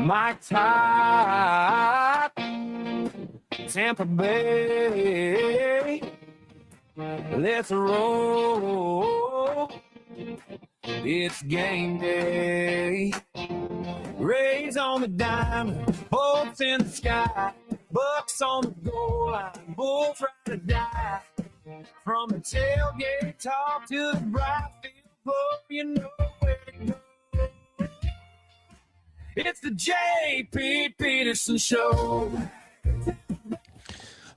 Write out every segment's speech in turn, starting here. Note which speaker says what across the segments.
Speaker 1: my type. Tampa Bay, let's roll. It's game day. Rays on the diamond, hopes in the sky. Bucs on the goal line, Bulls try to die. From the tailgate talk to the bright field club, you know where to go. It's the JP Peterson Show.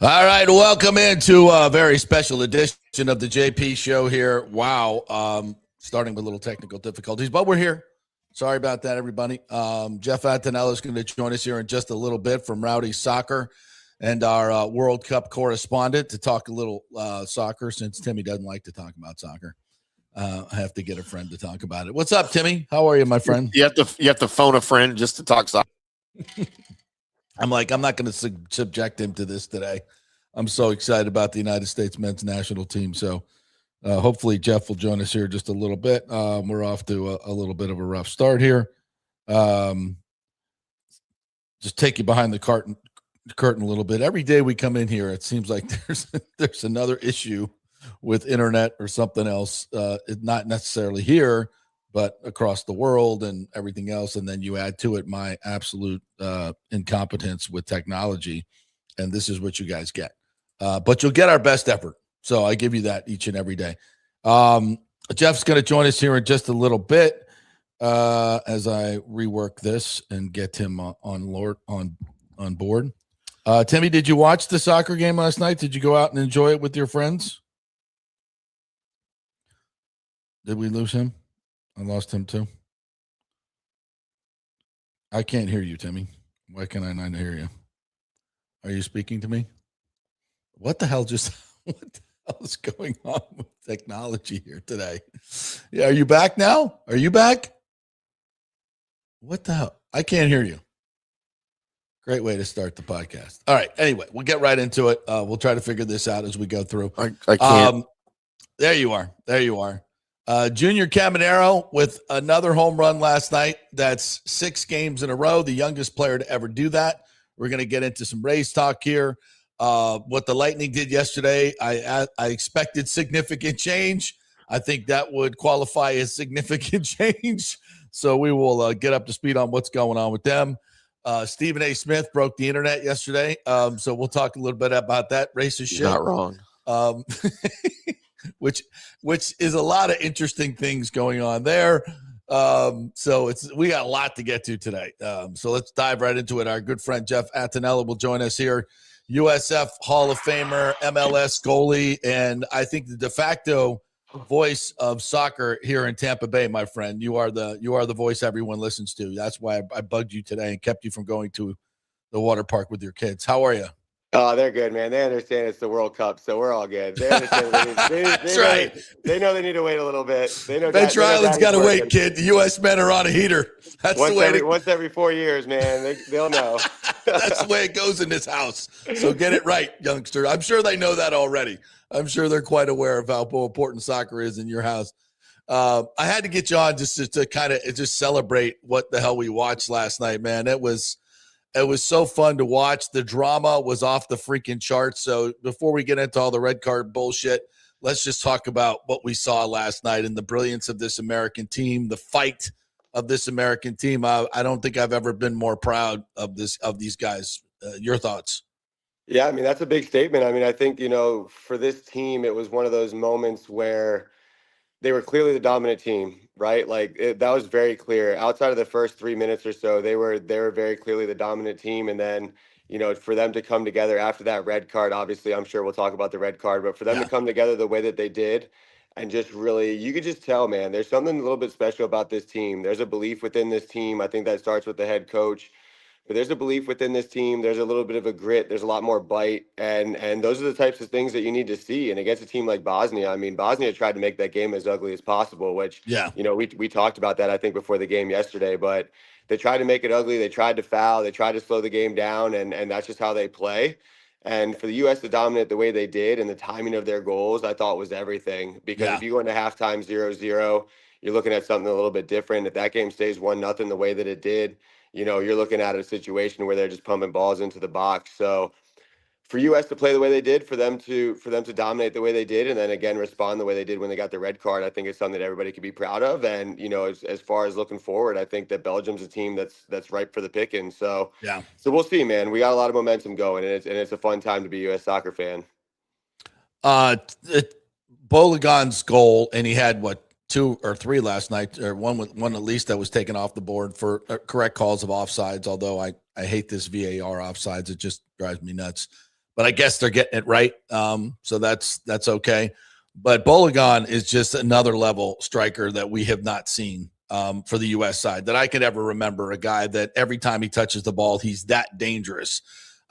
Speaker 2: All right, welcome into a very special edition of the JP Show here. Wow, starting with little technical difficulties, but we're here. Sorry about that, everybody. Jeff Attinella is going to join us here in just a little bit from Rowdy Soccer and our World Cup correspondent to talk a little soccer, since Timmy doesn't like to talk about soccer. I have to get a friend to talk about it. What's up, Timmy? How are you, my friend?
Speaker 3: You have to phone a friend just to talk soccer.
Speaker 2: I'm not going to subject him to this today. I'm so excited about the United States men's national team. So hopefully Jeff will join us here just a little bit. We're off to a little bit of a rough start here. Just take you behind the curtain a little bit. Every day we come in here, it seems like there's another issue with internet or something else. Not necessarily here, but across the world and everything else. And then you add to it my absolute incompetence with technology. And this is what you guys get. But you'll get our best effort. So I give you that each and every day. Jeff's going to join us here in just a little bit as I rework this and get him on board. Timmy, did you watch the soccer game last night? Did you go out and enjoy it with your friends? Did we lose him? I lost him too. I can't hear you, Timmy. Why can I not hear you? Are you speaking to me? What the hell is going on with technology here today? Yeah, are you back now? Are you back? What the hell? I can't hear you. Great way to start the podcast. All right. Anyway, we'll get right into it. We'll try to figure this out as we go through.
Speaker 3: I can't.
Speaker 2: There you are. Junior Caminero with another home run last night. That's 6 games in a row. The youngest player to ever do that. We're going to get into some Rays talk here. What the Lightning did yesterday, I expected significant change. I think that would qualify as significant change. So we will get up to speed on what's going on with them. Stephen A. Smith broke the internet yesterday. So we'll talk a little bit about that. Racist shit.
Speaker 3: Not wrong.
Speaker 2: Which is a lot of interesting things going on there. So we got a lot to get to today. So let's dive right into it. Our good friend Jeff Attinella will join us here. USF Hall of Famer, MLS goalie, and I think the de facto voice of soccer here in Tampa Bay, my friend. You are the voice everyone listens to. That's why I bugged you today and kept you from going to the water park with your kids. How are you?
Speaker 4: Oh, they're good, man. They understand it's the World Cup, so we're all good. They understand.
Speaker 2: That's right.
Speaker 4: They know they need to wait a little bit. They know
Speaker 2: Venture Island's got to wait, kid. The U.S. men are on a heater. That's the way.
Speaker 4: Once every 4 years, man. They'll know.
Speaker 2: That's the way it goes in this house. So get it right, youngster. I'm sure they know that already. I'm sure they're quite aware of how important soccer is in your house. I had to get you on just to kind of just celebrate what the hell we watched last night, man. It was so fun to watch. The drama was off the freaking charts. So before we get into all the red card bullshit, let's just talk about what we saw last night and the brilliance of this American team, the fight of this American team. I don't think I've ever been more proud of these guys. Your thoughts?
Speaker 4: Yeah, I mean, that's a big statement. I mean, I think, for this team, it was one of those moments where they were clearly the dominant team, right? That was very clear. Outside of the first 3 minutes or so, they were very clearly the dominant team. And then, for them to come together after that red card, obviously, I'm sure we'll talk about the red card, but for them to come together the way that they did and just really, you could just tell, man, there's something a little bit special about this team. There's a belief within this team. I think that starts with the head coach. But there's a belief within this team. There's a little bit of a grit. There's a lot more bite. And those are the types of things that you need to see. And against a team like Bosnia, I mean, Bosnia tried to make that game as ugly as possible, which, we talked about that, I think, before the game yesterday. But they tried to make it ugly. They tried to foul. They tried to slow the game down. And that's just how they play. And for the U.S. to dominate the way they did and the timing of their goals, I thought was everything. Because if you go into halftime 0-0, you're looking at something a little bit different. If that game stays 1-0 the way that it did, you're looking at a situation where they're just pumping balls into the box. So for US to play the way they did, for them to dominate the way they did, and then again respond the way they did when they got the red card, I think it's something that everybody could be proud of. And as far as looking forward, I think that Belgium's a team that's ripe for the picking. So
Speaker 2: Yeah.
Speaker 4: so we'll see, man. We got a lot of momentum going, and it's a fun time to be a US soccer fan.
Speaker 2: Bologan's goal, and he had 2 or 3 last night, or one at least that was taken off the board for correct calls of offsides. Although I hate this VAR offsides, it just drives me nuts. But I guess they're getting it right, so that's okay. But Bologan is just another level striker that we have not seen for the U.S. side that I can ever remember. A guy that every time he touches the ball, he's that dangerous.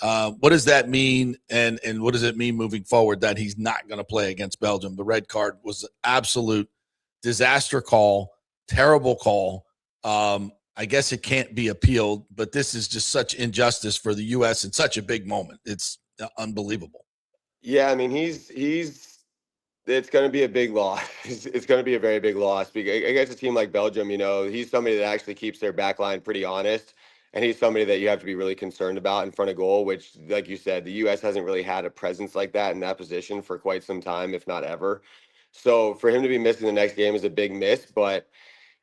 Speaker 2: What does that mean, and what does it mean moving forward that he's not going to play against Belgium? The red card was an absolute disaster call, terrible call. I guess it can't be appealed, but this is just such injustice for the U.S. in such a big moment. It's unbelievable.
Speaker 4: Yeah, I mean, it's going to be a big loss. It's going to be a very big loss because against a team like Belgium, he's somebody that actually keeps their back line pretty honest. And he's somebody that you have to be really concerned about in front of goal, which, like you said, the U.S. hasn't really had a presence like that in that position for quite some time, if not ever. So for him to be missing the next game is a big miss. But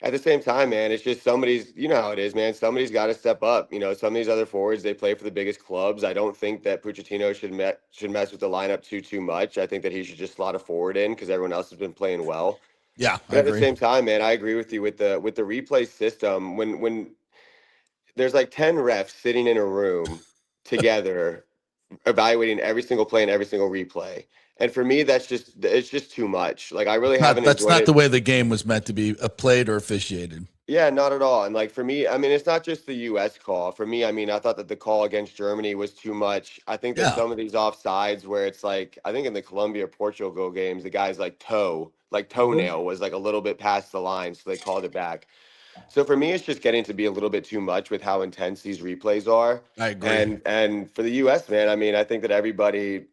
Speaker 4: at the same time, man, it's just somebody's, how it is, man. Somebody's got to step up. Some of these other forwards, they play for the biggest clubs. I don't think that Pochettino should mess with the lineup too much. I think that he should just slot a forward in because everyone else has been playing well.
Speaker 2: Yeah,
Speaker 4: but at the same time, man, I agree with you with the replay system. When there's like 10 refs sitting in a room together evaluating every single play and every single replay. And for me, it's just too much. Like I really haven't
Speaker 2: That's
Speaker 4: enjoyed
Speaker 2: not
Speaker 4: it.
Speaker 2: the way the game was meant to be played or officiated.
Speaker 4: Yeah, not at all. And like for me, I mean, it's not just the US call. For me, I mean, I thought that the call against Germany was too much. I think that some of these offsides where it's like, I think in the Colombia Portugal games, the guy's toenail was like a little bit past the line, so they called it back. So for me, it's just getting to be a little bit too much with how intense these replays are.
Speaker 2: I agree.
Speaker 4: And for the US, man, I mean, I think that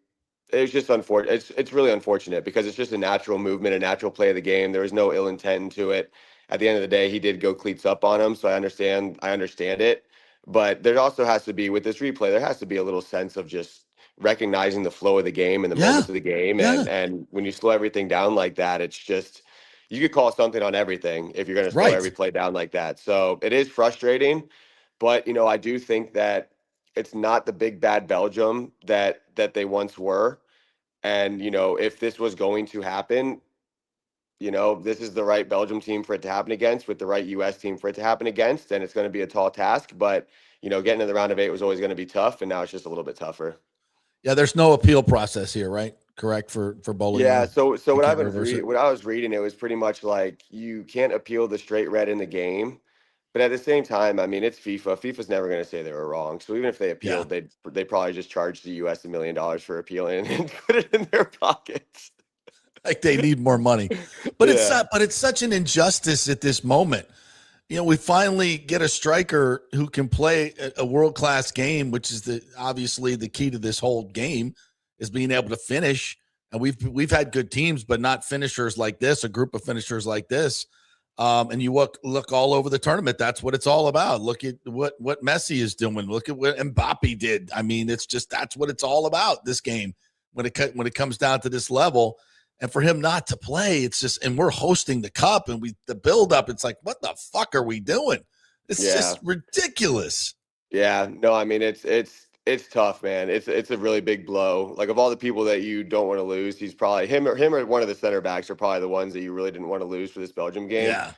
Speaker 4: it's just unfortunate. It's really unfortunate because it's just a natural movement, a natural play of the game. There was no ill intent into it. At the end of the day, he did go cleats up on him, so I understand it. But there also has to be, with this replay, there has to be a little sense of just recognizing the flow of the game and the moments of the game. And when you slow everything down like that, it's just, you could call something on everything if you're going to slow every play down like that. So it is frustrating, but I do think that it's not the big bad Belgium that they once were. And if this was going to happen, this is the right Belgium team for it to happen against, with the right US team for it to happen against, and it's going to be a tall task. But getting to the round of 8 was always going to be tough, and now it's just a little bit tougher.
Speaker 2: Yeah, there's no appeal process here, right? Correct for bowling.
Speaker 4: Yeah, so what I was reading, it was pretty much like you can't appeal the straight red in the game, but at the same time, I mean, it's FIFA. FIFA's never going to say they were wrong. So even if they appealed, they'd probably just charge the US $1 million for appealing and put it in their pockets.
Speaker 2: Like they need more money, but it's not. But it's such an injustice at this moment. We finally get a striker who can play a world-class game, which is obviously the key to this whole game, is being able to finish. And we've had good teams, but not finishers like this, a group of finishers like this. And you look all over the tournament. That's what it's all about. Look at what Messi is doing. Look at what Mbappe did. I mean, that's what it's all about, this game, when it comes down to this level. And for him not to play, it's just, and we're hosting the cup and the build up, it's like, what the fuck are we doing? It's just ridiculous.
Speaker 4: Yeah, no, I mean, it's tough, man. It's a really big blow. Like, of all the people that you don't want to lose, he's probably him or one of the center backs are probably the ones that you really didn't want to lose for this Belgium game.
Speaker 2: Yeah.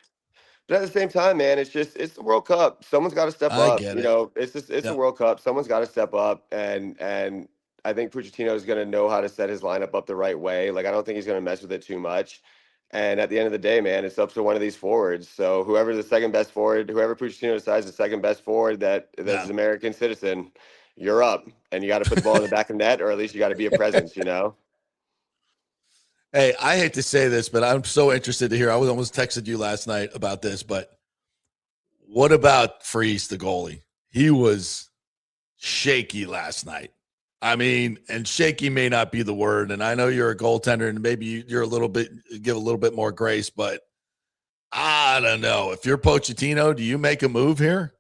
Speaker 4: But at the same time, man, it's the World Cup. Someone's got to step up. It's the World Cup. Someone's got to step up, and I think Pochettino is going to know how to set his lineup up the right way. Like, I don't think he's going to mess with it too much. And at the end of the day, man, it's up to one of these forwards. So whoever the second best forward, whoever Pochettino decides the second best forward that's an American citizen, you're up. And you got to put the ball in the back of the net, or at least you got to be a presence,
Speaker 2: Hey, I hate to say this, but I'm so interested to hear. I was almost texted you last night about this, but what about Freese, the goalie? He was shaky last night. I mean, and shaky may not be the word. And I know you're a goaltender and maybe you're give a little bit more grace, but I don't know. If you're Pochettino, do you make a move here?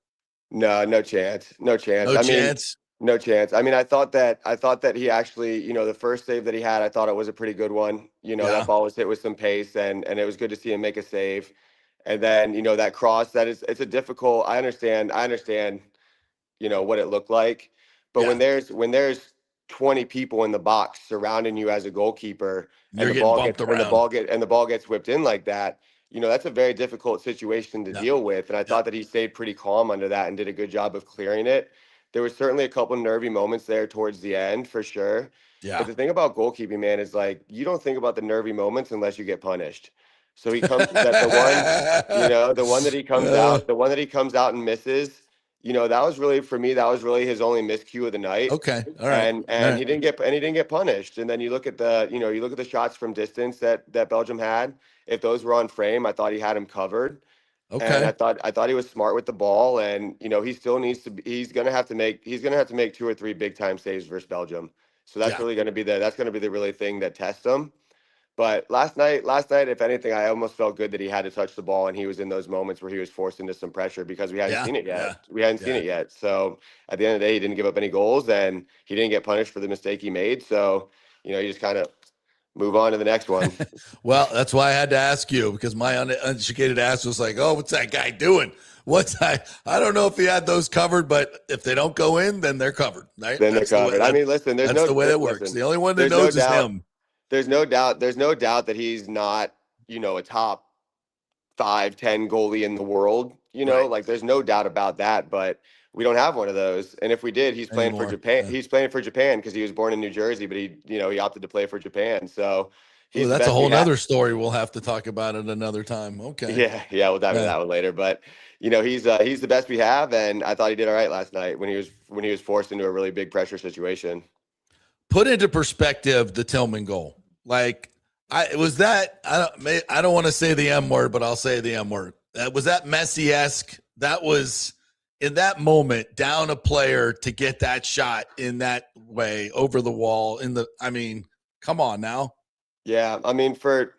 Speaker 4: No chance. No chance.
Speaker 2: No
Speaker 4: I mean,
Speaker 2: chance.
Speaker 4: no chance. I mean, I thought that he actually, the first save that he had, I thought it was a pretty good one.
Speaker 2: Yeah.
Speaker 4: That ball was hit with some pace, and it was good to see him make a save. And then, that cross, it's a difficult. I understand, what it looked like. But
Speaker 2: Yeah.
Speaker 4: when there's 20 people in the box surrounding you as a goalkeeper, and
Speaker 2: You're getting bumped around.
Speaker 4: the ball gets whipped in like that, that's a very difficult situation to
Speaker 2: Yeah.
Speaker 4: deal with. And I thought that he stayed pretty calm under that and did a good job of clearing it. There was certainly a couple nervy moments there towards the end for sure.
Speaker 2: Yeah.
Speaker 4: But the thing about goalkeeping, man, is like you don't think about the nervy moments unless you get punished. So he comes that the one that he comes out, the one that he comes out and misses, that was really for me, that was really his only miscue of the night.
Speaker 2: Okay. All right.
Speaker 4: And
Speaker 2: All right.
Speaker 4: he didn't get punished. And then you look at the shots from distance that Belgium had. If those were on frame, I thought he had him covered. And
Speaker 2: Okay.
Speaker 4: I thought he was smart with the ball, and he still needs to be, he's gonna have to make 2 or 3 big time saves versus Belgium. So that's
Speaker 2: Yeah.
Speaker 4: really gonna be the really thing that tests him. But last night, if anything, I almost felt good that he had to touch the ball and he was in those moments where he was forced into some pressure because we hadn't
Speaker 2: Yeah.
Speaker 4: seen it yet.
Speaker 2: Yeah.
Speaker 4: We hadn't seen
Speaker 2: Yeah.
Speaker 4: it yet. So at the end of the day, he didn't give up any goals and he didn't get punished for the mistake he made. So, you just kind of move on to the next one.
Speaker 2: Well, that's why I had to ask you, because my uneducated ass was like, "Oh, what's that guy doing? I don't know if he had those covered, but if they don't go in, then they're covered, right?
Speaker 4: Then they're covered. I mean, listen,
Speaker 2: That's the way it works. The only one that knows is him.
Speaker 4: There's no doubt that he's not, a top 5, 10 goalie in the world,
Speaker 2: Right.
Speaker 4: like there's no doubt about that, but we don't have one of those. And if we did, he's playing for
Speaker 2: Anymore.
Speaker 4: Japan.
Speaker 2: Yeah.
Speaker 4: He's playing for Japan because he was born in New Jersey, but he opted to play for Japan. So
Speaker 2: Ooh,
Speaker 4: he's the
Speaker 2: that's a
Speaker 4: best we
Speaker 2: whole
Speaker 4: have.
Speaker 2: nother story we'll have to talk about at another time. Okay.
Speaker 4: Yeah, we'll dive into
Speaker 2: Yeah.
Speaker 4: that one later. But he's the best we have, and I thought he did all right last night when he was forced into a really big pressure situation.
Speaker 2: Put into perspective the Tillman goal. Like, I don't want to say the M word, but I'll say the M word. Was that Messi-esque? That was in that moment down a player to get that shot in that way over the wall. Come on now.
Speaker 4: Yeah, I mean, to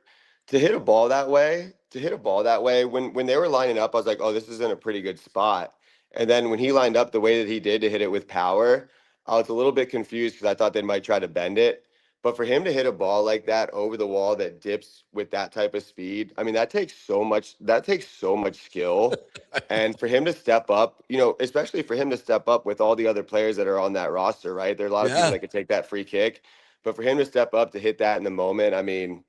Speaker 4: hit a ball that way, when they were lining up, I was like, oh, this is in a pretty good spot. And then when he lined up the way that he did to hit it with power, I was a little bit confused because I thought they might try to bend it. But for him to hit a ball like that over the wall that dips with that type of speed, I mean, that takes so much skill. And for him to step up, especially for him to step up with all the other players that are on that roster, right? There are a lot of people that could take that free kick. But for him to step up to hit that in the moment, I mean,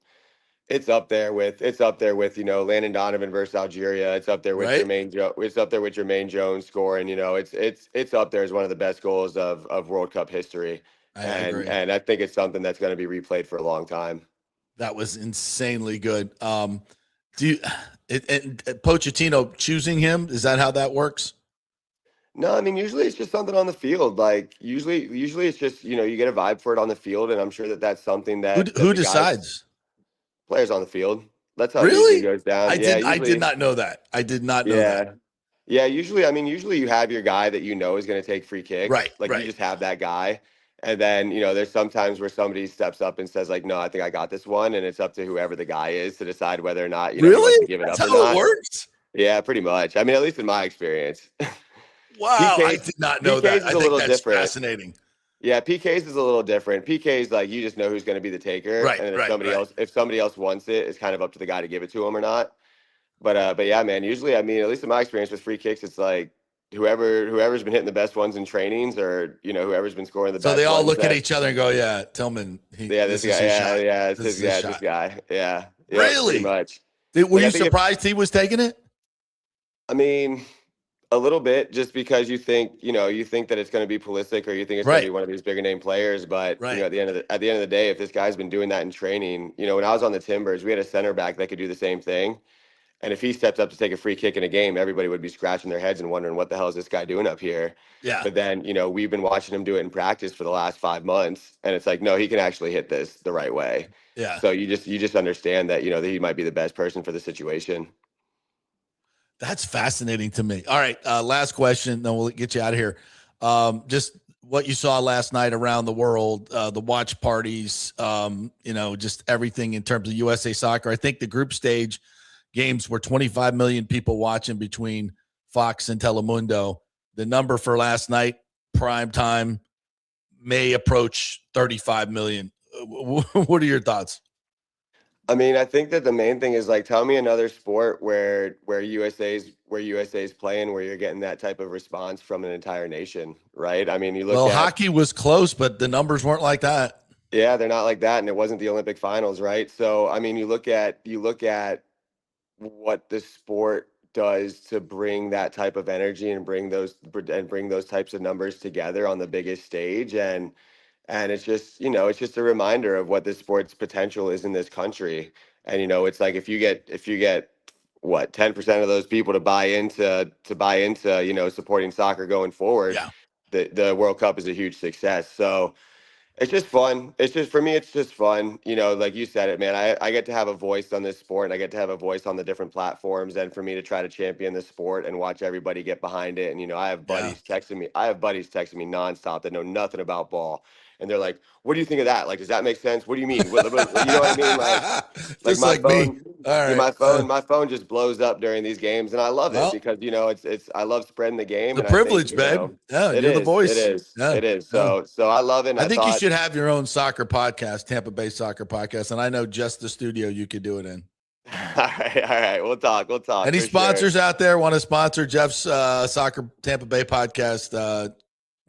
Speaker 4: it's up there with Landon Donovan versus Algeria. It's up there with
Speaker 2: Right.
Speaker 4: Jermaine Jones scoring. It's up there as one of the best goals of World Cup history.
Speaker 2: I agree.
Speaker 4: And I think it's something that's going to be replayed for a long time.
Speaker 2: That was insanely good. Pochettino choosing him, is that how that works?
Speaker 4: No, I mean, usually it's just something on the field. Like usually it's just, you get a vibe for it on the field. And I'm sure that's something that
Speaker 2: Who decides?
Speaker 4: Players on the field. That's how it
Speaker 2: Really?
Speaker 4: usually goes down.
Speaker 2: I did not know that. I did not know that.
Speaker 4: Yeah, usually you have your guy that is going to take free kicks.
Speaker 2: Right,
Speaker 4: Like
Speaker 2: right.
Speaker 4: you just have that guy. And then, there's sometimes where somebody steps up and says like, no, I think I got this one. And it's up to whoever the guy is to decide whether or not, he wants
Speaker 2: Really?
Speaker 4: to give it
Speaker 2: That's
Speaker 4: up or
Speaker 2: how
Speaker 4: not.
Speaker 2: it works?
Speaker 4: Yeah, pretty much. I mean, at least in my experience.
Speaker 2: Wow, I
Speaker 4: PK's
Speaker 2: did not know that.
Speaker 4: PK's
Speaker 2: I
Speaker 4: is a
Speaker 2: think
Speaker 4: little
Speaker 2: that's
Speaker 4: different.
Speaker 2: fascinating.
Speaker 4: Yeah, PK's is a little different. PK's like you just know who's going to be the taker.
Speaker 2: Right,
Speaker 4: And then
Speaker 2: right.
Speaker 4: if somebody else wants it, it's kind of up to the guy to give it to him or not. But yeah, man, usually, I mean, at least in my experience with free kicks, it's like whoever's been hitting the best ones in trainings or, whoever's been scoring the best.
Speaker 2: So they all
Speaker 4: ones
Speaker 2: look at each other and go, yeah, Tillman.
Speaker 4: this guy. It's this guy. Yeah.
Speaker 2: Really?
Speaker 4: Pretty much.
Speaker 2: Were you surprised he was taking it?
Speaker 4: I mean, a little bit, just because you think that it's going to be Pulisic or you think it's going to be one of these bigger name players. But, at the end of the day, if this guy's been doing that in training, when I was on the Timbers, we had a center back that could do the same thing. And if he steps up to take a free kick in a game, everybody would be scratching their heads and wondering what the hell is this guy doing up here?
Speaker 2: Yeah.
Speaker 4: But then, we've been watching him do it in practice for the last 5 months. And it's like, no, he can actually hit this the right way.
Speaker 2: Yeah.
Speaker 4: So you just understand that, that he might be the best person for the situation.
Speaker 2: That's fascinating to me. All right. Last question, then we'll get you out of here. Just what you saw last night around the world, the watch parties, just everything in terms of USA Soccer. I think the group stage games were 25 million people watching between Fox and Telemundo. the number for last night, prime time, may approach 35 million. What are your thoughts?
Speaker 4: I mean, I think that the main thing is like, tell me another sport where USA's playing, where you're getting that type of response from an entire nation, right? I mean, you look at
Speaker 2: hockey was close, but the numbers weren't like that.
Speaker 4: Yeah, they're not like that, and it wasn't the Olympic finals, right? So, I mean, you look at what the sport does to bring that type of energy and bring those types of numbers together on the biggest stage, and it's just, it's just a reminder of what this sport's potential is in this country. And it's like if you get what 10% of those people to buy into supporting soccer going forward,
Speaker 2: Yeah.
Speaker 4: the World Cup is a huge success. So it's just fun. It's just, for me, it's just fun. Like you said it, man, I get to have a voice on this sport, and I get to have a voice on the different platforms, and for me to try to champion the sport and watch everybody get behind it. And, I have buddies texting me nonstop that know nothing about ball. And they're like, what do you think of that? Like, does that make sense? What do you mean? You know what I mean? Like my phone,
Speaker 2: me. All right.
Speaker 4: my phone just blows up during these games, and I love it because it's I love spreading the game.
Speaker 2: The
Speaker 4: and
Speaker 2: privilege,
Speaker 4: I think,
Speaker 2: babe. Yeah, you're the voice.
Speaker 4: It is.
Speaker 2: Yeah.
Speaker 4: It is. So I love it.
Speaker 2: I think you should have your own soccer podcast, Tampa Bay Soccer Podcast, and I know just the studio you could do it in.
Speaker 4: All right. We'll talk.
Speaker 2: Any sponsors out there want to sponsor Jeff's Soccer Tampa Bay Podcast?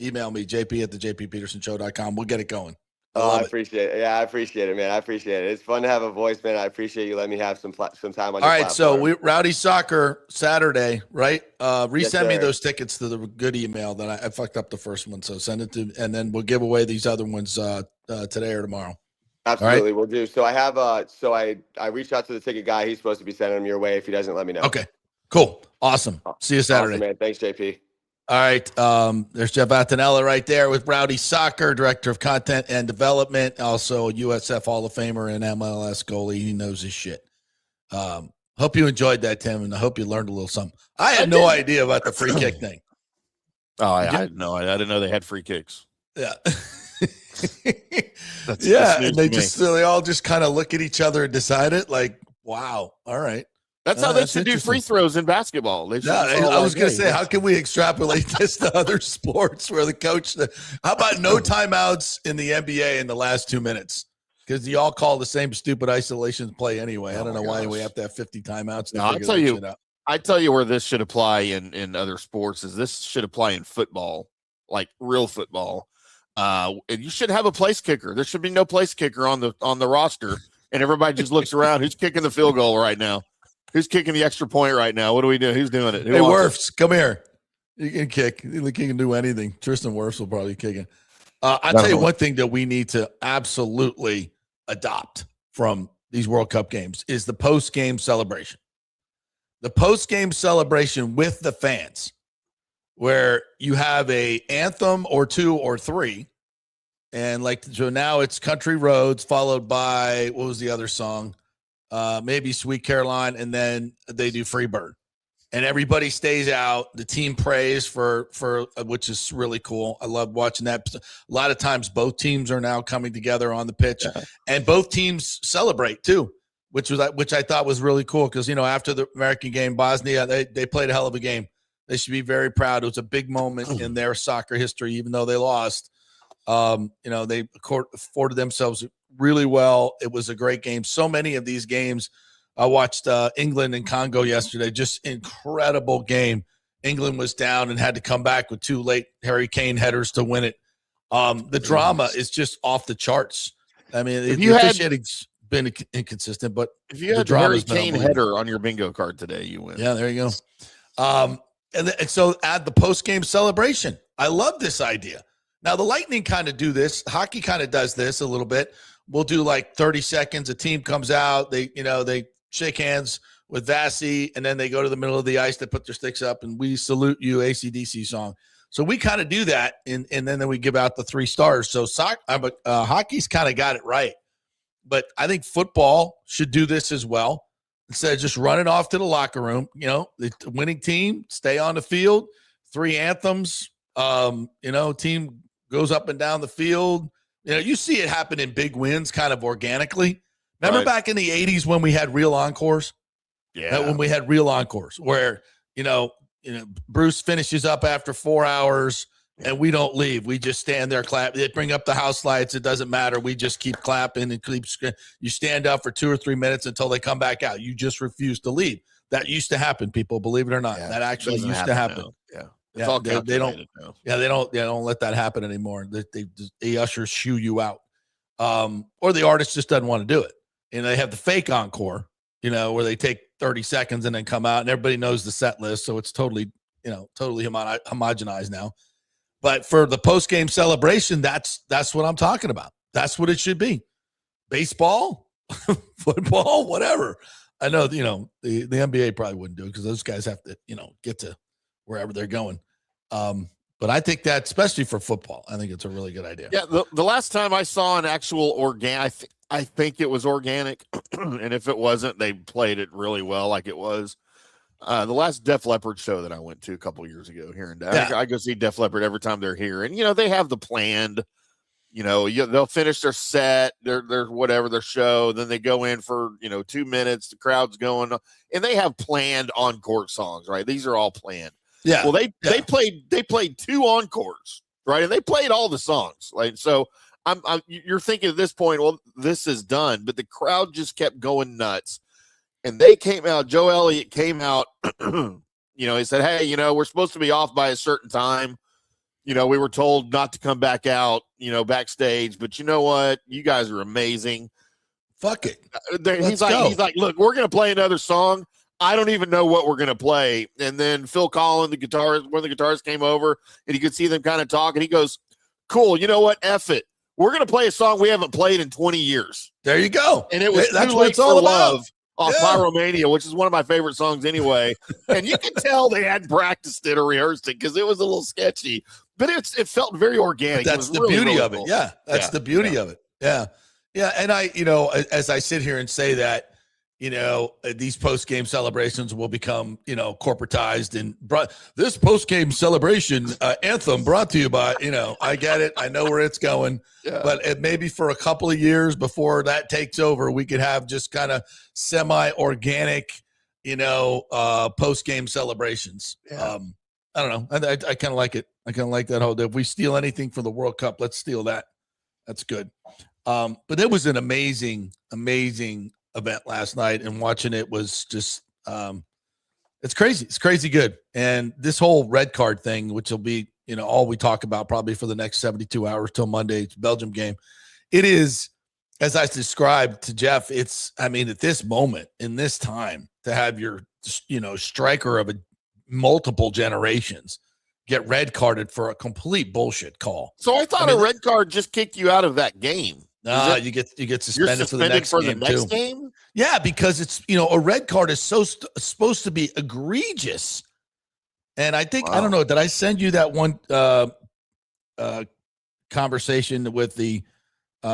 Speaker 2: Email me, jp@thejppetersonshow.com. We'll get it going.
Speaker 4: I appreciate it. Yeah, I appreciate it, man. I appreciate it. It's fun to have a voice, man. I appreciate you letting me have some time on your platform. All right,
Speaker 2: so Rowdy Soccer Saturday, right? Resend me those tickets to the good email that I fucked up the first one. So send it to, and then we'll give away these other ones today or tomorrow.
Speaker 4: Absolutely, we'll do. So I have I reached out to the ticket guy. He's supposed to be sending them your way. If he doesn't, let me know.
Speaker 2: Okay, cool, awesome. See you Saturday,
Speaker 4: awesome, man. Thanks, JP.
Speaker 2: All right. There's Jeff Attinella right there with Rowdy Soccer, Director of Content and Development, also USF Hall of Famer and MLS goalie. He knows his shit. Hope you enjoyed that, Tim, and I hope you learned a little something. I had no idea about the free kick thing.
Speaker 3: Oh, I didn't know. I didn't know they had free kicks.
Speaker 2: Yeah.
Speaker 3: That's
Speaker 2: and they all just kind of look at each other and decide it like, wow, all right.
Speaker 3: That's how they should do free throws in basketball.
Speaker 2: I was going to say, how can we extrapolate this to other sports where the coach, how about no timeouts in the NBA in the last 2 minutes? Because you all call the same stupid isolation play anyway. I don't know why we have to have 50 timeouts.
Speaker 3: No, I tell you where this should apply in other sports is this should apply in football, like real football. And you should have a place kicker. There should be no place kicker on the roster, and everybody just looks around. Who's kicking the field goal right now? Who's kicking the extra point right now? What do we do? Who's doing it? Hey,
Speaker 2: Wirfs, come here. You can kick. You can do anything. Tristan Wirfs will probably kick it. I'll tell you one thing that we need to absolutely adopt from these World Cup games is the post-game celebration. The post-game celebration with the fans, where you have a anthem or two or three, and so now it's Country Roads followed by, what was the other song? Maybe Sweet Caroline, and then they do Freebird, and everybody stays out. The team prays for which is really cool. I love watching that. A lot of times both teams are now coming together on the pitch, and both teams celebrate too, which I thought was really cool because after the American game, Bosnia, they played a hell of a game. They should be very proud. It was a big moment in their soccer history, even though they lost. They afforded themselves really well. It was a great game. So many of these games, I watched England and Congo yesterday, just incredible game. England was down and had to come back with 2 late Harry Kane headers to win it. The drama is just off the charts. I mean, the officiating's been inconsistent, but
Speaker 3: if you had a Harry Kane header on your bingo card today, you win.
Speaker 2: Yeah, there you go. And so add the post-game celebration. I love this idea. Now, the Lightning kind of do this. Hockey kind of does this a little bit. We'll do like 30 seconds. A team comes out. They shake hands with Vasi, and then they go to the middle of the ice. They put their sticks up, and we salute you, AC/DC song. So we kind of do that, and then we give out the 3 stars. So hockey's kind of got it right. But I think football should do this as well. Instead of just running off to the locker room, the winning team, stay on the field, 3 anthems, team goes up and down the field. You see it happen in big wins kind of organically. Remember back in the 80s when we had real encores?
Speaker 3: Yeah.
Speaker 2: When we had real encores where, Bruce finishes up after 4 hours and we don't leave. We just stand there, clap. They bring up the house lights. It doesn't matter. We just keep clapping and you stand up for 2 or 3 minutes until they come back out. You just refuse to leave. That used to happen, people, believe it or not.
Speaker 3: Yeah,
Speaker 2: that actually used to happen.
Speaker 3: Now. Yeah.
Speaker 2: It's all they don't. Now. Yeah, they don't let that happen anymore. They ushers shoo you out, or the artist just doesn't want to do it. And they have the fake encore, where they take 30 seconds and then come out, and everybody knows the set list, so it's totally homogenized now. But for the post game celebration, that's what I'm talking about. That's what it should be. Baseball, football, whatever. I know the NBA probably wouldn't do it because those guys have to get to wherever they're going. But I think that, especially for football, I think it's a really good idea.
Speaker 3: Yeah, the last time I saw an actual organic, I think it was organic, and if it wasn't, they played it really well, like it was. The last Def Leppard show that I went to a couple of years ago here in Dallas, I go see Def Leppard every time they're here, and they have the planned. They'll finish their set, their whatever their show, then they go in for 2 minutes, the crowd's going, and they have planned on-court songs, right? These are all planned.
Speaker 2: Yeah.
Speaker 3: Well, they played 2 encores, right? And they played all the songs. Like, so you're thinking at this point, well, this is done, but the crowd just kept going nuts. And they came out, Joe Elliott came out, he said, hey, we're supposed to be off by a certain time. We were told not to come back out, backstage, but you know what? You guys are amazing.
Speaker 2: Fuck it.
Speaker 3: He's like, look, we're going to play another song. I don't even know what we're going to play. And then Phil Collins, one of the guitarists came over and you could see them kind of talk. And he goes, cool. You know what? F it. We're going to play a song we haven't played in 20 years.
Speaker 2: There you go.
Speaker 3: And it was
Speaker 2: that's
Speaker 3: Too
Speaker 2: what
Speaker 3: Late
Speaker 2: it's all
Speaker 3: for
Speaker 2: about.
Speaker 3: Love off Pyromania, which is one of my favorite songs anyway. And you can tell they hadn't practiced it or rehearsed it because it was a little sketchy, but it felt very organic.
Speaker 2: That's the
Speaker 3: really,
Speaker 2: beauty
Speaker 3: really
Speaker 2: of it.
Speaker 3: cool.
Speaker 2: Yeah. That's the beauty of it. Yeah. Yeah. And I, as I sit here and say that, these post-game celebrations will become, corporatized and this post-game celebration anthem brought to you by, I get it. I know where it's going, but it maybe for a couple of years before that takes over, we could have just kind of semi-organic, post-game celebrations. I don't know. I kind of like it. I kind of like that whole, if we steal anything from the World Cup, let's steal that. That's good. But it was an amazing event last night, and watching it was just it's crazy good. And this whole red card thing, which will be all we talk about probably for the next 72 hours till Monday's Belgium game, it is, as I described to Jeff, at this moment in this time to have your striker of multiple generations get red carded for a complete bullshit call.
Speaker 3: So I thought a red card just kicked you out of that game.
Speaker 2: No, you get suspended for the next game. Yeah, because it's a red card is supposed to be egregious, and I think I don't know. Did I send you that one conversation with the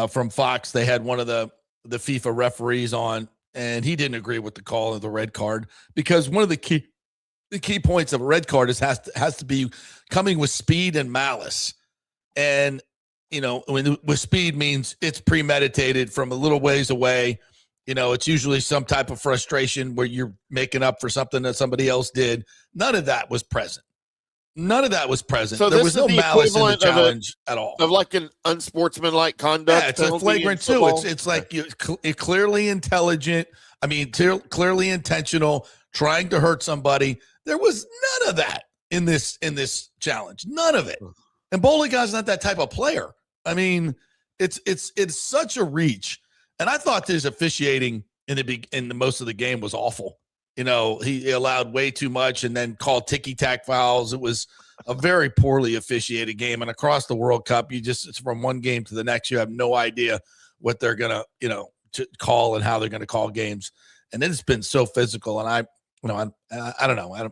Speaker 2: from Fox? They had one of the FIFA referees on, and he didn't agree with the call of the red card because one of the key points of a red card has to be coming with speed and malice, and with speed means it's premeditated from a little ways away. It's usually some type of frustration where you're making up for something that somebody else did. None of that was present. So there was no malice in the challenge at all.
Speaker 3: Of like an unsportsmanlike conduct.
Speaker 2: Yeah, it's a flagrant too. It's like it clearly intelligent. Clearly intentional, trying to hurt somebody. There was none of that in this challenge. None of it. And Boliga's not that type of player. It's such a reach. And I thought his officiating in the most of the game was awful. He allowed way too much and then called ticky-tack fouls. It was a very poorly officiated game. And across the World Cup, it's from one game to the next. You have no idea what they're going to call and how they're going to call games. And it's been so physical. And I don't know.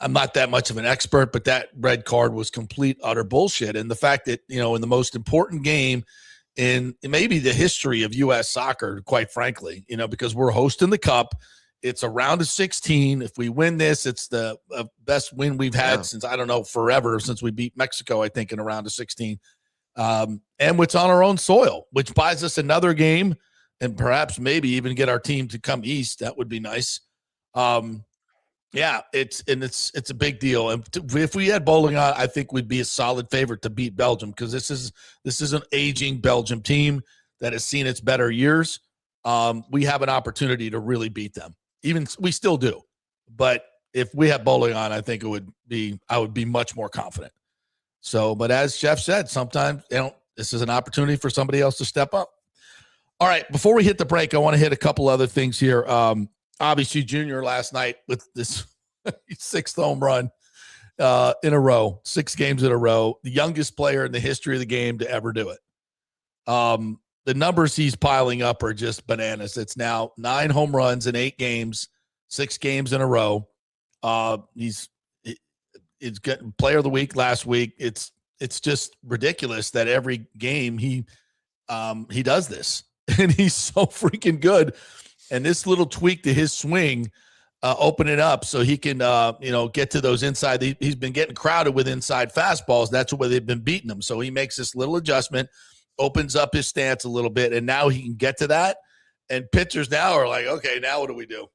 Speaker 2: I'm not that much of an expert, but that red card was complete, utter bullshit. And the fact that, in the most important game in maybe the history of U.S. soccer, quite frankly, because we're hosting the Cup, it's a round of 16. If we win this, it's the best win we've had since, I don't know, forever, since we beat Mexico, I think, in a round of 16. And it's on our own soil, which buys us another game and perhaps maybe even get our team to come east. That would be nice. Yeah, it's a big deal. And if we had bowling on, I think we'd be a solid favorite to beat Belgium, because this is an aging Belgium team that has seen its better years. We have an opportunity to really beat them. Even we still do, but if we had bowling on, I think I would be much more confident. So, but as Jeff said, sometimes this is an opportunity for somebody else to step up. All right, before we hit the break, I want to hit a couple other things here. Obviously, Junior last night with this 6th home run in a row, 6 games in a row, the youngest player in the history of the game to ever do it. The numbers he's piling up are just bananas. It's now 9 home runs in 8 games, 6 games in a row. He's getting player of the week last week. It's just ridiculous that every game he does this, and he's so freaking good. And this little tweak to his swing, open it up so he can, get to those inside. He's been getting crowded with inside fastballs. That's where they've been beating him. So he makes this little adjustment, opens up his stance a little bit, and now he can get to that. And pitchers now are like, okay, now what do we do?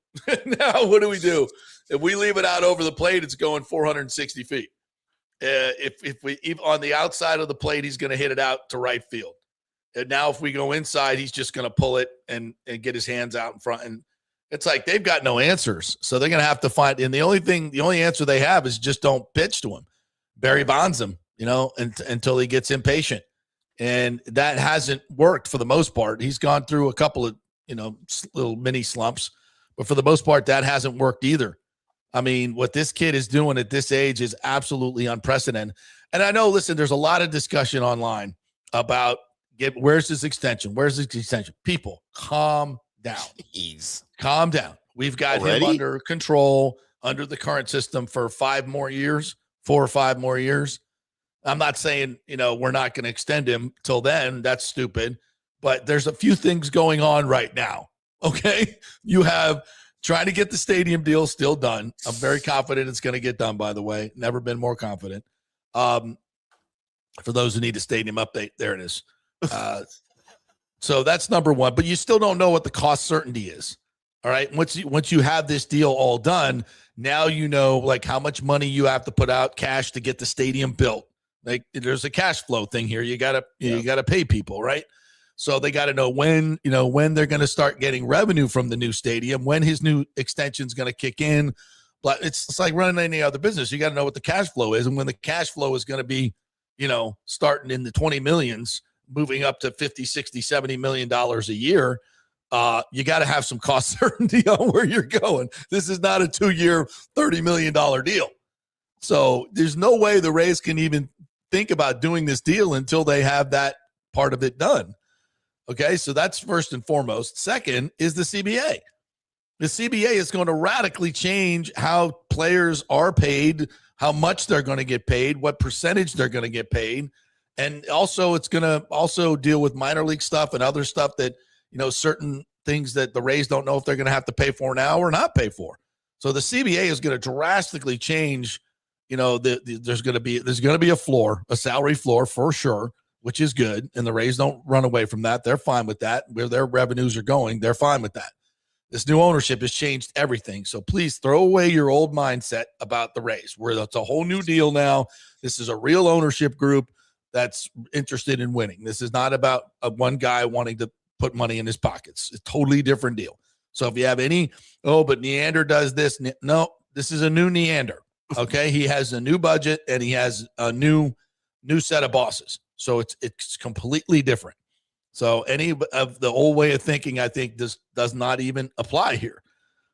Speaker 2: Now what do we do? If we leave it out over the plate, it's going 460 feet. If we on the outside of the plate, he's going to hit it out to right field. And now if we go inside, he's just going to pull it and get his hands out in front. And it's like they've got no answers. So they're going to have to find – and the only answer they have is just don't pitch to him. Barry Bonds him, until he gets impatient. And that hasn't worked for the most part. He's gone through a couple of, little mini slumps. But for the most part, that hasn't worked either. I mean, what this kid is doing at this age is absolutely unprecedented. And I know, listen, there's a lot of discussion online about where's his extension? Where's his extension? People, calm down. Jeez. Calm down. We've got him under control under the current system for 4 or 5 more years. I'm not saying, we're not going to extend him till then. That's stupid. But there's a few things going on right now. Okay. You have trying to get the stadium deal still done. I'm very confident it's going to get done, by the way. Never been more confident. For those who need a stadium update, there it is. So that's number one, but you still don't know what the cost certainty is. All right. Once you have this deal all done, now like how much money you have to put out cash to get the stadium built. Like there's a cash flow thing here. You gotta pay people, right? So they got to know when they're going to start getting revenue from the new stadium, when his new extension is going to kick in. But it's like running any other business. You got to know what the cash flow is. And when the cash flow is going to be, starting in the 20 millions, moving up to 50, 60, 70 million dollars a year, you got to have some cost certainty on where you're going. This is not a 2-year, $30 million deal. So there's no way the Rays can even think about doing this deal until they have that part of it done. Okay, so that's first and foremost. Second is the CBA. The CBA is going to radically change how players are paid, how much they're going to get paid, what percentage they're going to get paid. And also it's going to also deal with minor league stuff and other stuff that, certain things that the Rays don't know if they're going to have to pay for now or not pay for. So the CBA is going to drastically change, there's going to be a floor, a salary floor for sure, which is good. And the Rays don't run away from that. They're fine with that. Where their revenues are going, they're fine with that. This new ownership has changed everything. So please throw away your old mindset about the Rays, where it's a whole new deal now. This is a real ownership group that's interested in winning. This is not about one guy wanting to put money in his pockets. It's a totally different deal. So if you have any, but Neander does this. No, this is a new Neander. Okay. He has a new budget and he has a new set of bosses. So it's completely different. So any of the old way of thinking, I think this does not even apply here.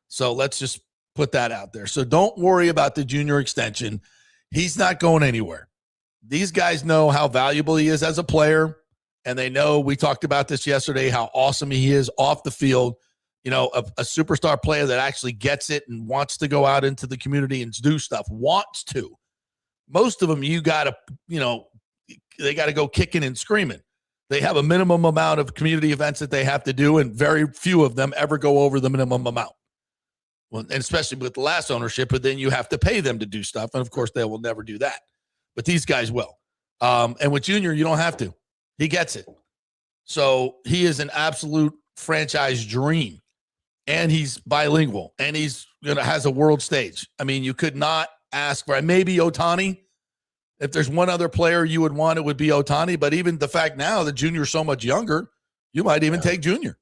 Speaker 2: So let's just put that out there. So don't worry about the junior extension. He's not going anywhere. These guys know how valuable he is as a player, and they know, we talked about this yesterday, how awesome he is off the field. A superstar player that actually gets it and wants to go out into the community and do stuff, wants to. Most of them, they got to go kicking and screaming. They have a minimum amount of community events that they have to do, and very few of them ever go over the minimum amount. Well, and especially with the last ownership, but then you have to pay them to do stuff. And of course, they will never do that. But these guys will. And with Junior, you don't have to. He gets it. So he is an absolute franchise dream. and he's bilingual, and he's has a world stage. I mean, you could not ask for maybe Ohtani. If there's one other player you would want, it would be Ohtani. But even the fact now that Junior's so much younger, you might even take Junior.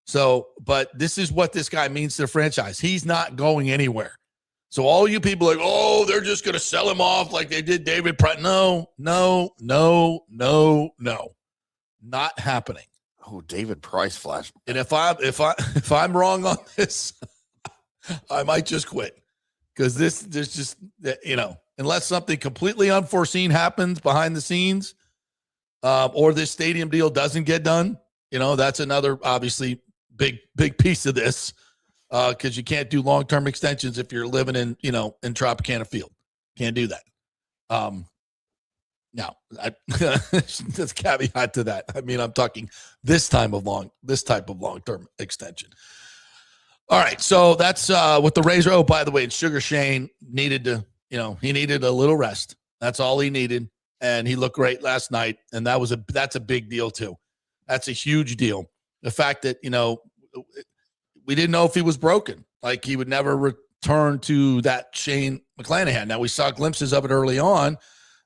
Speaker 2: So, but this is what this guy means to the franchise. He's not going anywhere. So all you people are like, oh, they're just going to sell him off like they did David Price. No. Not happening.
Speaker 3: Oh, David Price flash.
Speaker 2: And if I'm wrong on this, I might just quit, because there's just, unless something completely unforeseen happens behind the scenes, or this stadium deal doesn't get done, that's another obviously big piece of this, because you can't do long-term extensions if you're living in Tropicana Field. Can't do that. Now, that's caveat to that. I mean, I'm talking this type of long-term extension. All right, so that's with the Razor. Oh, by the way, Sugar Shane needed to, he needed a little rest. That's all he needed, and he looked great last night, and that's a big deal too. That's a huge deal. The fact that we didn't know if he was broken, like he would never return to that Shane McClanahan. Now we saw glimpses of it early on,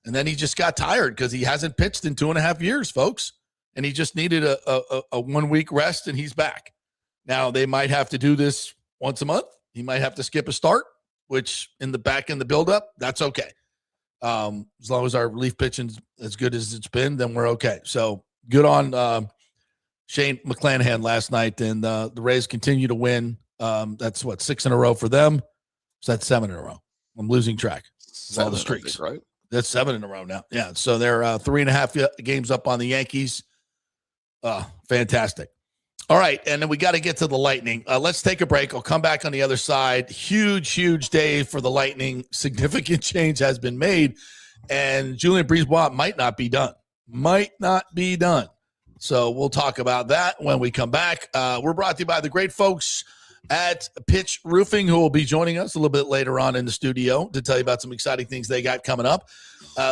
Speaker 2: and then he just got tired because he hasn't pitched in 2.5 years, folks, and he just needed a 1 week rest, and he's back. Now they might have to do this once a month. He might have to skip a start, which in the buildup, that's okay. As long as our relief pitching's as good as it's been, then we're okay. So good on Shane McClanahan last night, and the Rays continue to win. That's 6 in a row for them. So that's 7 in a row. I'm losing track of all the streaks.
Speaker 3: Right?
Speaker 2: That's 7 in a row now. Yeah. So they're 3.5 games up on the Yankees. Fantastic. All right, and then we got to get to the Lightning. Let's take a break. I'll come back on the other side. Huge day for the Lightning. Significant change has been made, and Julien BriseBois might not be done. So we'll talk about that when we come back. We're brought to you by the great folks at Pitch Roofing, who will be joining us a little bit later on in the studio to tell you about some exciting things they got coming up.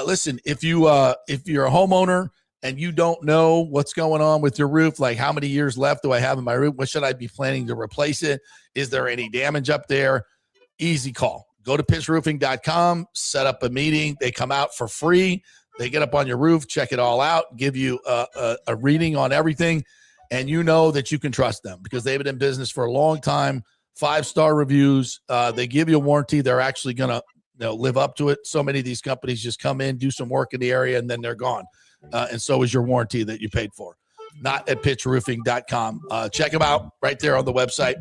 Speaker 2: Listen, if you're a homeowner and you don't know what's going on with your roof, like how many years left do I have in my roof? What should I be planning to replace it? Is there any damage up there? Easy call. Go to pitchroofing.com, set up a meeting. They come out for free. They get up on your roof, check it all out, give you a reading on everything, and you know that you can trust them because they've been in business for a long time. 5-star reviews. They give you a warranty. They're actually going to live up to it. So many of these companies just come in, do some work in the area, and then they're gone. And so is your warranty that you paid for. Not at pitchroofing.com. Check them out right there on the website.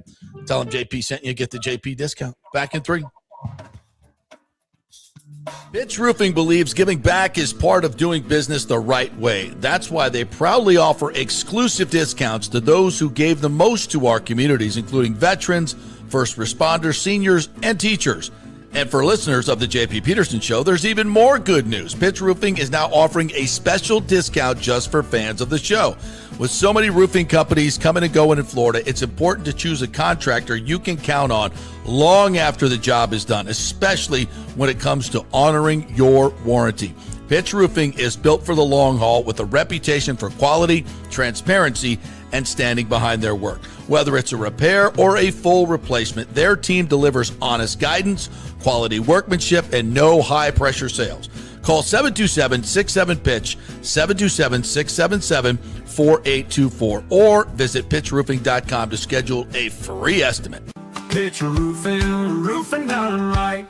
Speaker 2: Tell them JP sent you. Get the JP discount. Back in 3. Pitch Roofing believes giving back is part of doing business the right way. That's why they proudly offer exclusive discounts to those who gave the most to our communities, including veterans, first responders, seniors, and teachers. And for listeners of the JP Peterson Show, there's even more good news. Pitch Roofing is now offering a special discount just for fans of the show. With so many roofing companies coming and going in Florida, it's important to choose a contractor you can count on long after the job is done, especially when it comes to honoring your warranty. Pitch Roofing is built for the long haul with a reputation for quality, transparency, and standing behind their work. Whether it's a repair or a full replacement, their team delivers honest guidance, quality workmanship, and no high-pressure sales. Call 727-67-PITCH, 727-677-4824, or visit pitchroofing.com to schedule a free estimate.
Speaker 1: Pitch roofing done right.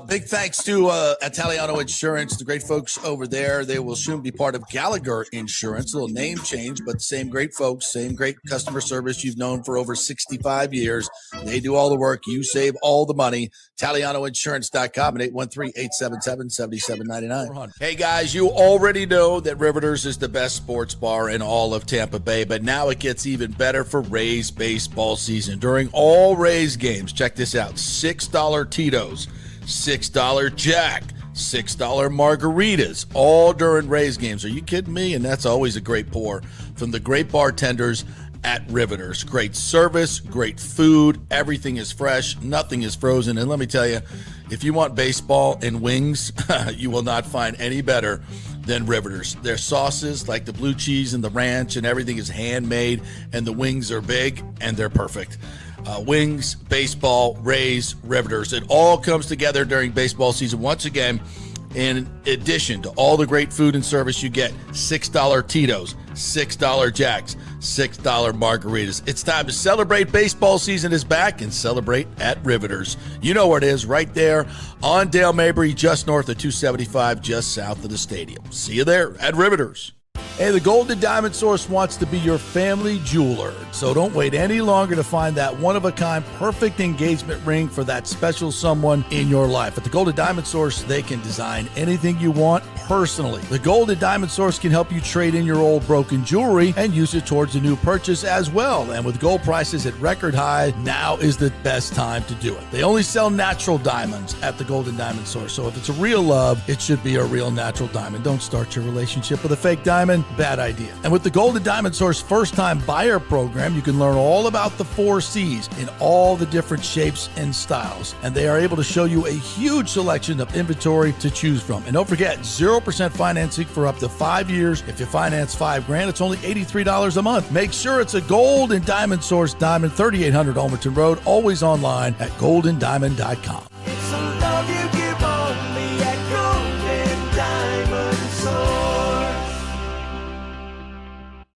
Speaker 2: Big thanks to Italiano Insurance, the great folks over there. They will soon be part of Gallagher Insurance. A little name change, but same great folks, same great customer service you've known for over 65 years. They do all the work. You save all the money. ItalianoInsurance.com at 813-877-7799. Hey, guys, you already know that Riveters is the best sports bar in all of Tampa Bay, but now it gets even better for Rays baseball season. During all Rays games, check this out, $6 Tito's, $6 Jack, $6 margaritas, all during Rays games. Are you kidding me? And that's always a great pour from the great bartenders at Riveters. Great service, great food, everything is fresh, nothing is frozen. And let me tell you, if you want baseball and wings, you will not find any better than Riveters. Their sauces, like the blue cheese and the ranch and everything, is handmade, and the wings are big, and they're perfect. Wings, baseball, Rays, Riveters. It all comes together during baseball season. Once again, in addition to all the great food and service, you get $6 Tito's, $6 Jacks, $6 margaritas. It's time to celebrate. Baseball season is back, and celebrate at Riveters. You know where it is, right there on Dale Mabry, just north of 275, just south of the stadium. See you there at Riveters. Hey, the Golden Diamond Source wants to be your family jeweler, so don't wait any longer to find that one-of-a-kind perfect engagement ring for that special someone in your life. At the Golden Diamond Source, they can design anything you want personally. The Golden Diamond Source can help you trade in your old broken jewelry and use it towards a new purchase as well. And with gold prices at record high, now is the best time to do it. They only sell natural diamonds at the Golden Diamond Source, so if it's a real love, it should be a real natural diamond. Don't start your relationship with a fake diamond. Bad idea. And with the Golden Diamond Source first-time buyer program, you can learn all about the 4 C's in all the different shapes and styles. And they are able to show you a huge selection of inventory to choose from. And don't forget, 0% financing for up to 5 years. If you finance $5,000, it's only $83 a month. Make sure it's a Golden Diamond Source diamond, 3800 Almerton Road, always online at goldendiamond.com.
Speaker 1: It's a love you give only at Golden Diamond Source.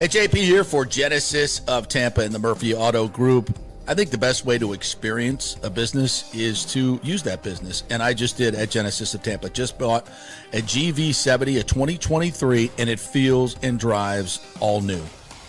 Speaker 2: Hey, JP here for Genesis of Tampa and the Murphy Auto Group. I think the best way to experience a business is to use that business. And I just did at Genesis of Tampa. Just bought a GV70, a 2023, and it feels and drives all new.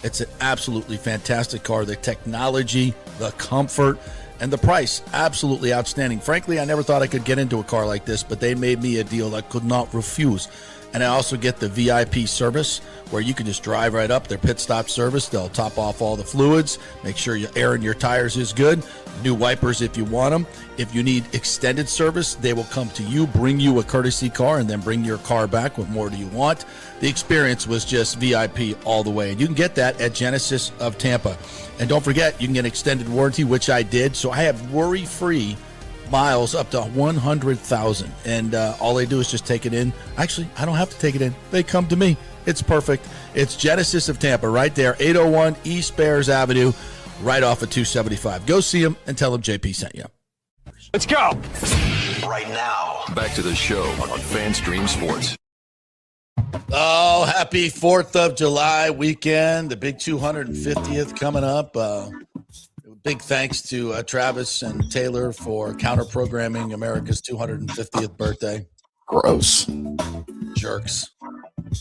Speaker 2: It's an absolutely fantastic car. The technology, the comfort, and the price, absolutely outstanding. Frankly, I never thought I could get into a car like this, but they made me a deal I could not refuse. And I also get the VIP service where you can just drive right up, their pit stop service. They'll top off all the fluids, make sure your air in your tires is good, new wipers if you want them. If you need extended service, they will come to you, bring you a courtesy car, and then bring your car back. What more do you want? The experience was just VIP all the way. And you can get that at Genesis of Tampa. And don't forget, you can get extended warranty, which I did. So I have worry-free miles up to 100,000, and all they do is just take it in. Actually, I don't have to take it in. They come to me. It's perfect. It's Genesis of Tampa right there, 801 East Bears Avenue, right off of 275. Go see them and tell them JP sent you.
Speaker 1: Let's go.
Speaker 5: Right now, back to the show on FanStream Sports.
Speaker 2: Oh, happy 4th of July weekend, the big 250th coming up. Big thanks to Travis and Taylor for counter-programming America's 250th birthday.
Speaker 3: Gross.
Speaker 2: Jerks.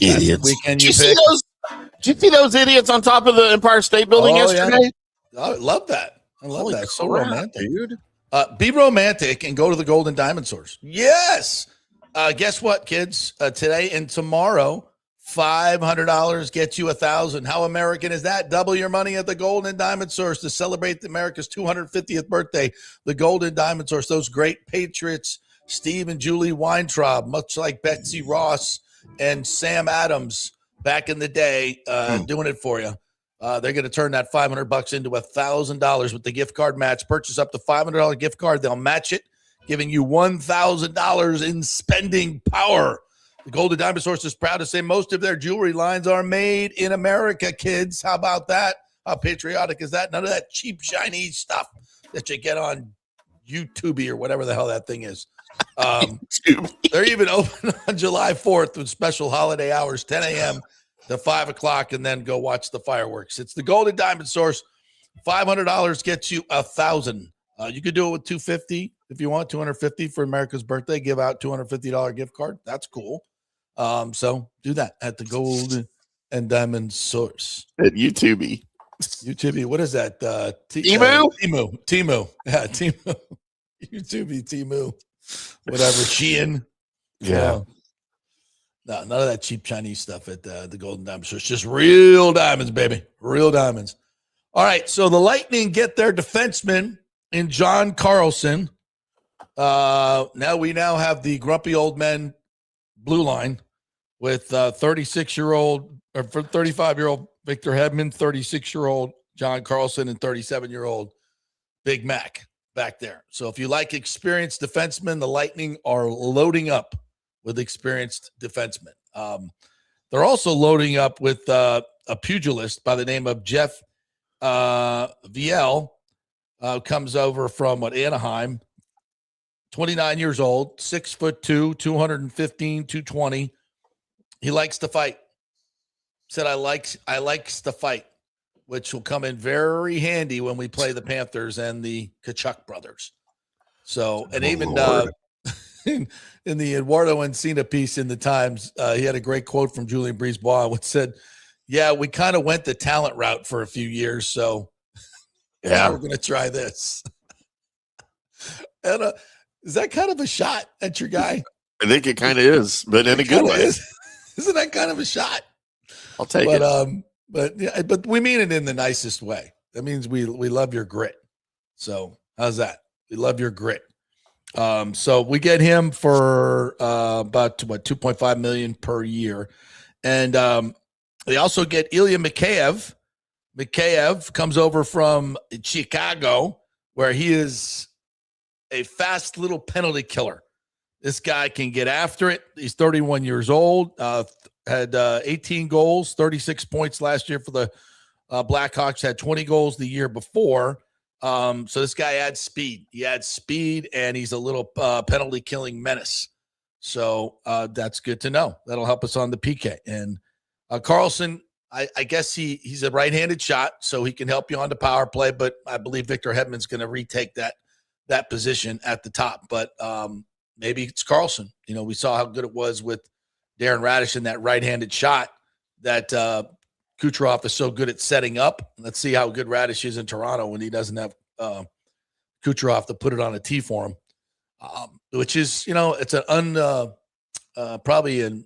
Speaker 3: Idiots.
Speaker 2: Weekend
Speaker 3: Did
Speaker 2: you
Speaker 3: you see
Speaker 2: picked.
Speaker 3: did you see those idiots on top of the Empire State Building yesterday?
Speaker 2: Yeah. I love that. I love
Speaker 3: Holy
Speaker 2: that. So
Speaker 3: crap,
Speaker 2: romantic.
Speaker 3: dude.
Speaker 2: Be romantic and go to the Golden Diamond Source. Yes. Guess what, kids? Today and tomorrow, $500 gets you $1,000. How American is that? Double your money at the Golden Diamond Source to celebrate America's 250th birthday. The Golden Diamond Source, those great patriots, Steve and Julie Weintraub, much like Betsy Ross and Sam Adams back in the day, doing it for you. They're going to turn that $500 into $1,000 with the gift card match. Purchase up to $500 gift card. They'll match it, giving you $1,000 in spending power. The Golden Diamond Source is proud to say most of their jewelry lines are made in America, kids. How about that? How patriotic is that? None of that cheap Chinese stuff that you get on YouTube or whatever the hell that thing is. They're even open on July 4th with special holiday hours, 10 a.m. to 5 o'clock, and then go watch the fireworks. It's the Golden Diamond Source. $500 gets you $1,000. You could do it with $250 if you want, $250 for America's birthday. Give out $250 gift card. That's cool. So do that at the Golden and Diamond Source.
Speaker 3: At YouTube.
Speaker 2: YouTube. What is that?
Speaker 3: Temu?
Speaker 2: Temu. Yeah, Temu. YouTube, Temu. Whatever. Shein.
Speaker 3: Yeah.
Speaker 2: No, none of that cheap Chinese stuff at the Golden Diamond Source. Just real diamonds, baby. Real diamonds. All right. So the Lightning get their defenseman in John Carlson. Now we have the grumpy old men blue line with 35-year-old Victor Hedman, 36-year-old John Carlson, and 37-year-old Big Mac back there. So if you like experienced defensemen, the Lightning are loading up with experienced defensemen. They're also loading up with a pugilist by the name of Jeff Viel. Comes over from Anaheim, 29 years old, 6'2", 215, 220. He likes to fight. Said I likes to fight, which will come in very handy when we play the Panthers and the Kachuk brothers. So, and even in the Eduardo Encina piece in the Times, he had a great quote from Julien Brisebois, which said, "Yeah, we kind of went the talent route for a few years, so yeah, we're going to try this." And is that kind of a shot at your guy?
Speaker 3: I think it kind of is, but in a good way.
Speaker 2: Isn't that kind of a shot?
Speaker 3: I'll take it.
Speaker 2: But we mean it in the nicest way. That means we love your grit. So how's that? We love your grit. So we get him for about $2.5 million per year, and they also get Ilya Mikheyev. Mikheyev comes over from Chicago, where he is a fast little penalty killer. This guy can get after it. He's 31 years old. Had 18 goals, 36 points last year for the Blackhawks. Had 20 goals the year before. So this guy adds speed. He adds speed, and he's a little penalty killing menace. So that's good to know. That'll help us on the PK. And Carlson, I guess he's a right-handed shot, so he can help you on the power play. But I believe Victor Hedman's going to retake that position at the top. But maybe it's Carlson. You know, we saw how good it was with Darren Radish in that right-handed shot that Kucherov is so good at setting up. Let's see how good Radish is in Toronto when he doesn't have Kucherov to put it on a tee for him, which is, you know, it's probably in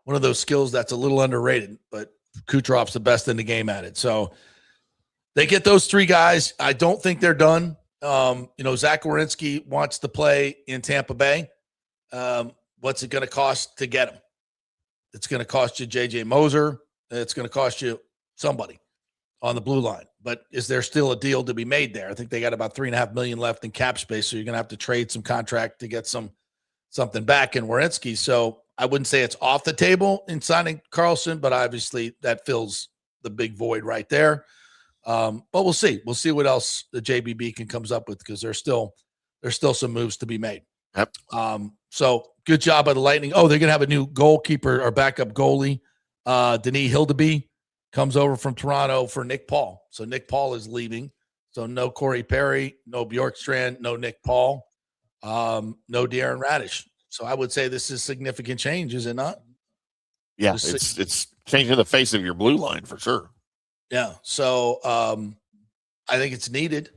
Speaker 2: one of those skills that's a little underrated, but Kucherov's the best in the game at it. So they get those three guys. I don't think they're done. You know, Zach Werenski wants to play in Tampa Bay. What's it going to cost to get him? It's going to cost you J.J. Moser. It's going to cost you somebody on the blue line. But is there still a deal to be made there? I think they got about $3.5 million left in cap space, so you're going to have to trade some contract to get something back in Werenski. So I wouldn't say it's off the table in signing Carlson, but obviously that fills the big void right there. But we'll see. We'll see what else the JBB can comes up with, because there's still some moves to be made.
Speaker 3: Yep.
Speaker 2: So good job by the Lightning. Oh, they're going to have a new goalkeeper or backup goalie. Denis Hildeby comes over from Toronto for Nick Paul. So Nick Paul is leaving. So no Corey Perry, no Bjorkstrand, no Nick Paul, no Darren Radish. So I would say this is significant change, is it not?
Speaker 3: Yeah, it's changing the face of your blue line for sure.
Speaker 2: Yeah. So I think it's needed.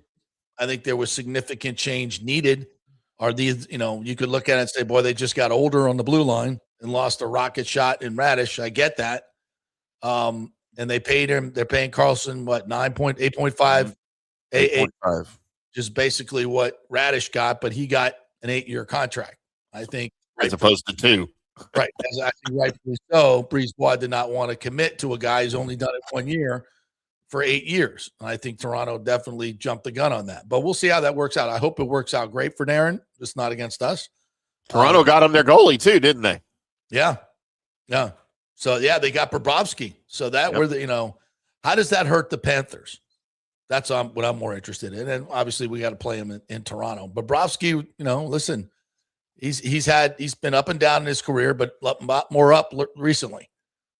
Speaker 2: I think there was significant change needed. Are these, you know, you could look at it and say, boy, they just got older on the blue line and lost a rocket shot in Radish. I get that. And they paid him. They're paying Carlson, what, 8.5, just basically what Radish got, but he got an 8-year contract, I think.
Speaker 3: As opposed to 2.
Speaker 2: Right. Exactly. Rightfully so. Brisebois did not want to commit to a guy who's only done it 1 year for 8 years. And I think Toronto definitely jumped the gun on that. But we'll see how that works out. I hope it works out great for Darren. Just not against us.
Speaker 3: Toronto got him their goalie too, didn't they?
Speaker 2: Yeah. Yeah. So, yeah, they got Bobrovsky. So that were the, you know, how does that hurt the Panthers? That's what I'm more interested in. And obviously we got to play him in Toronto. Bobrovsky, you know, listen, he's been up and down in his career, but more up recently.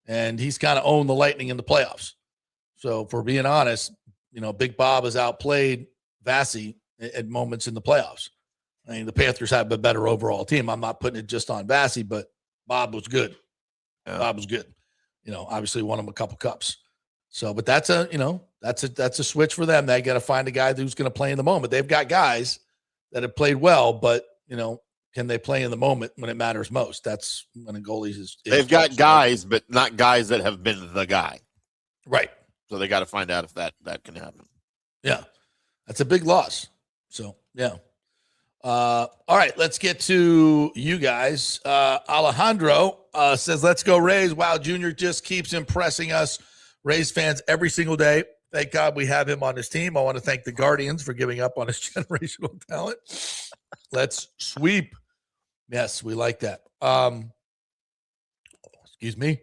Speaker 2: And he's kind of owned the Lightning in the playoffs. So for being honest, you know, Big Bob has outplayed Vasi at moments in the playoffs. I mean, the Panthers have a better overall team. I'm not putting it just on Vasi, but Bob was good. Yeah. Bob was good. You know, obviously won him a couple cups. So, but that's a switch for them. They got to find a guy who's going to play in the moment. They've got guys that have played well, but you know, can they play in the moment when it matters most? That's when a goalie is.
Speaker 3: They've got guys, but not guys that have been the guy.
Speaker 2: Right.
Speaker 3: So they got to find out if that can happen.
Speaker 2: Yeah. That's a big loss. So, yeah. All right, let's get to you guys. Alejandro says, let's go Rays. Wow, Junior just keeps impressing us Rays fans every single day. Thank God we have him on his team. I want to thank the Guardians for giving up on his generational talent. Let's sweep. Yes, we like that. Excuse me.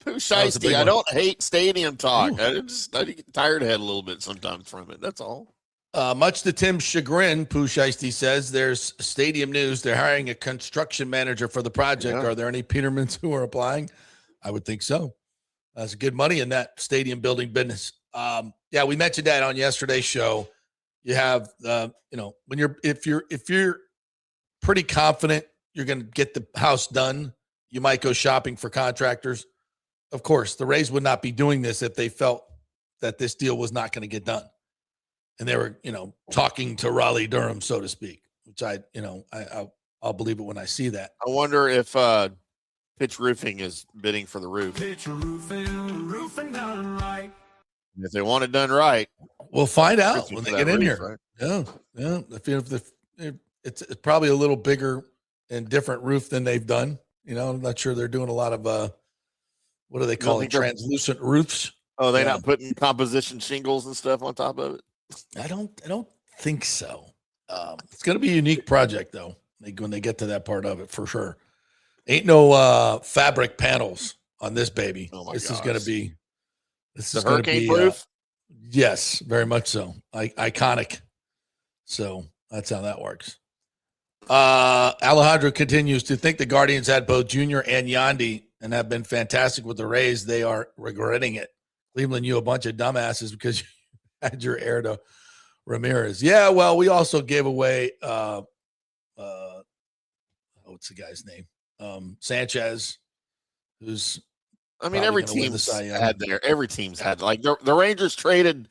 Speaker 3: Pooh Shiesty, I don't hate stadium talk. I get tired of it a little bit sometimes from it. That's all.
Speaker 2: Much to Tim's chagrin, Pooh Shiesty says there's stadium news. They're hiring a construction manager for the project.
Speaker 3: Yeah.
Speaker 2: Are there any Petermans who are applying? I would think so. That's good money in that stadium building business. Yeah, we mentioned that on yesterday's show. You have, when if you're pretty confident you're going to get the house done, you might go shopping for contractors. Of course, the Rays would not be doing this if they felt that this deal was not going to get done. And they were, talking to Raleigh Durham, so to speak, which I'll believe it when I see that.
Speaker 3: I wonder if Pitch Roofing is bidding for the roof.
Speaker 1: Pitch roofing done right.
Speaker 3: If they want it done right,
Speaker 2: we'll find out when they get in here.
Speaker 3: Right?
Speaker 2: Yeah. It's probably a little bigger and different roof than they've done. I'm not sure they're doing a lot of what do they call it? Translucent roofs.
Speaker 3: Oh, they're not putting composition shingles and stuff on top of it.
Speaker 2: I don't think so. It's going to be a unique project though. When they get to that part of it, for sure. Ain't no fabric panels on this baby.
Speaker 3: Oh
Speaker 2: this
Speaker 3: gosh.
Speaker 2: is going to be. This is
Speaker 3: hurricane
Speaker 2: going to be
Speaker 3: proof.
Speaker 2: Yes, very much so. Iconic. So that's how that works. Alejandro continues to think the Guardians had both Junior and Yandy and have been fantastic with the Rays. They are regretting it. Cleveland, you a bunch of dumbasses because you had your heir to Ramirez. Yeah, well, we also gave away what's the guy's name? Sanchez, who's
Speaker 3: every team's had like the Rangers traded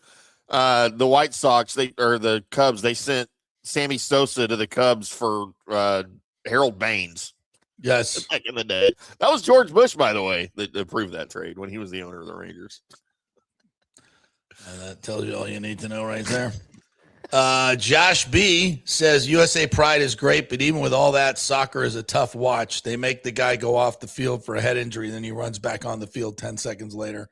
Speaker 3: the White Sox, the Cubs, they sent Sammy Sosa to the Cubs for Harold Baines.
Speaker 2: Yes.
Speaker 3: Back in the day. That was George Bush, by the way, that approved that trade when he was the owner of the Rangers.
Speaker 2: And that tells you all you need to know right there. Josh B says USA Pride is great, but even with all that, soccer is a tough watch. They make the guy go off the field for a head injury, then he runs back on the field 10 seconds later.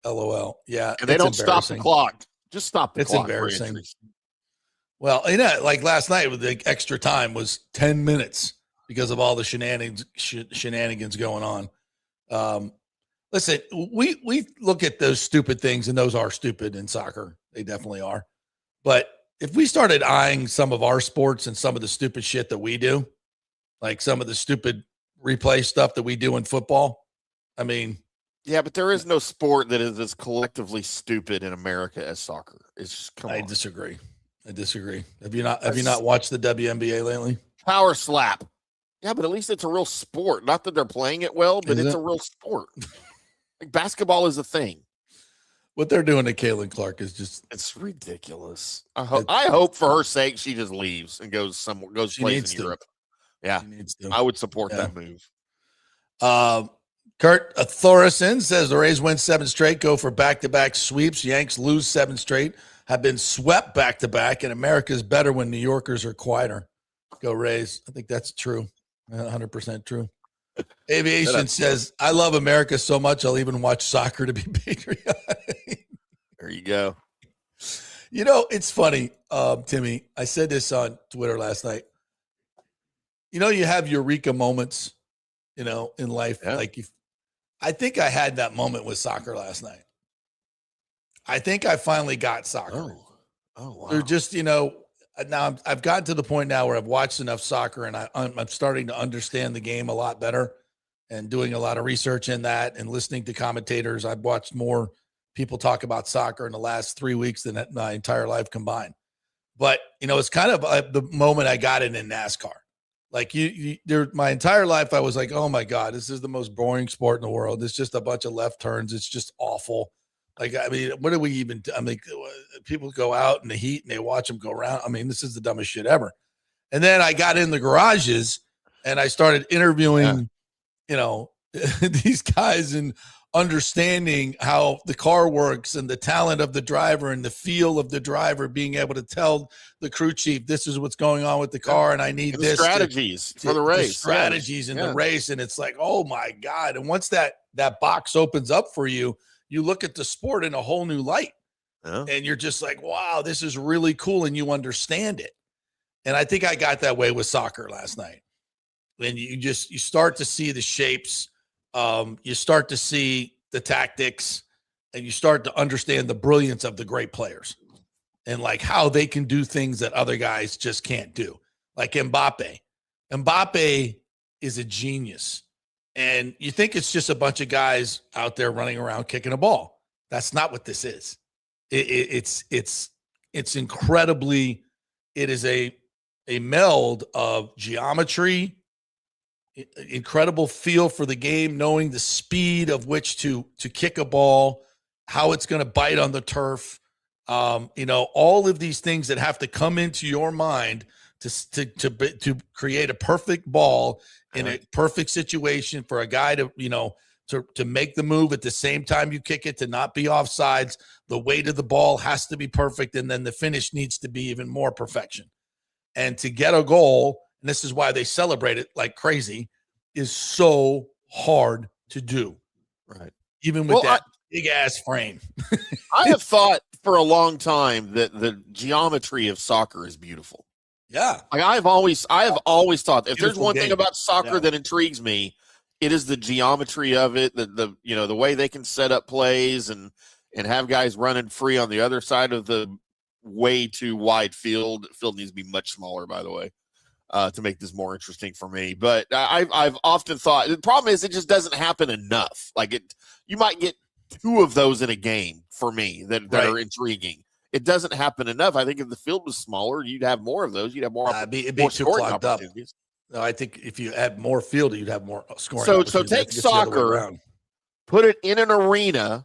Speaker 2: LOL. Yeah.
Speaker 3: And they don't stop the clock. Just stop the clock.
Speaker 2: It's embarrassing. Well, like last night with the extra time was 10 minutes because of all the shenanigans going on. Listen, we look at those stupid things, and those are stupid in soccer. They definitely are. But if we started eyeing some of our sports and some of the stupid shit that we do, like some of the stupid replay stuff that we do in football,
Speaker 3: yeah, but there is no sport that is as collectively stupid in America as soccer. It's just, come on.
Speaker 2: I disagree. Have you not watched the WNBA lately?
Speaker 3: Power slap. Yeah, but at least it's a real sport. Not that they're playing it well, but it's a real sport. Like basketball is a thing.
Speaker 2: What they're doing to Caitlin Clark is
Speaker 3: it's ridiculous. I hope for her sake she just leaves and goes plays in Europe. Yeah. I would support that move.
Speaker 2: Kurt Thorison says the Rays win 7 straight, go for back-to-back sweeps. Yanks lose 7 straight, have been swept back-to-back, and America's better when New Yorkers are quieter. Go Rays. I think that's true. 100% true. Aviation says, I love America so much, I'll even watch soccer to be patriotic.
Speaker 3: There you go.
Speaker 2: It's funny, Timmy. I said this on Twitter last night. You have eureka moments, in life.
Speaker 3: Yeah.
Speaker 2: I think I had that moment with soccer last night. I think I finally got soccer.
Speaker 3: Oh wow.
Speaker 2: They're just, now I've gotten to the point now where I've watched enough soccer and I'm starting to understand the game a lot better and doing a lot of research in that and listening to commentators. I've watched more people talk about soccer in the last 3 weeks than my entire life combined. But, it's kind of the moment I got in NASCAR. Like my entire life, I was like, oh my God, this is the most boring sport in the world. It's just a bunch of left turns. It's just awful. What do we even do? People go out in the heat and they watch them go around. This is the dumbest shit ever. And then I got in the garages and I started interviewing, these guys and understanding how the car works and the talent of the driver and the feel of the driver, being able to tell the crew chief, this is what's going on with the car. And I need this
Speaker 3: strategies for the race,
Speaker 2: strategies in the race. And it's like, oh my God. And once that box opens up for you, you look at the sport in a whole new light and you're just like, wow, this is really cool. And you understand it. And I think I got that way with soccer last night. and you start to see the shapes, you start to see the tactics, and you start to understand the brilliance of the great players and like how they can do things that other guys just can't do. Like Mbappe. Mbappe is a genius. And you think it's just a bunch of guys out there running around kicking a ball. That's not what this is. It's incredibly, it is a meld of geometry, incredible feel for the game, knowing the speed of which to kick a ball, how it's going to bite on the turf. All of these things that have to come into your mind to create a perfect ball in a perfect situation for a guy to make the move at the same time you kick it, to not be offsides. The weight of the ball has to be perfect, and then the finish needs to be even more perfection. And to get a goal, and this is why they celebrate it like crazy, is so hard to do.
Speaker 3: Right.
Speaker 2: Even with that big ass frame.
Speaker 3: I have thought for a long time that the geometry of soccer is beautiful.
Speaker 2: Yeah.
Speaker 3: Like I have always thought if there's
Speaker 2: Beautiful
Speaker 3: one
Speaker 2: game.
Speaker 3: thing about soccer that intrigues me, it is the geometry of it, the way they can set up plays and have guys running free on the other side of the way too wide field. Field needs to be much smaller, by the way, to make this more interesting for me. But I've often thought the problem is it just doesn't happen enough. Like you might get 2 of those in a game for me that are intriguing. It doesn't happen enough. I think if the field was smaller, you'd have more of those. You'd have more.
Speaker 2: It'd be too clogged up. No, I think if you had more field, you'd have more scoring.
Speaker 3: So take soccer, put it in an arena,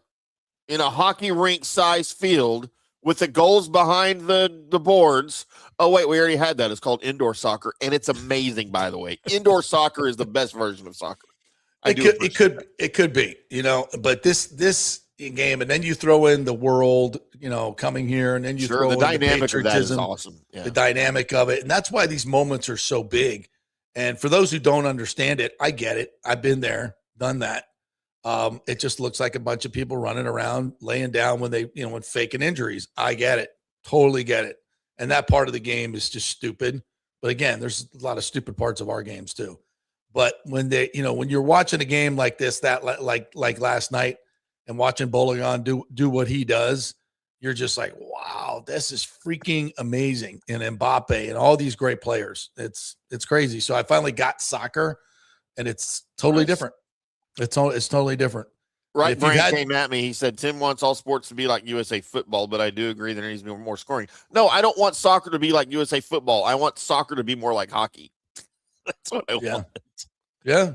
Speaker 3: in a hockey rink size field with the goals behind the boards. Oh wait, we already had that. It's called indoor soccer, and it's amazing. By the way, indoor soccer is the best version of soccer. It could be, but this game, and then you throw in the world, coming here, and then you throw the
Speaker 2: in
Speaker 3: dynamic
Speaker 2: the
Speaker 3: of that is
Speaker 2: patriotism,
Speaker 3: awesome. Yeah.
Speaker 2: the dynamic of it, and that's why these moments are so big. And for those who don't understand it, I get it. I've been there, done that. It just looks like a bunch of people running around, laying down when when faking injuries. I get it, totally get it. And that part of the game is just stupid. But again, there's a lot of stupid parts of our games too. But when when you're watching a game like this, that like last night, and watching Bologan do what he does, you're just like, wow, this is freaking amazing. And Mbappe and all these great players, it's crazy. So I finally got soccer, and it's totally different. It's totally different.
Speaker 3: Right, Brian came at me. He said, Tim wants all sports to be like USA football, but I do agree that there needs to be more scoring. No, I don't want soccer to be like USA football. I want soccer to be more like hockey. That's what I want.
Speaker 2: Yeah.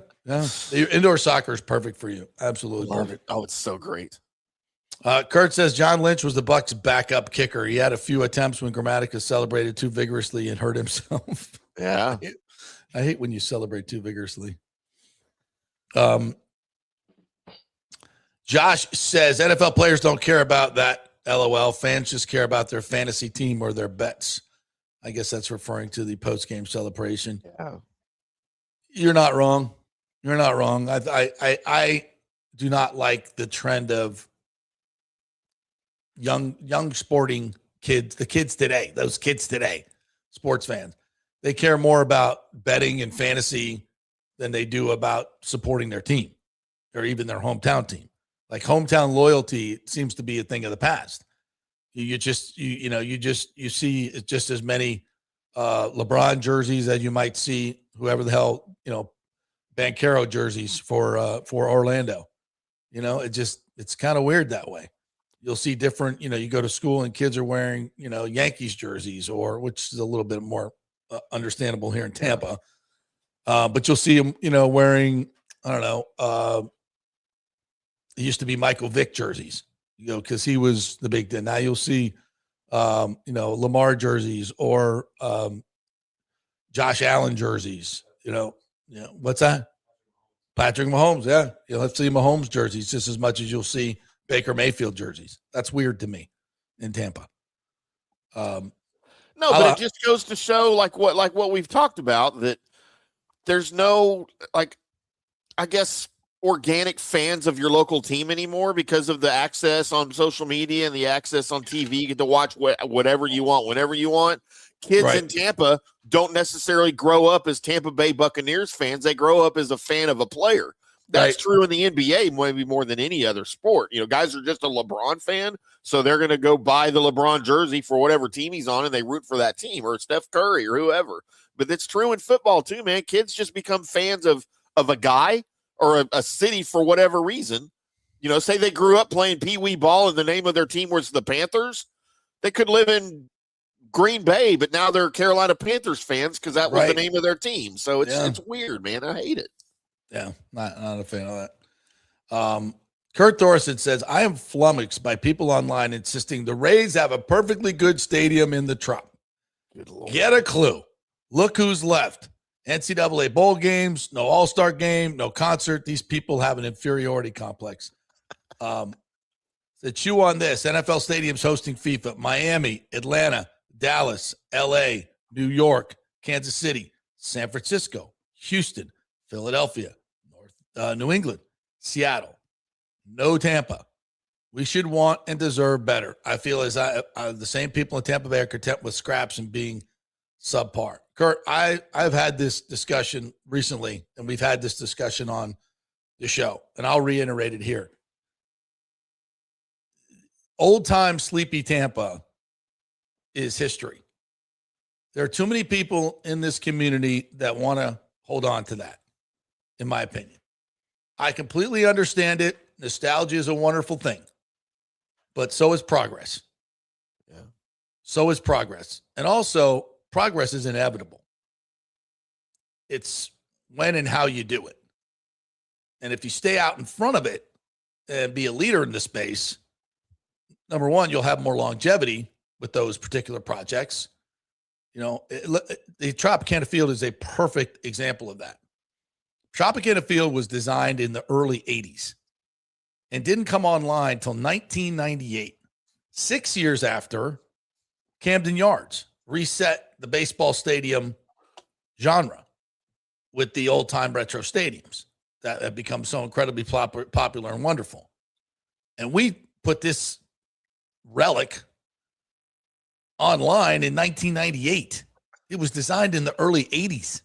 Speaker 2: Your indoor soccer is perfect for you. Absolutely perfect.
Speaker 3: Oh, it's so great.
Speaker 2: Kurt says John Lynch was the Bucs' backup kicker. He had a few attempts when Grammatica celebrated too vigorously and hurt himself.
Speaker 3: Yeah.
Speaker 2: I hate when you celebrate too vigorously. Josh says NFL players don't care about that. LOL. Fans just care about their fantasy team or their bets. I guess that's referring to the post-game celebration.
Speaker 3: Yeah.
Speaker 2: You're not wrong. You're not wrong. I do not like the trend of young sporting kids, those kids today, sports fans. They care more about betting and fantasy than they do about supporting their team or even their hometown team. Like hometown loyalty seems to be a thing of the past. You see just as many LeBron jerseys as you might see whoever the hell, Banchero jerseys for Orlando. It's kind of weird that way. You'll see different, you go to school and kids are wearing, Yankees jerseys, which is a little bit more understandable here in Tampa. But you'll see them, wearing, I don't know, it used to be Michael Vick jerseys, because he was the big thing. Now you'll see, Lamar jerseys or Josh Allen jerseys. What's that? Patrick Mahomes. Yeah, you'll see Mahomes jerseys just as much as you'll see Baker Mayfield jerseys. That's weird to me in Tampa.
Speaker 3: No, but it just goes to show like what we've talked about, that there's no, like, I guess organic fans of your local team anymore because of the access on social media and the access on TV. You get to watch whatever you want, whenever you want. Kids in Tampa don't necessarily grow up as Tampa Bay Buccaneers fans. They grow up as a fan of a player. That's true in the NBA, maybe more than any other sport. You know, guys are just a LeBron fan, so they're going to go buy the LeBron jersey for whatever team he's on, and they root for that team, or Steph Curry or whoever. But it's true in football too, man. Kids just become fans of a guy or a city for whatever reason. You know, say they grew up playing pee-wee ball and the name of their team was the Panthers. They could live in Green Bay, but now they're Carolina Panthers fans because that was the name of their team. So it's weird, man. I hate it.
Speaker 2: Yeah, not a fan of that. Kurt Thorson says, I am flummoxed by people online insisting the Rays have a perfectly good stadium in the Trop. Get a clue. Look who's left. NCAA bowl games, no all-star game, no concert. These people have an inferiority complex. To chew on this, NFL stadiums hosting FIFA, Miami, Atlanta, Dallas, LA, New York, Kansas City, San Francisco, Houston, Philadelphia, New England, Seattle, no Tampa. We should want and deserve better. I feel as the same people in Tampa Bay are content with scraps and being subpar. Kurt, I've had this discussion recently, and we've had this discussion on the show, and I'll reiterate it here. Old-time sleepy Tampa is history. There are too many people in this community that want to hold on to that, in my opinion. I completely understand it. Nostalgia is a wonderful thing, but so is progress.
Speaker 3: Yeah.
Speaker 2: So is progress. And also, progress is inevitable. It's when and how you do it. And if you stay out in front of it and be a leader in the space, number one, you'll have more longevity with those particular projects. You know, the Tropicana Field is a perfect example of that. Tropicana Field was designed in the early 80s and didn't come online until 1998, 6 years after Camden Yards reset the baseball stadium genre with the old-time retro stadiums that have become so incredibly popular and wonderful. And we put this relic online in 1998. It was designed in the early 80s.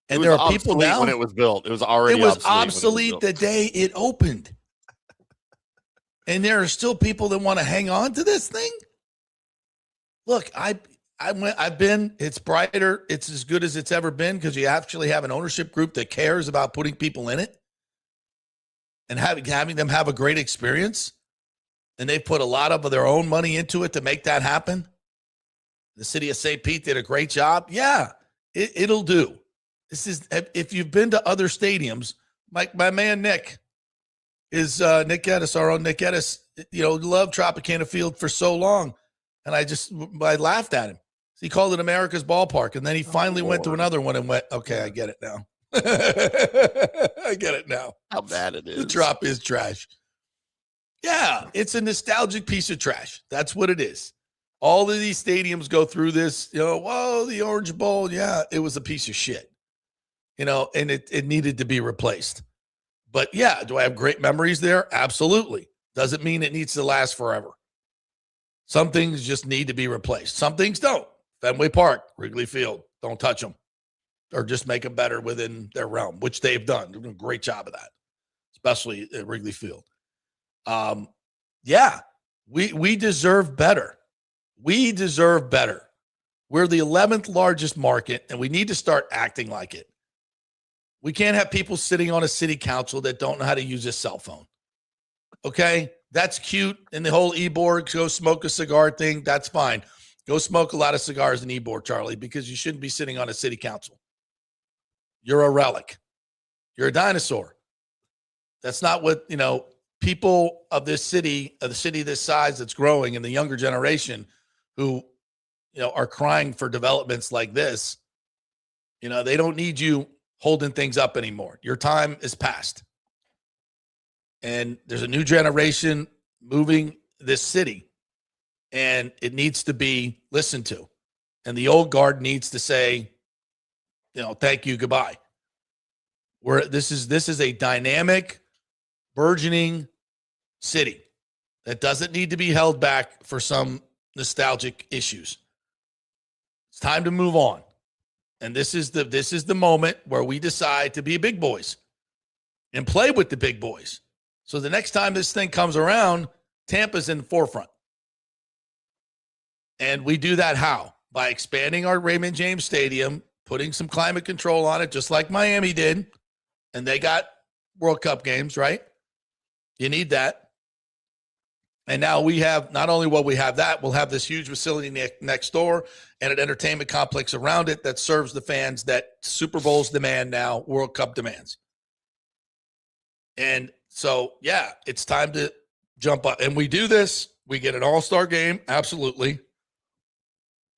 Speaker 2: And there are people now
Speaker 3: when it was built. It was already
Speaker 2: obsolete the day it opened. And there are still people that want to hang on to this thing. Look, I've been, it's brighter. It's as good as it's ever been because you actually have an ownership group that cares about putting people in it and having them have a great experience. And they put a lot of their own money into it to make that happen. The city of St. Pete did a great job. Yeah, it'll do. This is, if you've been to other stadiums, my man Nick is Nick Geddes, our own Nick Geddes, loved Tropicana Field for so long. And I laughed at him. He called it America's ballpark. And then he finally went to another one and went, okay, I get it now. I get it now.
Speaker 3: How bad it is.
Speaker 2: The Trop is trash. Yeah, it's a nostalgic piece of trash. That's what it is. All of these stadiums go through this, whoa, the Orange Bowl. Yeah, it was a piece of shit, and it needed to be replaced. But yeah, do I have great memories there? Absolutely. Doesn't mean it needs to last forever. Some things just need to be replaced. Some things don't. Fenway Park, Wrigley Field, don't touch them. Or just make them better within their realm, which they've done. They're doing a great job of that, especially at Wrigley Field. Yeah, we deserve better. We deserve better. We're the 11th largest market, and we need to start acting like it. We can't have people sitting on a city council that don't know how to use a cell phone. Okay? That's cute. And the whole Ybor, go smoke a cigar thing, that's fine. Go smoke a lot of cigars in Ybor, Charlie, because you shouldn't be sitting on a city council. You're a relic. You're a dinosaur. That's not what, people of this city, of the city this size that's growing, and the younger generation who, are crying for developments like this, they don't need you holding things up anymore. Your time is past. And there's a new generation moving this city, and it needs to be listened to. And the old guard needs to say, thank you, goodbye. This is a dynamic, burgeoning city that doesn't need to be held back for some nostalgic issues. It's time to move on. And this is the moment where we decide to be big boys and play with the big boys. So the next time this thing comes around, Tampa's in the forefront. And we do that how? By expanding our Raymond James Stadium, putting some climate control on it, just like Miami did. And they got World Cup games, right? You need that. And now we have, not only will we have that, we'll have this huge facility next door and an entertainment complex around it that serves the fans that Super Bowls demand now, World Cup demands. And so, yeah, it's time to jump up. And we do this. We get an all-star game, absolutely.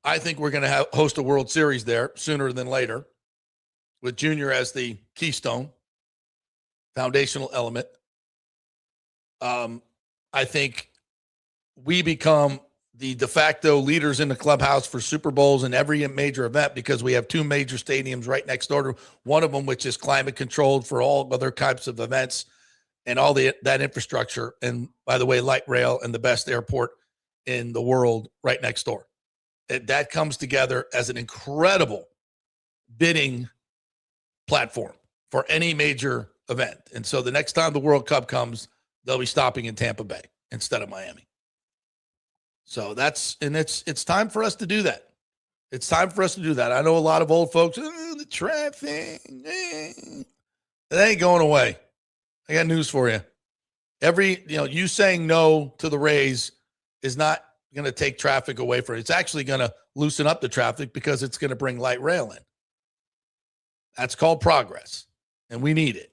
Speaker 2: I think we're going to host a World Series there sooner than later with Junior as the keystone, foundational element. I think we become the de facto leaders in the clubhouse for Super Bowls and every major event because we have two major stadiums right next door to one of them, which is climate controlled for all other types of events and all that infrastructure. And by the way, light rail and the best airport in the world right next door. That comes together as an incredible bidding platform for any major event. And so the next time the World Cup comes, they'll be stopping in Tampa Bay instead of Miami. So it's time for us to do that. It's time for us to do that. I know a lot of old folks, the traffic, it ain't going away. I got news for you. You saying no to the Rays is not going to take traffic away from it. It's actually going to loosen up the traffic because it's going to bring light rail in. That's called progress, and we need it.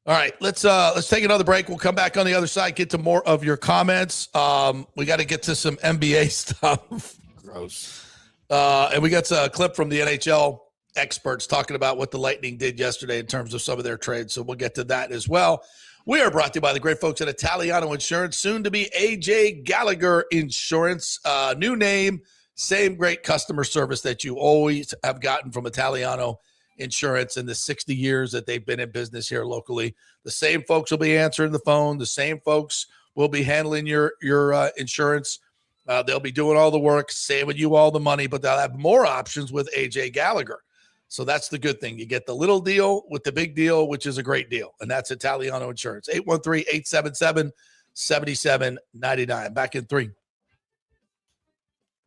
Speaker 2: All right, let's take another break. We'll come back on the other side, get to more of your comments. We got to get to some NBA stuff.
Speaker 3: Gross.
Speaker 2: And we got a clip from the NHL experts talking about what the Lightning did yesterday in terms of some of their trades. So we'll get to that as well. We are brought to you by the great folks at Italiano Insurance, soon to be AJ Gallagher Insurance. New name, same great customer service that you always have gotten from Italiano Insurance in the 60 years that they've been in business here locally. The same folks will be answering the phone. The same folks will be handling your insurance. They'll be doing all the work, saving you all the money, but they'll have more options with AJ Gallagher. So that's the good thing. You get the little deal with the big deal, which is a great deal. And that's Italiano Insurance. 813-877-7799. Back in 3.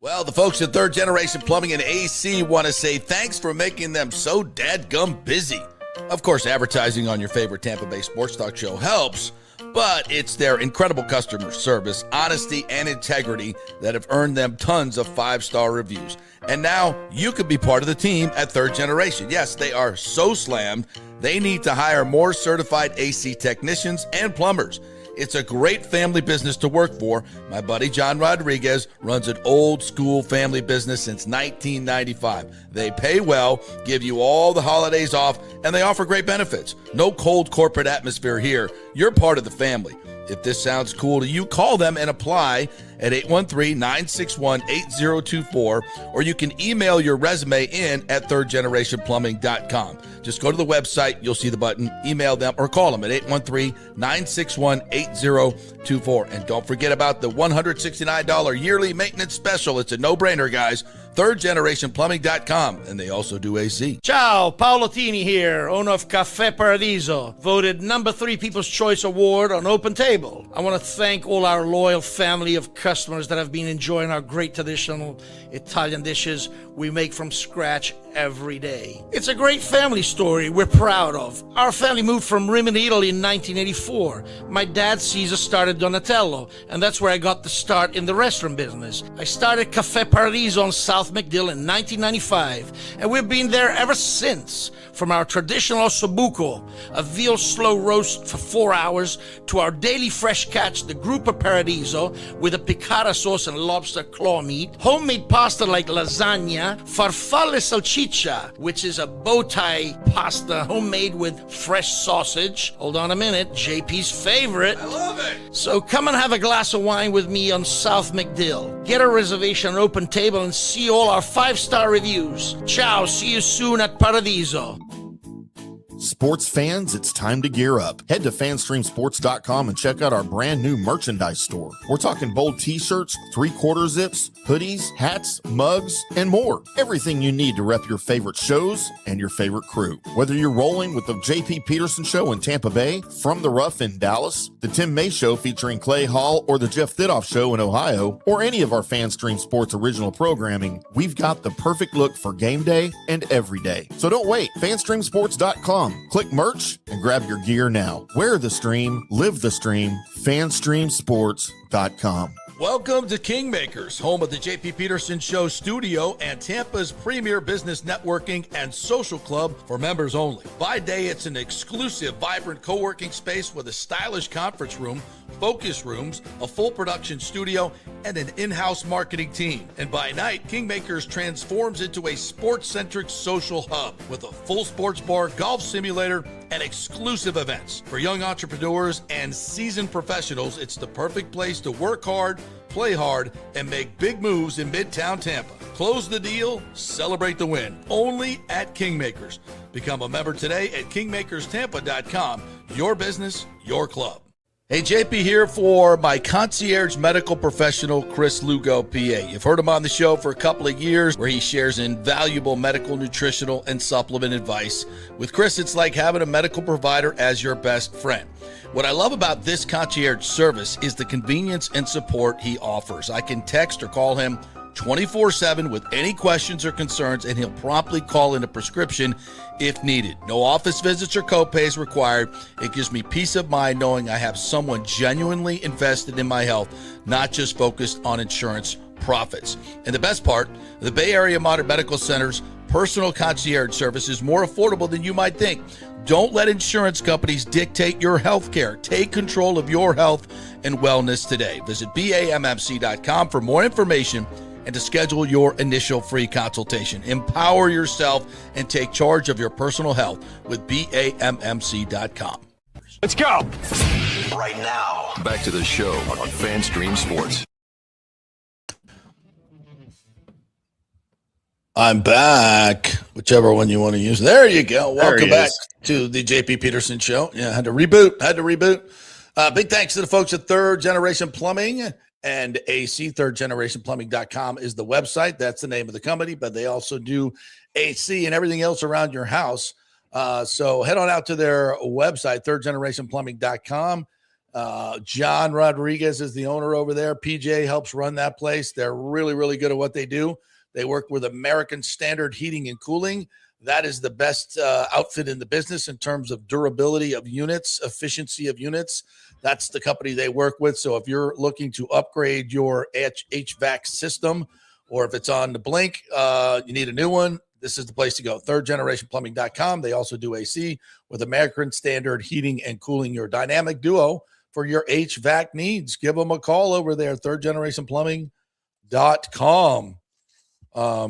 Speaker 2: Well, the folks at Third Generation Plumbing and AC want to say thanks for making them so dadgum busy. Of course, advertising on your favorite Tampa Bay sports talk show helps, but it's their incredible customer service, honesty, and integrity that have earned them tons of 5-star reviews. And now you could be part of the team at Third Generation. Yes, they are so slammed, they need to hire more certified AC technicians and plumbers. It's a great family business to work for. My buddy John Rodriguez runs an old school family business since 1995. They pay well, give you all the holidays off, and they offer great benefits. No cold corporate atmosphere here. You're part of the family. If this sounds cool to you, call them and apply at 813-961-8024, or you can email your resume in at thirdgenerationplumbing.com. Just go to the website, you'll see the button, email them, or call them at 813-961-8024. And don't forget about the $169 yearly maintenance special. It's a no-brainer, guys. thirdgenerationplumbing.com, and they also do AC.
Speaker 6: Ciao, Paolo Tini here, owner of Caffè Paradiso, voted number 3 People's Choice Award on Open Table. I want to thank all our loyal family of customers that have been enjoying our great traditional Italian dishes we make from scratch every day. It's a great family story we're proud of. Our family moved from Rimini, Italy in 1984. My dad, Caesar, started Donatello, and that's where I got the start in the restaurant business. I started Caffè Paradiso on South McDill in 1995, and we've been there ever since. From our traditional ossobuco, a veal slow roast for 4 hours, to our daily fresh catch, the Gruppo Paradiso, with a piccata sauce and lobster claw meat, homemade pasta like lasagna, farfalle salchicha, which is a bow tie pasta homemade with fresh sausage. Hold on a minute, JP's favorite.
Speaker 2: I love it.
Speaker 6: So come and have a glass of wine with me on South McDill. Get a reservation on Open Table and see all our 5-star reviews. Ciao, see you soon at Paradiso.
Speaker 3: Sports fans, it's time to gear up. Head to fanstreamsports.com and check out our brand new merchandise store. We're talking bold t-shirts, 3/4 zips, hoodies, hats, mugs, and more. Everything you need to rep your favorite shows and your favorite crew. Whether you're rolling with the JP Peterson Show in Tampa Bay, From the Rough in Dallas, the Tim May Show featuring Clay Hall, or the Jeff Thitoff Show in Ohio, or any of our FanStream Sports original programming, we've got the perfect look for game day and every day. So don't wait. FanStreamSports.com. Click merch and grab your gear now. Wear the stream, live the stream. FanStreamSports.com.
Speaker 2: Welcome to Kingmakers, home of the JP Peterson Show studio and Tampa's premier business networking and social club for members only. By day, it's an exclusive, vibrant co-working space with a stylish conference room, focus rooms, a full production studio, and an in-house marketing team. And by night, Kingmakers transforms into a sports-centric social hub with a full sports bar, golf simulator, and exclusive events. For young entrepreneurs and seasoned professionals, it's the perfect place to work hard, play hard, and make big moves in Midtown Tampa. Close the deal, celebrate the win. Only at Kingmakers. Become a member today at kingmakerstampa.com. Your business, your club. Hey, JP here for my concierge medical professional, Chris Lugo, PA. You've heard him on the show for a couple of years where he shares invaluable medical, nutritional, and supplement advice. With Chris, it's like having a medical provider as your best friend. What I love about this concierge service is the convenience and support he offers. I can text or call him 24/7 with any questions or concerns, and he'll promptly call in a prescription if needed. No office visits or copays required. It gives me peace of mind knowing I have someone genuinely invested in my health, not just focused on insurance profits. And the best part, the Bay Area Modern Medical Center's personal concierge service is more affordable than you might think. Don't let insurance companies dictate your health care. Take control of your health and wellness today. Visit BAMMC.com for more information and to schedule your initial free consultation. Empower yourself and take charge of your personal health with BAMMC.com.
Speaker 5: Let's go. Right now, back to the show on FanStream Sports.
Speaker 2: I'm back, whichever one you want to use. There you go. Welcome back to the JP Peterson Show. Yeah, had to reboot. Big thanks to the folks at Third Generation Plumbing and AC. ThirdGenerationPlumbing.com is the website. That's the name of the company, but they also do AC and everything else around your house. So head on out to their website, ThirdGenerationPlumbing.com. John Rodriguez is the owner over there. PJ helps run that place. They're really, really good at what they do. They work with American Standard Heating and Cooling. That is the best outfit in the business in terms of durability of units, efficiency of units. That's the company they work with. So if you're looking to upgrade your HVAC system, or if it's on the blink, you need a new one, this is the place to go. ThirdGenerationPlumbing.com. They also do AC with American Standard Heating and Cooling, your dynamic duo for your HVAC needs. Give them a call over there, ThirdGenerationPlumbing.com. All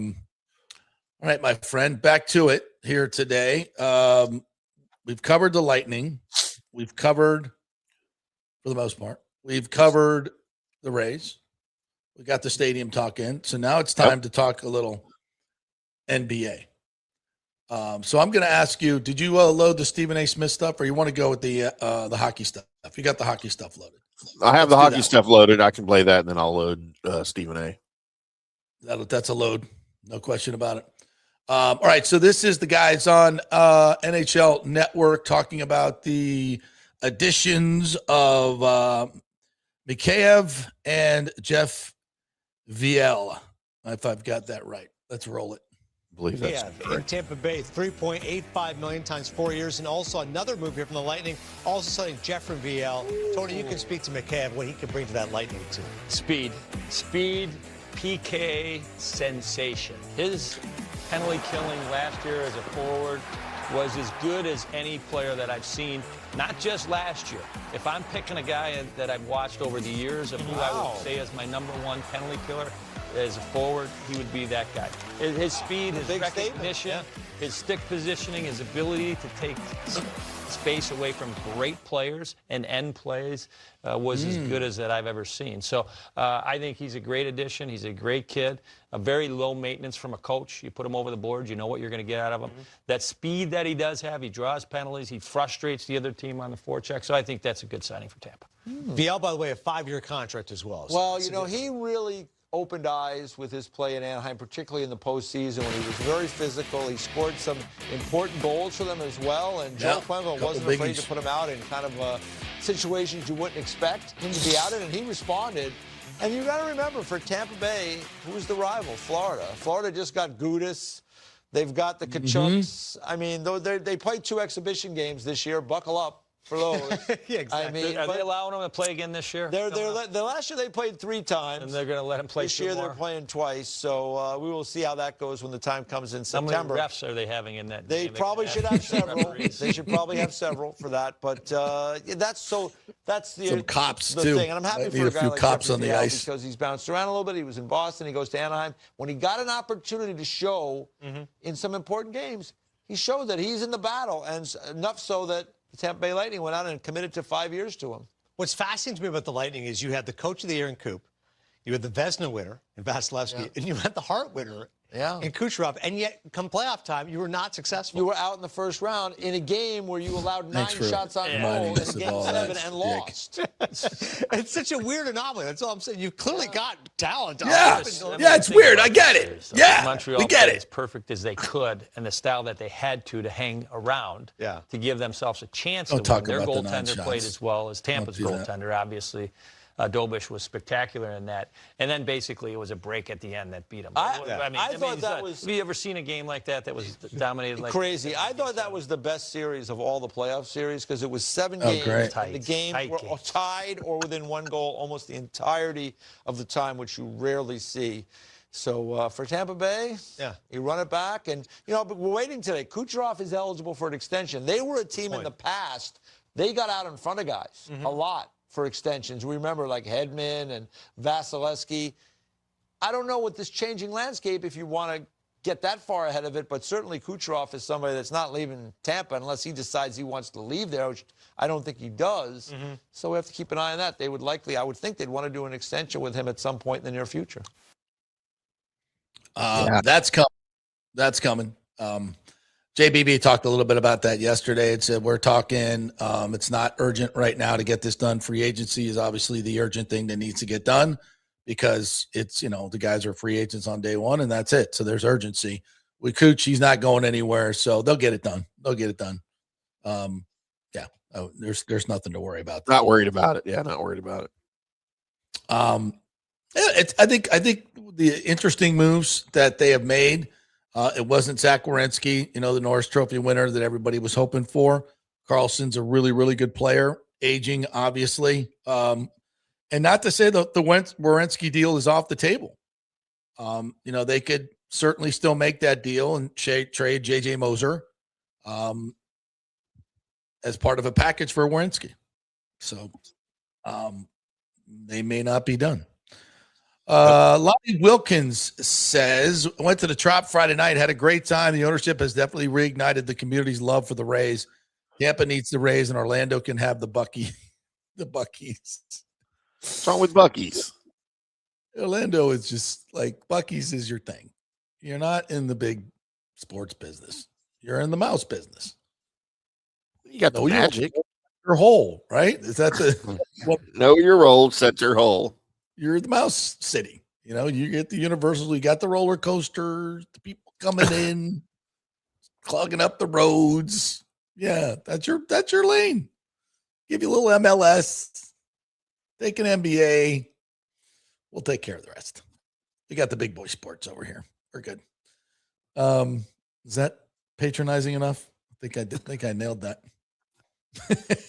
Speaker 2: right, my friend, back to it here today. We've covered the Lightning. We've covered, for the most part, we've covered the Rays. We got the stadium talk in. So now it's time to talk a little NBA. So I'm going to ask you, did you load the Stephen A. Smith stuff, or you want to go with the hockey stuff? You got the hockey stuff loaded.
Speaker 3: I have the hockey stuff loaded. I can play that, and then I'll load Stephen A.
Speaker 2: That's a load. No question about it. All right. So this is the guys on NHL Network talking about the additions of Mikheyev and Jeff Viel, if I've got that right. Let's roll it.
Speaker 3: I believe that's
Speaker 7: in Tampa Bay, $3.85 million times 4 years, and also another move here from the Lightning, also selling Jeff Viel. Tony, you can speak to Mikheyev, what he can bring to that Lightning team.
Speaker 8: Speed, PK sensation. His penalty killing last year as a forward was as good as any player that I've seen, not just last year. If I'm picking a guy that I've watched over the years of who I would say is my number one penalty killer, as a forward, he would be that guy. His speed, his
Speaker 7: Big
Speaker 8: recognition,
Speaker 7: statement,
Speaker 8: his stick positioning, his ability to take space away from great players and end plays was as good as that I've ever seen. So I think he's a great addition. He's a great kid. A very low maintenance from a coach. You put him over the board, you know what you're going to get out of him. That speed that he does have, he draws penalties, he frustrates the other team on the forecheck. So I think that's a good signing for Tampa.
Speaker 7: VL, by the way, a 5-year contract as well. So
Speaker 9: Well,
Speaker 7: that's
Speaker 9: you know, he really opened eyes with his play in Anaheim, particularly in the postseason when he was very physical. He scored some important goals for them as well, and Joe Quenneville wasn't afraid to put him out in kind of situations you wouldn't expect him to be out in, and he responded. And you got to remember, for Tampa Bay, who's the rival? Florida. Florida just got Gudis. They've got the Kachucks. I mean, they played 2 exhibition games this year. Buckle up for those.
Speaker 7: Yeah, exactly.
Speaker 8: I mean, are they allowing him to play again this year?
Speaker 9: The last year they played 3 times.
Speaker 8: And they're going to let him play
Speaker 9: This
Speaker 8: 2
Speaker 9: year
Speaker 8: more?
Speaker 9: they're playing twice, so we will see how that goes when the time comes in
Speaker 8: How
Speaker 9: September.
Speaker 8: many refs are they having in that
Speaker 9: They
Speaker 8: game?
Speaker 9: probably should have several. They should probably have several for that. But that's the
Speaker 2: Some cops,
Speaker 9: the
Speaker 2: too.
Speaker 9: thing. And I'm happy
Speaker 2: Might
Speaker 9: for
Speaker 2: need
Speaker 9: a
Speaker 2: a
Speaker 9: guy
Speaker 2: few
Speaker 9: like
Speaker 2: cops
Speaker 9: Jeffrey
Speaker 2: on the
Speaker 9: Vial
Speaker 2: ice.
Speaker 9: because he's bounced around a little bit. He was in Boston. He goes to Anaheim. When he got an opportunity to show in some important games, he showed that he's in the battle, and enough so that the Tampa Bay Lightning went out and committed to 5 years to him.
Speaker 7: What's fascinating to me about the Lightning is you had the coach of the year in Coop, you had the Vezina winner in Vasilevsky, and you had the Hart winner in Kucherov, and yet come playoff time, you were not successful.
Speaker 9: You were out in the first round in a game where you allowed 9 shots on goal in Game 7 and lost.
Speaker 7: It's such a weird anomaly. That's all I'm saying. You've clearly got talent.
Speaker 2: Yeah, it's weird. I get it. Yeah,
Speaker 8: Montreal
Speaker 2: we get
Speaker 8: played
Speaker 2: it.
Speaker 8: as perfect as they could, and the style that they had to hang around to give themselves a chance
Speaker 2: Don't
Speaker 8: to
Speaker 2: talk
Speaker 8: win. Their
Speaker 2: about the 9
Speaker 8: goaltender played
Speaker 2: shots.
Speaker 8: as well as Tampa's
Speaker 2: Don't do that.
Speaker 8: goaltender, obviously. Dobish was spectacular in that. And then basically it was a break at the end that beat him.
Speaker 9: I thought that was...
Speaker 8: Have you ever seen a game like that was dominated like
Speaker 9: crazy? I thought that was the best series of all the playoff series because it was 7 games.
Speaker 2: Great.
Speaker 9: And the games were tied or within 1 goal almost the entirety of the time, which you rarely see. So for Tampa Bay, you run it back. And, you know, but we're waiting today. Kucherov is eligible for an extension. They were a team in the past. They got out in front of guys a lot for extensions. We remember like Hedman and Vasilevsky. I don't know with this changing landscape if you want to get that far ahead of it, but certainly Kucherov is somebody that's not leaving Tampa unless he decides he wants to leave there, which I don't think he does. So we have to keep an eye on that. They would likely, I would think they'd want to do an extension with him at some point in the near future.
Speaker 2: That's coming. That's coming. JBB talked a little bit about that yesterday. It said we're talking. It's not urgent right now to get this done. Free agency is obviously the urgent thing that needs to get done because it's, you know, the guys are free agents on day 1 and that's it. So there's urgency. With Cooch, he's not going anywhere, so they'll get it done. They'll get it done. There's nothing to worry about.
Speaker 3: Not worried about it. Yeah, not worried about it.
Speaker 2: I think the interesting moves that they have made. It wasn't Zach Werenski, you know, the Norris Trophy winner that everybody was hoping for. Carlson's a really, really good player, aging, obviously. And not to say that the Werenski deal is off the table. You know, they could certainly still make that deal and trade J.J. Moser as part of a package for Werenski. So they may not be done. Lonnie Wilkins says, went to the Trop Friday night, had a great time. The ownership has definitely reignited the community's love for the Rays. Tampa needs the Rays, and Orlando can have the Buckies.
Speaker 3: What's wrong with Buc-ee's?
Speaker 2: Orlando is just like Buc-ee's is your thing. You're not in the big sports business. You're in the mouse business.
Speaker 3: You got the magic.
Speaker 2: Your hole, right? Is that the
Speaker 3: know your old center hole?
Speaker 2: You're the mouse city. You know, you get the Universal, you got the roller coasters, the people coming in, clogging up the roads. Yeah, that's your lane. Give you a little MLS, take an NBA. We'll take care of the rest. We got the big boy sports over here. We're good. Is that patronizing enough? I think I nailed that.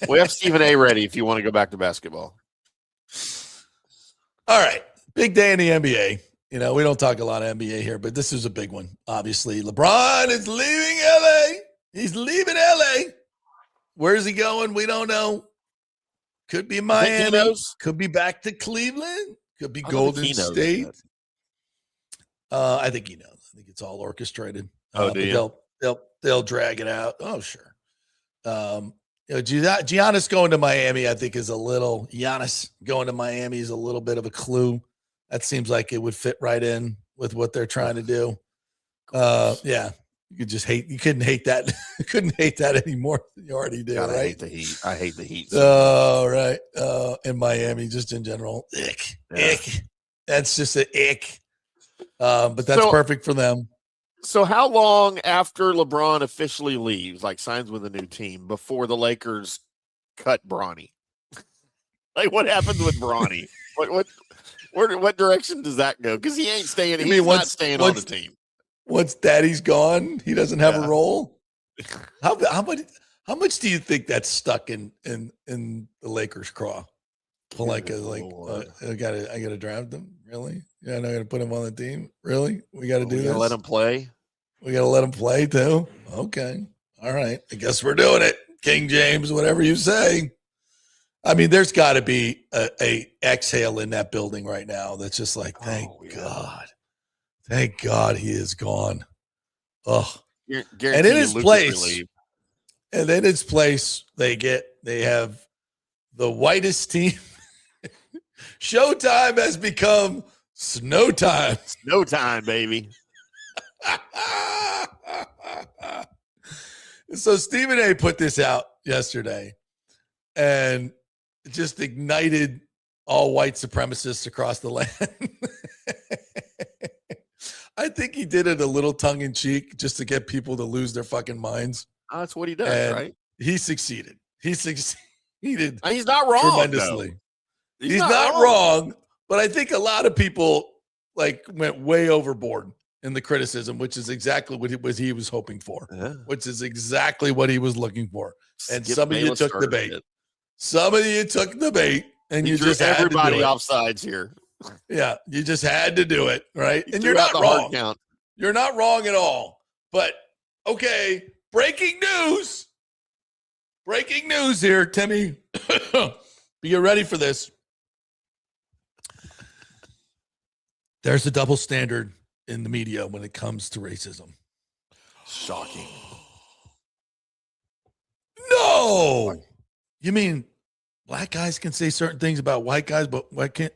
Speaker 3: We have Stephen A. ready if you want to go back to basketball.
Speaker 2: All right. Big day in the NBA. You know, we don't talk a lot of NBA here, but this is a big one. Obviously, LeBron is leaving LA. He's leaving LA. Where's he going? We don't know. Could be Miami. Could be back to Cleveland. Could be Golden State. I think he knows. I think it's all orchestrated.
Speaker 3: Oh, do you?
Speaker 2: They'll drag it out. Oh, sure. Giannis going to Miami, I think, is a little bit of a clue. That seems like it would fit right in with what they're trying to do. Yeah, you couldn't hate that. Couldn't hate that anymore than you already do,
Speaker 3: God,
Speaker 2: right?
Speaker 3: I hate the Heat. I hate the Heat.
Speaker 2: Oh, right. In Miami, just in general, ick. That's just an ick. But that's perfect for them.
Speaker 3: So how long after LeBron officially leaves, like signs with a new team, before the Lakers cut Bronny? Like, what happens with Bronny? What direction does that go? Because he ain't staying. He's not staying on the team.
Speaker 2: Once Daddy's gone, he doesn't have a role. How much do you think that's stuck in the Lakers' craw? I gotta draft him. Really? Yeah, I gotta put him on the team. Really? We gotta do this.
Speaker 3: Let him play.
Speaker 2: We gotta let him play too. Okay. All right. I guess we're doing it. King James, whatever you say. I mean, there's got to be a exhale in that building right now. That's just like, thank God he is gone. Oh, and in his place, they have the whitest team. Showtime has become snow time.
Speaker 3: Snow time, baby.
Speaker 2: So Stephen A put this out yesterday and just ignited all white supremacists across the land. I think he did it a little tongue in cheek just to get people to lose their fucking minds.
Speaker 3: That's what he does, right?
Speaker 2: He succeeded. He's
Speaker 3: not wrong.
Speaker 2: Tremendously. He's not wrong, but I think a lot of people went way overboard in the criticism, which is exactly what he was hoping for, which is exactly what he was looking for. And some of you took the bait. Some of you took the bait, and you just had
Speaker 3: everybody
Speaker 2: to do it.
Speaker 3: offsides here.
Speaker 2: Yeah, you just had to do it, right? And you're not wrong. You're not wrong at all. But okay, breaking news. Breaking news here, Timmy. Be ready for this. There's a double standard in the media when it comes to racism.
Speaker 3: Shocking.
Speaker 2: No. You mean black guys can say certain things about white guys, but white can't?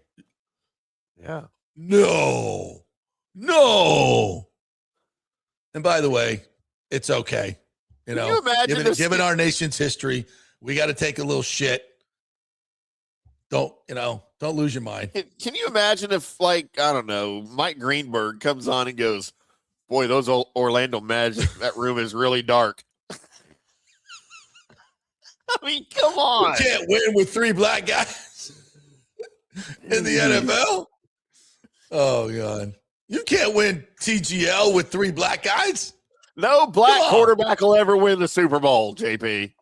Speaker 3: Yeah.
Speaker 2: No. And by the way, it's okay.
Speaker 3: Can you imagine
Speaker 2: given our nation's history, we got to take a little shit. Don't lose your mind.
Speaker 3: Can you imagine if, I don't know, Mike Greenberg comes on and goes, boy, those old Orlando Magic, that room is really dark. I mean, come on.
Speaker 2: You can't win with 3 black guys in the NFL. Oh, God. You can't win TGL with 3 black guys.
Speaker 3: No black quarterback will ever win the Super Bowl, JP.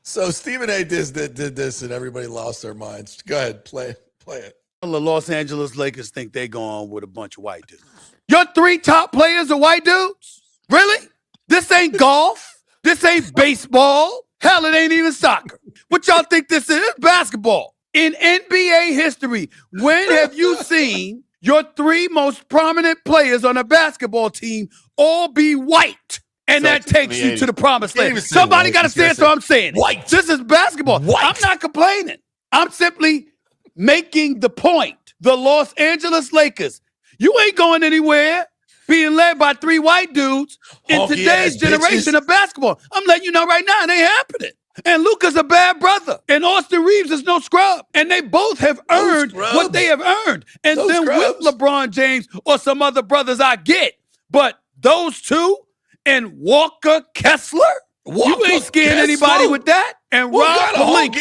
Speaker 2: So Stephen A. did this, and everybody lost their minds. Go ahead, play it.
Speaker 10: The Los Angeles Lakers think they're going with a bunch of white dudes. Your 3 top players are white dudes? Really? This ain't golf. This ain't baseball. Hell, it ain't even soccer. What y'all think this is? Basketball. In NBA history, when have you seen your 3 most prominent players on a basketball team all be white? And that takes you to the promised land. Somebody got to say it, so I'm saying it. White. This is basketball. White. I'm not complaining. I'm simply making the point. The Los Angeles Lakers, you ain't going anywhere being led by 3 white dudes in today's generation of basketball. I'm letting you know right now, it ain't happening. And Luka's a bad brother. And Austin Reeves is no scrub. And they both have earned what they have earned. And then with LeBron James or some other brothers, I get. But those 2 and Walker Kessler? You ain't scaring anybody with that. And Rob Pelinka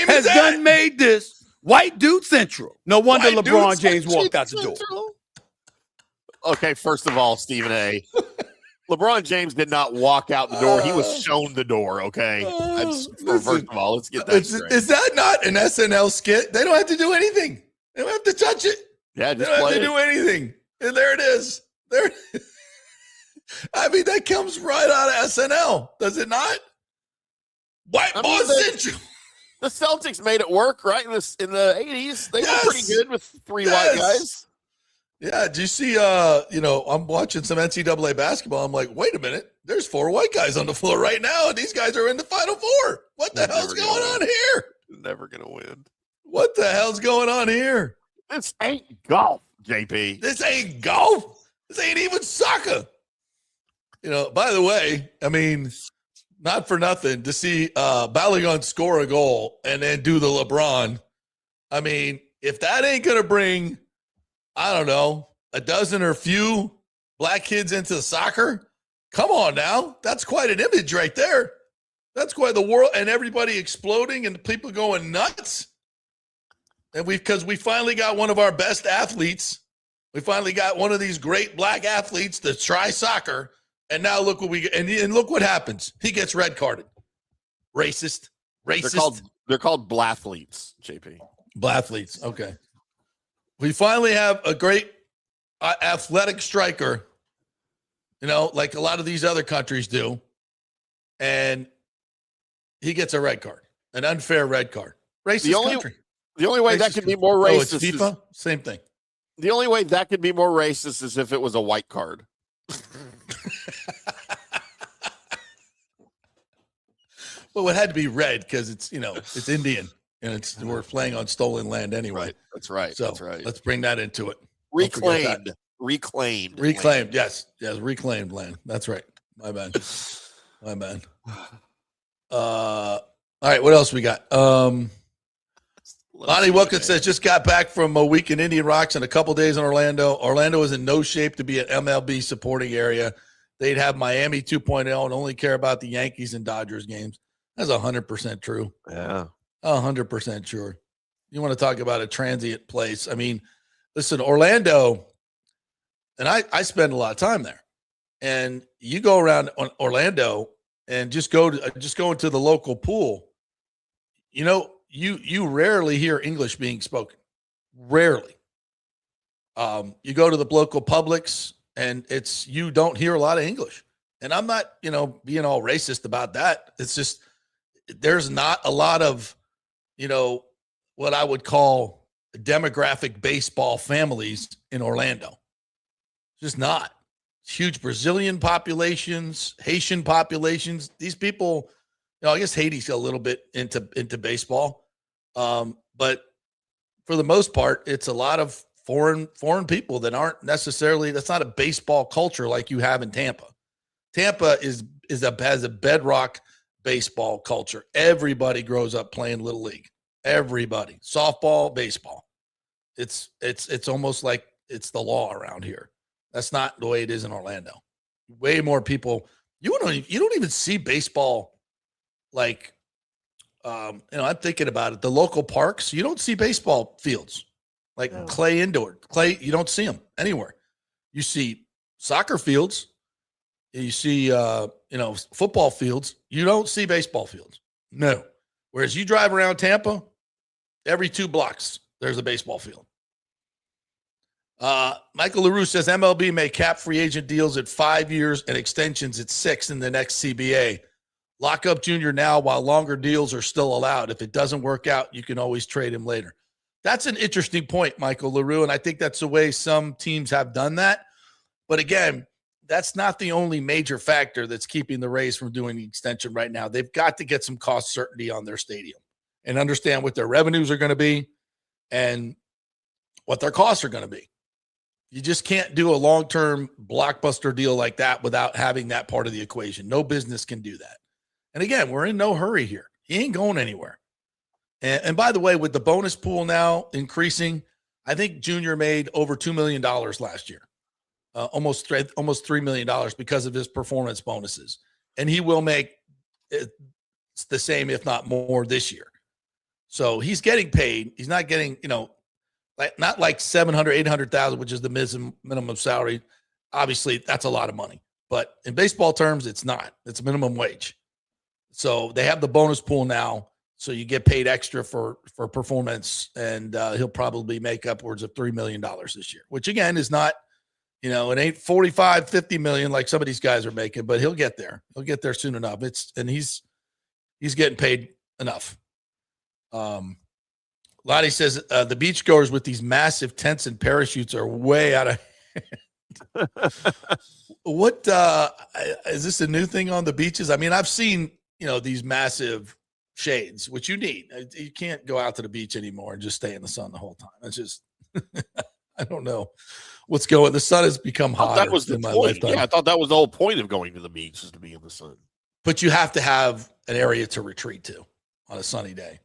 Speaker 10: has done made this white dude central. No wonder LeBron James walked out the door.
Speaker 3: Okay, first of all, Stephen A., LeBron James did not walk out the door. He was shown the door, okay? First of all, let's get that straight.
Speaker 2: Is that not an SNL skit? They don't have to do anything. They don't have to touch it.
Speaker 3: Yeah,
Speaker 2: they don't have to do anything. And there it is. There. I mean, that comes right out of SNL, does it not? White boy central.
Speaker 3: The Celtics made it work, right? In the 80s, they were pretty good with 3 white guys.
Speaker 2: Yeah, do you see, I'm watching some NCAA basketball. I'm like, wait a minute. There's 4 white guys on the floor right now, and these guys are in the Final Four. What the hell's going on here?
Speaker 3: Never going to win.
Speaker 2: What the hell's going on here?
Speaker 3: This ain't golf, JP.
Speaker 2: This ain't golf. This ain't even soccer. By the way, I mean, not for nothing, to see Balogun score a goal and then do the LeBron. I mean, if that ain't going to bring, I don't know, a dozen or few black kids into soccer, come on now. That's quite an image right there. That's quite the world, and everybody exploding and people going nuts. And because we finally got one of our best athletes. We finally got one of these great black athletes to try soccer. And now look what we get. And look what happens. He gets red carded. Racist.
Speaker 3: They're called blathletes, JP.
Speaker 2: Blathletes. Okay. We finally have a great athletic striker, like a lot of these other countries do. And he gets a red card, an unfair red card. Racist country.
Speaker 3: The only way that could be more racist.
Speaker 2: Oh, it's FIFA? Same thing.
Speaker 3: The only way that could be more racist is if it was a white card.
Speaker 2: Well, it had to be red because it's Indian and we're playing on stolen land anyway.
Speaker 3: Right. That's right.
Speaker 2: So
Speaker 3: that's right.
Speaker 2: Let's bring that into it.
Speaker 3: Reclaimed.
Speaker 2: Reclaimed. Yes. Reclaimed land. That's right. My bad. All right. What else we got? Lonnie Wilkins says, just got back from a week in Indian Rocks and a couple days in Orlando. Orlando is in no shape to be an MLB supporting area. They'd have Miami 2.0 and only care about the Yankees and Dodgers games. That's 100% true.
Speaker 3: Yeah.
Speaker 2: 100% sure. You want to talk about a transient place. I mean, listen, Orlando, and I spend a lot of time there. And you go around Orlando and just go into the local pool. You rarely hear English being spoken. Rarely. You go to the local Publix and you don't hear a lot of English. And I'm not, being all racist about that. It's just, there's not a lot of, what I would call demographic baseball families in Orlando. Just not. Huge Brazilian populations, Haitian populations. These people, I guess Haiti's a little bit into baseball. But for the most part, it's a lot of foreign people that aren't necessarily, that's not a baseball culture like you have in Tampa. Tampa has a bedrock baseball culture. Everybody grows up playing Little League. Everybody. Softball, baseball. It's almost like it's the law around here. That's not the way it is in Orlando. Way more people. You don't even see baseball like I'm thinking about it. The local parks, you don't see baseball fields like clay indoor. Clay, you don't see them anywhere. You see soccer fields. You see, football fields. You don't see baseball fields. No. Whereas you drive around Tampa, every 2 blocks, there's a baseball field. Michael LaRue says MLB may cap free agent deals at 5 years and extensions at 6 in the next CBA. Lock up Junior now while longer deals are still allowed. If it doesn't work out, you can always trade him later. That's an interesting point, Michael LaRue, and I think that's the way some teams have done that. But again, that's not the only major factor that's keeping the Rays from doing the extension right now. They've got to get some cost certainty on their stadium and understand what their revenues are going to be and what their costs are going to be. You just can't do a long-term blockbuster deal like that without having that part of the equation. No business can do that. And again, we're in no hurry here. He ain't going anywhere. And by the way, with the bonus pool now increasing, I think Junior made over $2 million last year. Almost $3 million because of his performance bonuses. And he will make the same, if not more, this year. So he's getting paid. He's not getting, not like $700,000, $800,000, which is the minimum salary. Obviously, that's a lot of money. But in baseball terms, it's not. It's minimum wage. So they have the bonus pool now. So you get paid extra for performance. And he'll probably make upwards of $3 million this year, which, again, is not, it ain't 45, 50 million like some of these guys are making, but he'll get there. He'll get there soon enough. He's getting paid enough. Lottie says the beachgoers with these massive tents and parachutes are way out of hand. What is this a new thing on the beaches? I mean, I've seen, these massive shades, which you need. You can't go out to the beach anymore and just stay in the sun the whole time. It's just, I don't know what's going. The sun has become hotter.
Speaker 3: That was the point. Yeah, I thought that was the whole point of going to the beach, is to be in the sun.
Speaker 2: But you have to have an area to retreat to on a sunny day.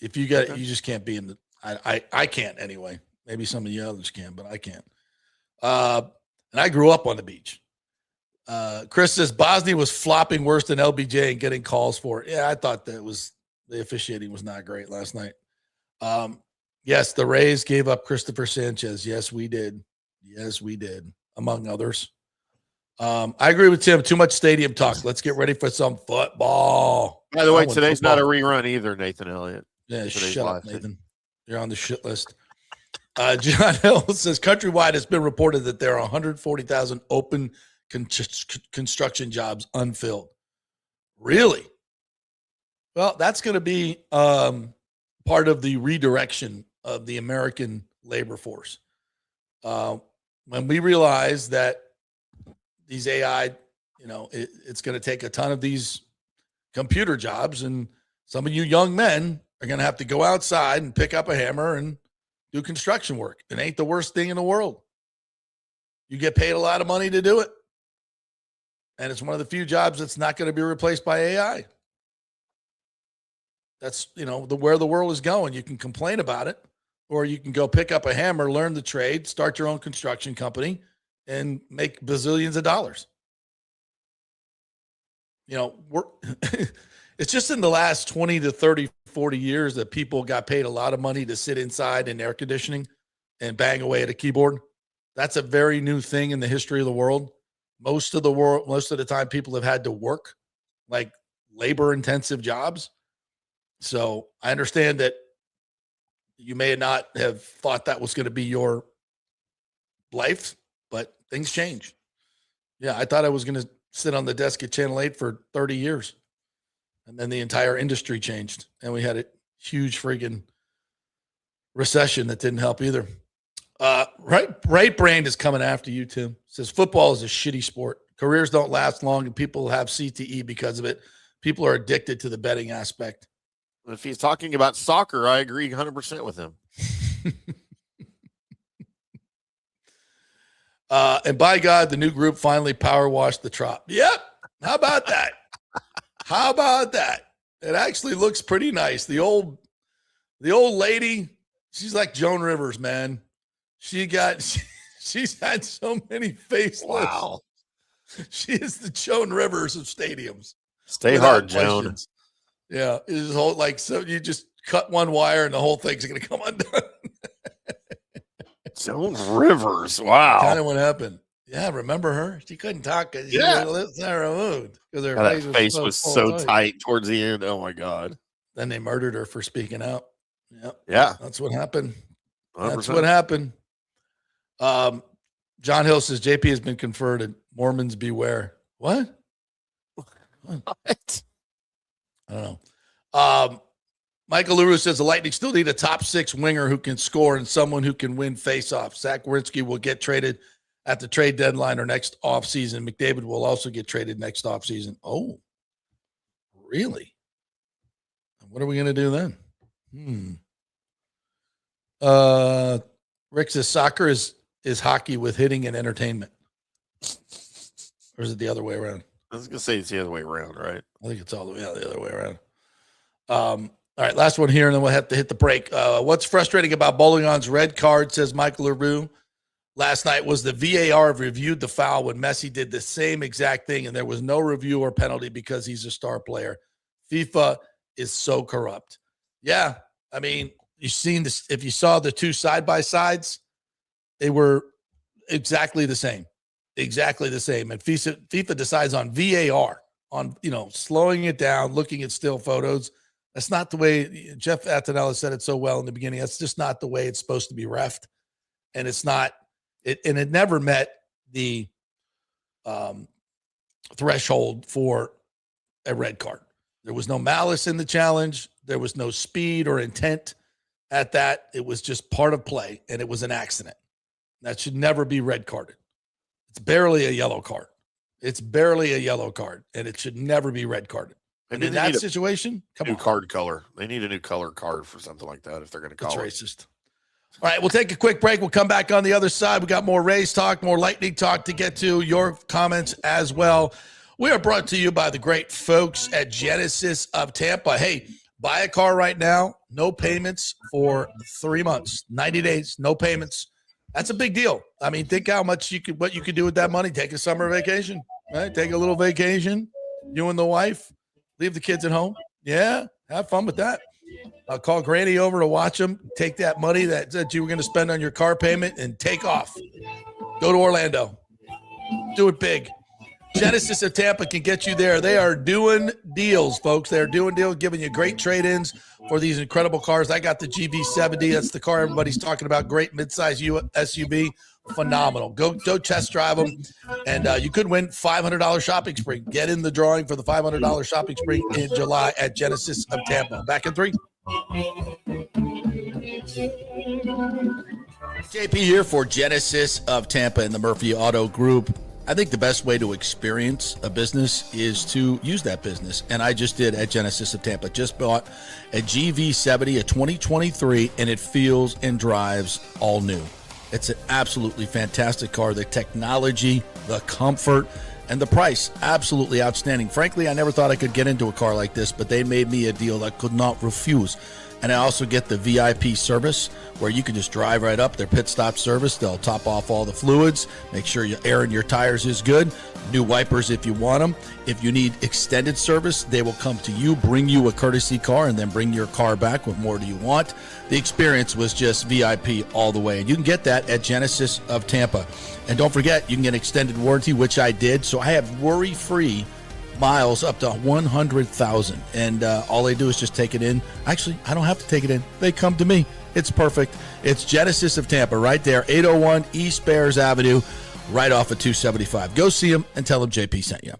Speaker 2: If you you just can't be in the. I can't anyway. Maybe some of you others can, but I can't. And I grew up on the beach. Chris says Bosnia was flopping worse than LBJ and getting calls for it. Yeah, I thought the officiating was not great last night. Yes, the Rays gave up Christopher Sanchez. Yes, we did. Yes, we did, among others. I agree with Tim. Too much stadium talk. Let's get ready for some football.
Speaker 3: By the way, today's not a rerun either, Nathan Elliott.
Speaker 2: Yeah, shut up, Nathan. You're on the shit list. John Hill says countrywide it's been reported that there are 140,000 open construction jobs unfilled. Really? Well, that's going to be part of the redirection of the American labor force. When we realize that these AI, it's going to take a ton of these computer jobs, and some of you young men are going to have to go outside and pick up a hammer and do construction work. It ain't the worst thing in the world. You get paid a lot of money to do it. And it's one of the few jobs that's not going to be replaced by AI. That's, where the world is going. You can complain about it, or you can go pick up a hammer, learn the trade, start your own construction company, and make bazillions of dollars. It's just in the last 20 to 30, 40 years that people got paid a lot of money to sit inside in air conditioning and bang away at a keyboard. That's a very new thing in the history of the world. Most of the time people have had to work like labor intensive jobs. So I understand that you may not have thought that was going to be your life, but things change. Yeah. I thought I was going to sit on the desk at Channel 8 for 30 years. And then the entire industry changed, and we had a huge friggin' recession that didn't help either. Right Brand is coming after you, Tim. Says football is a shitty sport. Careers don't last long, and people have CTE because of it. People are addicted to the betting aspect.
Speaker 3: If he's talking about soccer, I agree 100% with him.
Speaker 2: And by God, the new group finally power washed the Trop. Yep. How about that? How about that? It actually looks pretty nice. The old lady, she's like Joan Rivers, man. She's had so many facelifts.
Speaker 3: Wow.
Speaker 2: She is the Joan Rivers of stadiums.
Speaker 3: Stay hard, Joan.
Speaker 2: Yeah. It's whole, so you just cut one wire and the whole thing's going to come undone.
Speaker 3: Joan Rivers. Wow.
Speaker 2: Kind of what happened. Yeah, remember her? She couldn't talk because she was removed because her
Speaker 3: face was so tight towards the end. Oh my God!
Speaker 2: Then they murdered her for speaking out.
Speaker 3: Yeah,
Speaker 2: that's what happened.
Speaker 3: 100%.
Speaker 2: That's what happened. John Hill says JP has been converted. Mormons beware. What?
Speaker 3: What?
Speaker 2: I don't know. Michael LaRue says the Lightning still need a top 6 winger who can score and someone who can win faceoffs. Zach Werenski will get traded at the trade deadline or next offseason. McDavid will also get traded next offseason. Oh, really? What are we going to do then? Rick says soccer is hockey with hitting and entertainment. Or is it the other way around?
Speaker 3: I was going to say it's the other way around, right?
Speaker 2: I think it's all the other way around. All right, last one here, and then we'll have to hit the break. What's frustrating about Boulignon's red card, says Michael LaRue, last night was the VAR reviewed the foul when Messi did the same exact thing, and there was no review or penalty because he's a star player. FIFA is so corrupt. Yeah, I mean, you've seen this. If you saw the two side-by-sides, they were exactly the same. Exactly the same. And FIFA decides on VAR, on, slowing it down, looking at still photos. That's not the way Jeff Attinella said it so well in the beginning. That's just not the way it's supposed to be reffed. And it's not, it never met the threshold for a red card. There was no malice in the challenge. There was no speed or intent. at that. It was just part of play, and it was an accident. That should never be red carded. It's barely a yellow card. It's barely a yellow card, and it should never be red carded. And in that situation, come on.
Speaker 3: Card color. They need a new color card for something like that if they're going to call it.
Speaker 2: That's racist. All right, we'll take a quick break. We'll come back on the other side. We got more Rays talk, more Lightning talk to get to, your comments as well. We are brought to you by the great folks at Genesis of Tampa. Hey, buy a car right now, no payments for 3 months, 90 days, no payments. That's a big deal. I mean, think how much what you could do with that money. Take a summer vacation, right? Take a little vacation, you and the wife, leave the kids at home. Yeah, have fun with that. Call Granny over to watch them. Take that money that you were going to spend on your car payment and take off. Go to Orlando. Do it big. Genesis of Tampa can get you there. They are doing deals, folks. They're doing deals, giving you great trade-ins for these incredible cars. I got the GV70. That's the car everybody's talking about. Great midsize SUV. Phenomenal. Go test drive them, and you could win $500 shopping spree. Get in the drawing for the $500 shopping spree in July at Genesis of Tampa. Back in 3. JP here for Genesis of Tampa and the Murphy Auto Group. I think the best way to experience a business is to use that business, and I just did at Genesis of Tampa. Just bought a GV70, a 2023, and it feels and drives all new. It's an absolutely fantastic car. The technology, the comfort, and the price, absolutely outstanding. Frankly, I never thought I could get into a car like this, but they made me a deal I could not refuse. And I also get the VIP service where you can just drive right up, their pit stop service. They'll top off all the fluids, make sure your air in your tires is good, new wipers if you want them. If you need extended service, they will come to you, bring you a courtesy car, and then bring your car back. What more do you want? The experience was just VIP all the way. And you can get that at Genesis of Tampa. And don't forget, you can get extended warranty, which I did. So I have worry-free miles up to 100,000, and all they do is just take it in. Actually, I don't have to take it in. They come to me. It's perfect. It's Genesis of Tampa right there, 801 East Bears Avenue, right off of 275. Go see them and tell them JP sent you.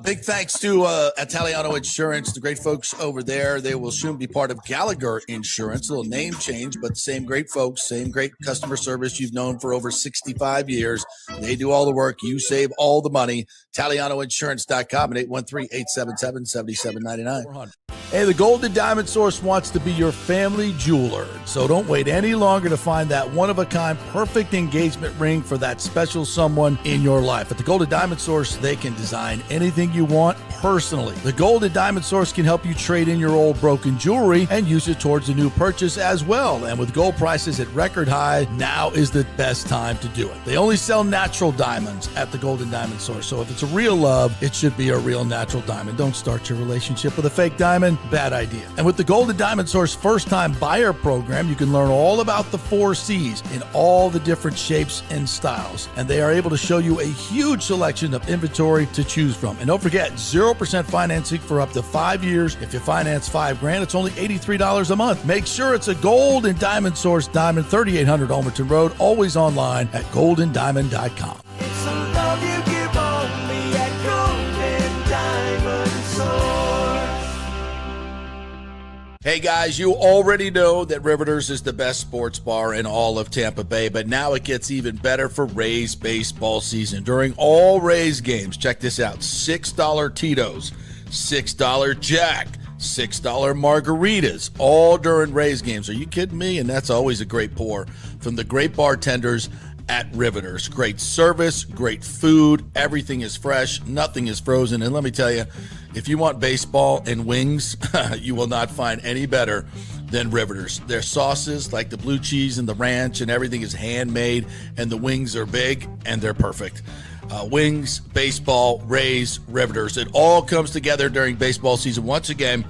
Speaker 2: Big thanks to Italiano Insurance, the great folks over there. They will soon be part of Gallagher Insurance. A little name change, but same great folks, same great customer service you've known for over 65 years. They do all the work. You save all the money. ItalianoInsurance.com at 813-877-7799. Hey, the Golden Diamond Source wants to be your family jeweler. So don't wait any longer to find that one-of-a-kind perfect engagement ring for that special someone in your life. At the Golden Diamond Source, they can design anything you want personally. The Golden Diamond Source can help you trade in your old broken jewelry and use it towards a new purchase as well. And with gold prices at record high, now is the best time to do it. They only sell natural diamonds at the Golden Diamond Source. So if it's a real love, it should be a real natural diamond. Don't start your relationship with a fake diamond. Bad idea. And with the Golden Diamond Source first-time buyer program, you can learn all about the 4 C's in all the different shapes and styles. And they are able to show you a huge selection of inventory to choose from. And don't forget, 0% financing for up to 5 years. If you finance $5,000, it's only $83 a month. Make sure it's a Golden Diamond Source Diamond, 3800 Almerton Road, always online at goldendiamond.com.
Speaker 1: It's the love you give only at Golden Diamond Source.
Speaker 2: Hey guys, you already know that Riveters is the best sports bar in all of Tampa Bay, but now it gets even better for Rays baseball season. During all Rays games, check this out, $6 Tito's, $6 Jack, $6 margaritas, all during Rays games. Are you kidding me? And that's always a great pour from the great bartenders at Riveters. Great service, great food, everything is fresh, nothing is frozen. And let me tell you, if you want baseball and wings, you will not find any better than Riveters. Their sauces, like the blue cheese and the ranch and everything, is handmade, and the wings are big and they're perfect. Wings, baseball, Rays, Riveters. It all comes together during baseball season. Once again,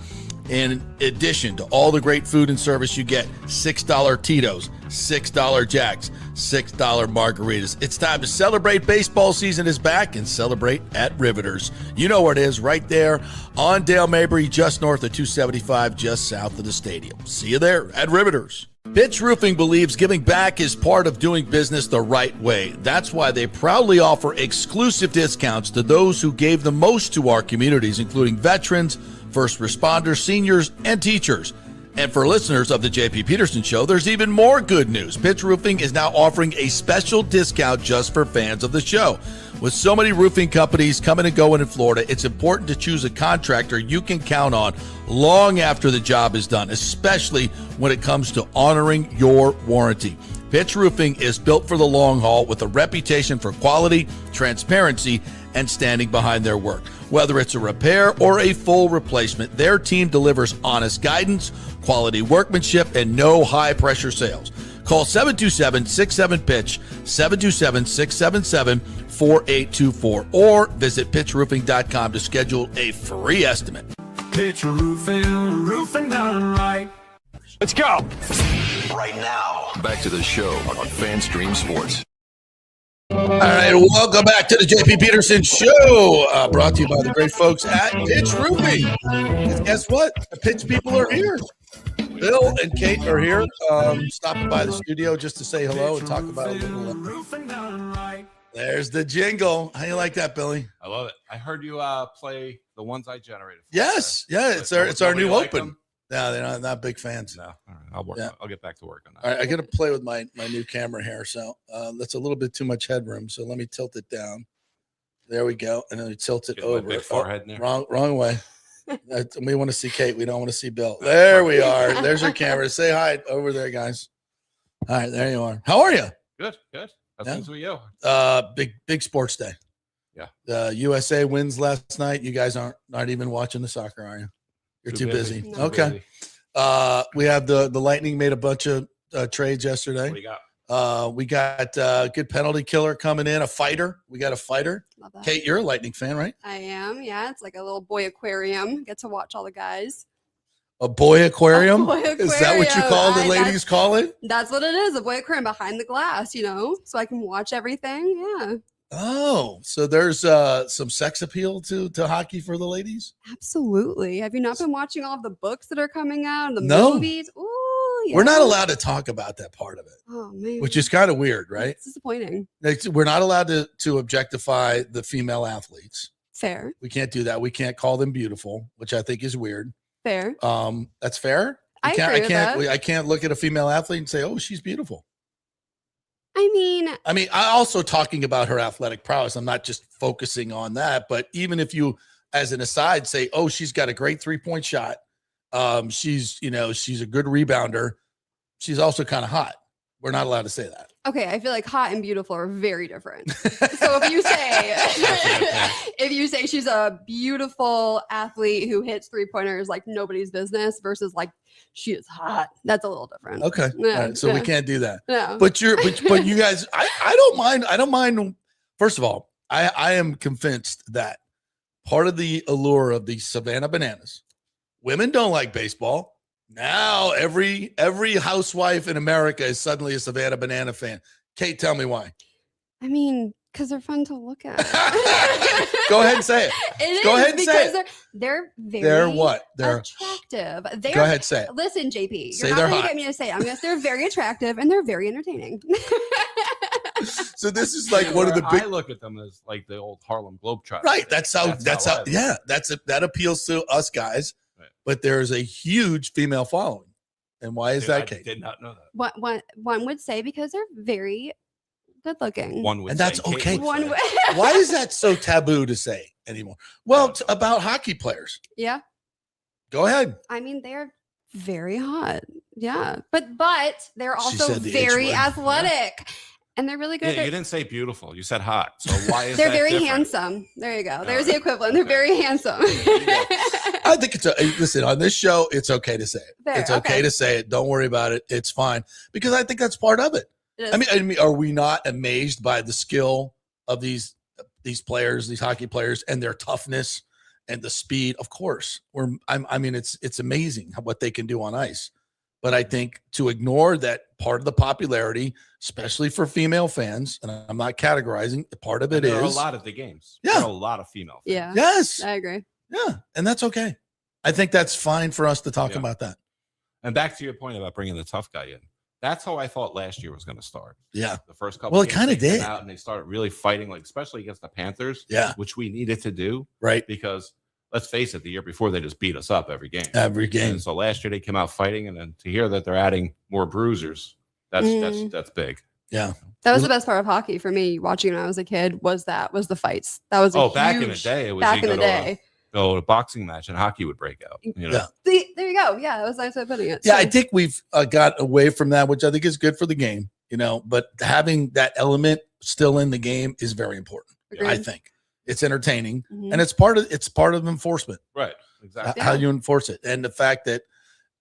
Speaker 2: in addition to all the great food and service, you get $6 Tito's, $6 Jacks, $6 margaritas. It's time to celebrate. Baseball season is back, and celebrate at Riveters. You know where it is, right there on Dale Mabry, just north of 275, just south of the stadium. See you there at Riveters. Pitch Roofing believes giving back is part of doing business the right way. That's why they proudly offer exclusive discounts to those who gave the most to our communities, including veterans, first responders, seniors, and teachers. And for listeners of the JP Peterson Show, there's even more good news. Pitch Roofing is now offering a special discount just for fans of the show. With so many roofing companies coming and going in Florida, it's important to choose a contractor you can count on long after the job is done, especially when it comes to honoring your warranty. Pitch Roofing is built for the long haul with a reputation for quality, transparency, and standing behind their work. Whether it's a repair or a full replacement, their team delivers honest guidance, quality workmanship, and no high-pressure sales. Call 727-67-PITCH, 727-677-4824, or visit pitchroofing.com to schedule a free estimate.
Speaker 1: Pitch roofing, roofing done right.
Speaker 9: Let's go.
Speaker 5: Right now, back to the show on FanStream Sports.
Speaker 2: All right, welcome back to the JP Peterson Show, brought to you by the great folks at Pitch Roofing. And guess what? The pitch people are here. Bill and Kate are here, stopping by the studio just to say hello and talk about a little. There's the jingle. How you like that, Billy?
Speaker 11: I love it. I heard you play the ones I generated.
Speaker 2: Yes, yeah, it's our new open. No, they're not big fans.
Speaker 11: No, all right, I'll work.
Speaker 2: Yeah.
Speaker 11: I'll get back to work on that.
Speaker 2: All right, I got to play with my new camera here, so that's a little bit too much headroom. So let me tilt it down. There we go, and then we tilt it over.
Speaker 11: Big forehead in there.
Speaker 2: Wrong way. We want to see Kate. We don't want to see Bill. There we are. There's your camera. Say hi over there, guys. All right, there you are. How are you?
Speaker 11: Good. How's things with you?
Speaker 2: Big sports day.
Speaker 11: Yeah.
Speaker 2: The USA wins last night. You guys aren't even watching the soccer, are you? You're too busy.
Speaker 11: No.
Speaker 2: Okay. We have the Lightning made a bunch of trades yesterday.
Speaker 11: What do you got?
Speaker 2: We got a good penalty killer coming in, a fighter. We got a fighter.
Speaker 12: Love that.
Speaker 2: Kate, you're a Lightning fan, right?
Speaker 12: I am. Yeah, it's like a little boy aquarium. Get to watch all the guys.
Speaker 2: A boy aquarium?
Speaker 12: A boy
Speaker 2: Is that what you call the ladies call it?
Speaker 12: That's what it is. A boy aquarium behind the glass, so I can watch everything. Yeah.
Speaker 2: Oh, so there's some sex appeal to hockey for the ladies?
Speaker 12: Absolutely. Have you not been watching all of the books that are coming out? The
Speaker 2: No.
Speaker 12: movies? Ooh, yeah.
Speaker 2: We're not allowed to talk about that part of it.
Speaker 12: Oh, man.
Speaker 2: Which is kind of weird, right?
Speaker 12: It's disappointing.
Speaker 2: We're not allowed to objectify the female athletes.
Speaker 12: Fair.
Speaker 2: We can't do that. We can't call them beautiful, which I think is weird.
Speaker 12: Fair.
Speaker 2: That's fair.
Speaker 12: I agree with that.
Speaker 2: I can't look at a female athlete and say, "Oh, she's beautiful."
Speaker 12: I mean,
Speaker 2: I also talking about her athletic prowess. I'm not just focusing on that, but even if you, as an aside, say, "Oh, she's got a great 3-point shot. She's a good rebounder. She's also kind of hot." We're not allowed to say that.
Speaker 12: okay, I feel like hot and beautiful are very different. So if you say she's a beautiful athlete who hits 3-pointers like nobody's business versus like she is hot, that's a little different.
Speaker 2: Okay.
Speaker 12: Yeah,
Speaker 2: All right. So we can't do that.
Speaker 12: No.
Speaker 2: But you guys, I don't mind. I don't mind. First of all, I am convinced that part of the allure of the Savannah Bananas, women don't like baseball. Now every housewife in America is suddenly a Savannah Banana fan. Kate, tell me why.
Speaker 12: I mean, because they're fun to look at.
Speaker 2: Go ahead and say it. Go ahead and say it.
Speaker 12: They're very
Speaker 2: They're what? They're
Speaker 12: attractive.
Speaker 2: Go ahead, say it.
Speaker 12: Listen, JP,
Speaker 2: Say
Speaker 12: you're
Speaker 2: they're
Speaker 12: not going to
Speaker 2: hot.
Speaker 12: get me to say it. I'm going to say they're very attractive and they're very entertaining.
Speaker 2: So this is like one of the big.
Speaker 11: I look at them as like the old Harlem Globetrotters.
Speaker 2: Right. That's how.
Speaker 11: Yeah.
Speaker 2: That appeals to us guys. Right. But there's a huge female following. And why is that, Kate?
Speaker 11: I did not know that.
Speaker 12: One would say because they're very good looking.
Speaker 11: One would
Speaker 2: and that's
Speaker 11: say,
Speaker 2: okay.
Speaker 12: Why
Speaker 2: is that so taboo to say anymore? Well, about hockey players.
Speaker 12: Yeah.
Speaker 2: Go ahead.
Speaker 12: I mean, they're very hot. Yeah. But they're also
Speaker 2: said the
Speaker 12: very
Speaker 2: H word.
Speaker 12: athletic. And they're really good.
Speaker 11: Yeah, you didn't say beautiful. You said hot. So why is
Speaker 12: they're
Speaker 11: that
Speaker 12: very
Speaker 11: different?
Speaker 12: handsome. There you go. There's the equivalent. They're very handsome.
Speaker 2: I think listen, on this show, it's okay to say it.
Speaker 12: Fair,
Speaker 2: it's okay to say it. Don't worry about it. It's fine. Because I think that's part of it. I mean, are we not amazed by the skill of these players, these hockey players, and their toughness and the speed? Of course. It's amazing what they can do on ice. But I think to ignore that part of the popularity, especially for female fans, and I'm not categorizing, part of it
Speaker 11: there
Speaker 2: is
Speaker 11: are a lot of the games.
Speaker 2: Yeah.
Speaker 11: There are a lot of female fans.
Speaker 12: Yeah.
Speaker 2: Yes.
Speaker 12: I agree.
Speaker 2: Yeah. And that's okay. I think that's fine for us to talk about that.
Speaker 11: And back to your point about bringing the tough guy in. That's how I thought last year was going to start.
Speaker 2: Yeah.
Speaker 11: The first couple
Speaker 2: Well, it
Speaker 11: games
Speaker 2: kinda
Speaker 11: they came
Speaker 2: did.
Speaker 11: out and they started really fighting, like especially against the Panthers.
Speaker 2: Yeah.
Speaker 11: Which we needed to do.
Speaker 2: Right.
Speaker 11: Because let's face it, the year before they just beat us up every game.
Speaker 2: Every game.
Speaker 11: And so last year they came out fighting, and then to hear that they're adding more bruisers, that's big.
Speaker 2: Yeah.
Speaker 12: That was the best part of hockey for me watching when I was a kid was the fights. That was
Speaker 11: back in the day, it was
Speaker 12: back in the day.
Speaker 11: Go to a boxing match and hockey would break out. You know?
Speaker 2: Yeah.
Speaker 12: See, there you go. Yeah, that was a nice way of putting it.
Speaker 2: Yeah,
Speaker 12: So-
Speaker 2: I think we've got away from that, which I think is good for the game, but having that element still in the game is very important.
Speaker 12: Agreed.
Speaker 2: I think it's entertaining
Speaker 12: Mhm.
Speaker 2: and it's part of enforcement,
Speaker 11: Right. Exactly.
Speaker 2: how you enforce it. And the fact that,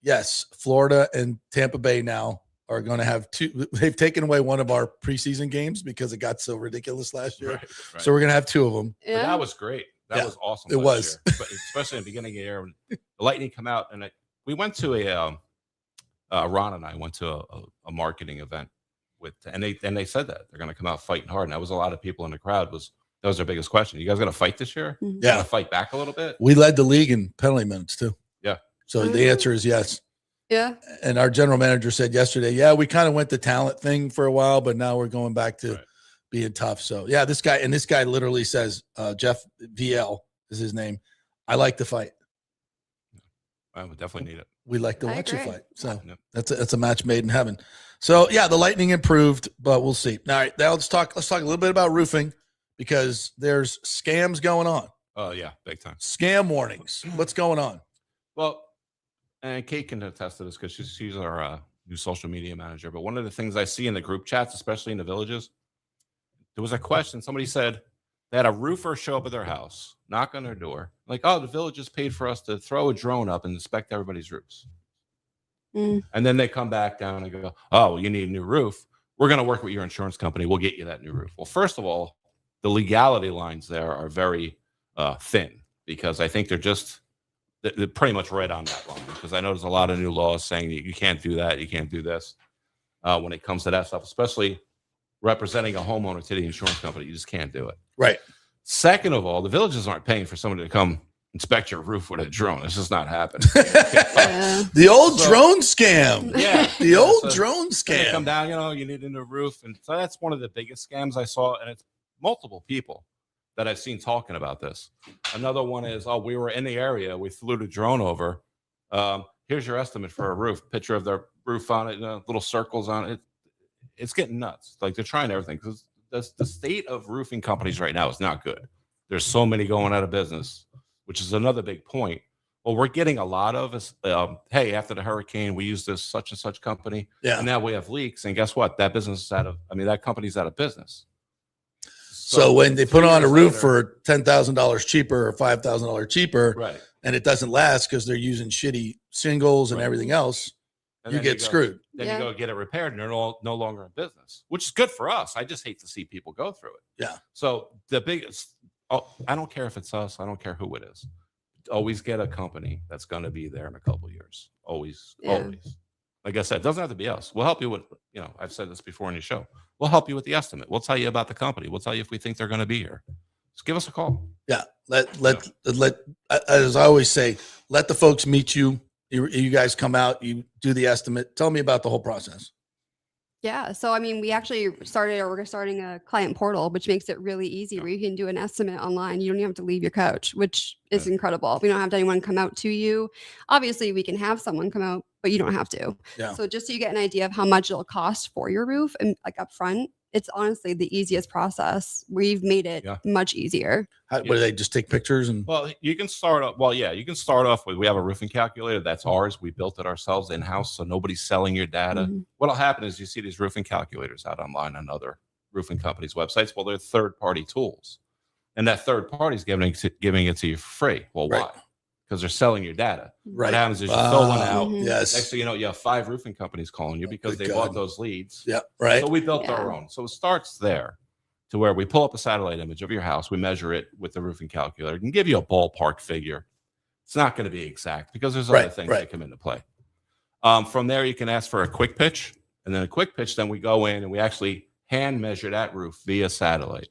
Speaker 2: yes, Florida and Tampa Bay now are going to have two. They've taken away one of our preseason games because it got so ridiculous last year.
Speaker 11: Right.
Speaker 2: So we're going to have two of them.
Speaker 11: But that was great. That
Speaker 2: Yeah,
Speaker 11: was awesome.
Speaker 2: it
Speaker 11: last
Speaker 2: was.
Speaker 11: year. But especially in the beginning of the year when the Lightning come out, and we went to Ron and I went to a marketing event and they said that they're going to come out fighting hard, and that was a lot of people in the crowd. That was their biggest question. You guys going to fight this year?
Speaker 12: Mhm.
Speaker 2: Yeah.
Speaker 11: Going to fight back a little bit?
Speaker 2: We led the league in penalty minutes too.
Speaker 11: Yeah.
Speaker 2: So the answer is yes.
Speaker 12: Yeah.
Speaker 2: And our general manager said yesterday, yeah, we kind of went the talent thing for a while, but now we're going back to being tough. So yeah, this guy literally says, Jeff VL is his name. I like to fight.
Speaker 11: I would definitely need it.
Speaker 2: We like to
Speaker 12: I
Speaker 2: watch you
Speaker 12: agree.
Speaker 2: fight. So
Speaker 11: Yep.
Speaker 2: that's a match made in heaven. So yeah, the Lightning improved, but we'll see. All right, now let's talk a little bit about roofing because there's scams going on.
Speaker 11: Oh yeah, big time.
Speaker 2: Scam warnings. What's going on?
Speaker 11: Well, and Kate can attest to this because she's our new social media manager. But one of the things I see in the group chats, especially in the villages, there was a question. Somebody said they had a roofer show up at their house, knock on their door, like, "Oh, the village just paid for us to throw a drone up and inspect everybody's roofs."
Speaker 12: Mm.
Speaker 11: And then they come back down and go, "Oh, well, you need a new roof. We're going to work with your insurance company. We'll get you that new roof." Well, first of all, the legality lines there are very thin because I think they're pretty much right on that line because I know there's a lot of new laws saying that you can't do that, you can't do this when it comes to that stuff, especially representing a homeowner to the insurance company. You just can't do it.
Speaker 2: Right.
Speaker 11: Second of all, the villages aren't paying for somebody to come inspect your roof with a drone. It's just not happening.
Speaker 2: The old drone scam.
Speaker 11: Yeah.
Speaker 2: The old
Speaker 11: So
Speaker 2: drone
Speaker 11: they come
Speaker 2: scam.
Speaker 11: down, you need a new roof. And so that's one of the biggest scams I saw. And it's multiple people that I've seen talking about this. Another one is, "Oh, we were in the area. We flew the drone over. Here's your estimate for a roof." Picture of their roof on it, little circles on it. It's getting nuts. Like they're trying everything because the state of roofing companies right now is not good. There's so many going out of business, which is another big point. Well, we're getting a lot of us. Hey, after the hurricane, we used this such and such company.
Speaker 2: Yeah.
Speaker 11: And now we have leaks. And guess what? That company's out of business.
Speaker 2: So when they put
Speaker 11: 3
Speaker 2: on a
Speaker 11: years
Speaker 2: roof
Speaker 11: later-
Speaker 2: for $10,000 cheaper or $5,000 cheaper,
Speaker 11: Right.
Speaker 2: and it doesn't last because they're using shitty shingles and
Speaker 11: Right.
Speaker 2: everything else,
Speaker 11: And
Speaker 2: you
Speaker 11: then
Speaker 2: get
Speaker 11: go-
Speaker 2: screwed.
Speaker 11: Then
Speaker 12: Yeah.
Speaker 11: you go get it repaired and they're no longer in business, which is good for us. I just hate to see people go through it.
Speaker 2: Yeah.
Speaker 11: So the biggest, I don't care if it's us. I don't care who it is. Always get a company that's going to be there in a couple of years. Always. Like I said, it doesn't have to be us. We'll help you with, I've said this before in your show. We'll help you with the estimate. We'll tell you about the company. We'll tell you if we think they're going to be here. Just give us a call.
Speaker 2: Yeah. Let as I always say, let the folks meet you. You guys come out, you do the estimate. Tell me about the whole process.
Speaker 12: Yeah. So, I mean, we're starting a client portal, which makes it really easy where you can do an estimate online. You don't even have to leave your couch, which is incredible. We don't have to anyone come out to you. Obviously, we can have someone come out, but you don't have to.
Speaker 2: Yeah.
Speaker 12: So just so you get an idea of how much it'll cost for your roof and like up front, it's honestly the easiest process. We've made it much easier.
Speaker 2: What do they just take pictures and?
Speaker 11: Well, you can start off. Well, yeah, you can start off with. We have a roofing calculator. That's ours. We built it ourselves in house, so nobody's selling your data.
Speaker 12: Mm-hmm.
Speaker 11: What'll happen is you see these roofing calculators out online on other roofing companies' websites. Well, they're third-party tools, and that third party is giving it to you for free. Well,
Speaker 2: Right.
Speaker 11: why? Because they're selling your data.
Speaker 2: Right.
Speaker 11: What happens is you fill one out.
Speaker 2: Yes.
Speaker 11: Next thing you know, you have 5 roofing companies calling you because
Speaker 2: Good
Speaker 11: they bought
Speaker 2: God.
Speaker 11: those leads.
Speaker 2: Yeah. Right.
Speaker 11: So we built our own. So it starts there to where we pull up a satellite image of your house. We measure it with the roofing calculator. It can give you a ballpark figure. It's not going to be exact because there's other things that come into play. From there, you can ask for a quick pitch. And then a quick pitch, then we go in and we actually hand measure that roof via satellite.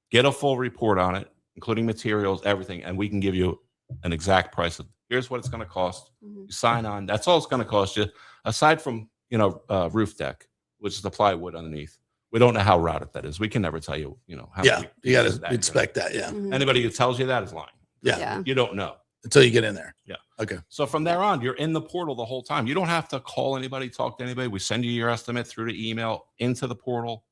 Speaker 11: Get a full report on it, including materials, everything. And we can give you an exact price of here's what it's going to cost. You sign on. That's all it's going to cost you. Aside from, roof deck, which is the plywood underneath. We don't know how routed that is. We can never tell you, how.
Speaker 2: Yeah. You got to inspect that. Yeah.
Speaker 11: Anybody who tells you that is lying.
Speaker 2: Yeah.
Speaker 11: You don't know.
Speaker 2: until you get in there.
Speaker 11: Yeah.
Speaker 2: Okay.
Speaker 11: So from there on, you're in the portal the whole time. You don't have to call anybody, talk to anybody. We send you your estimate through the email into the portal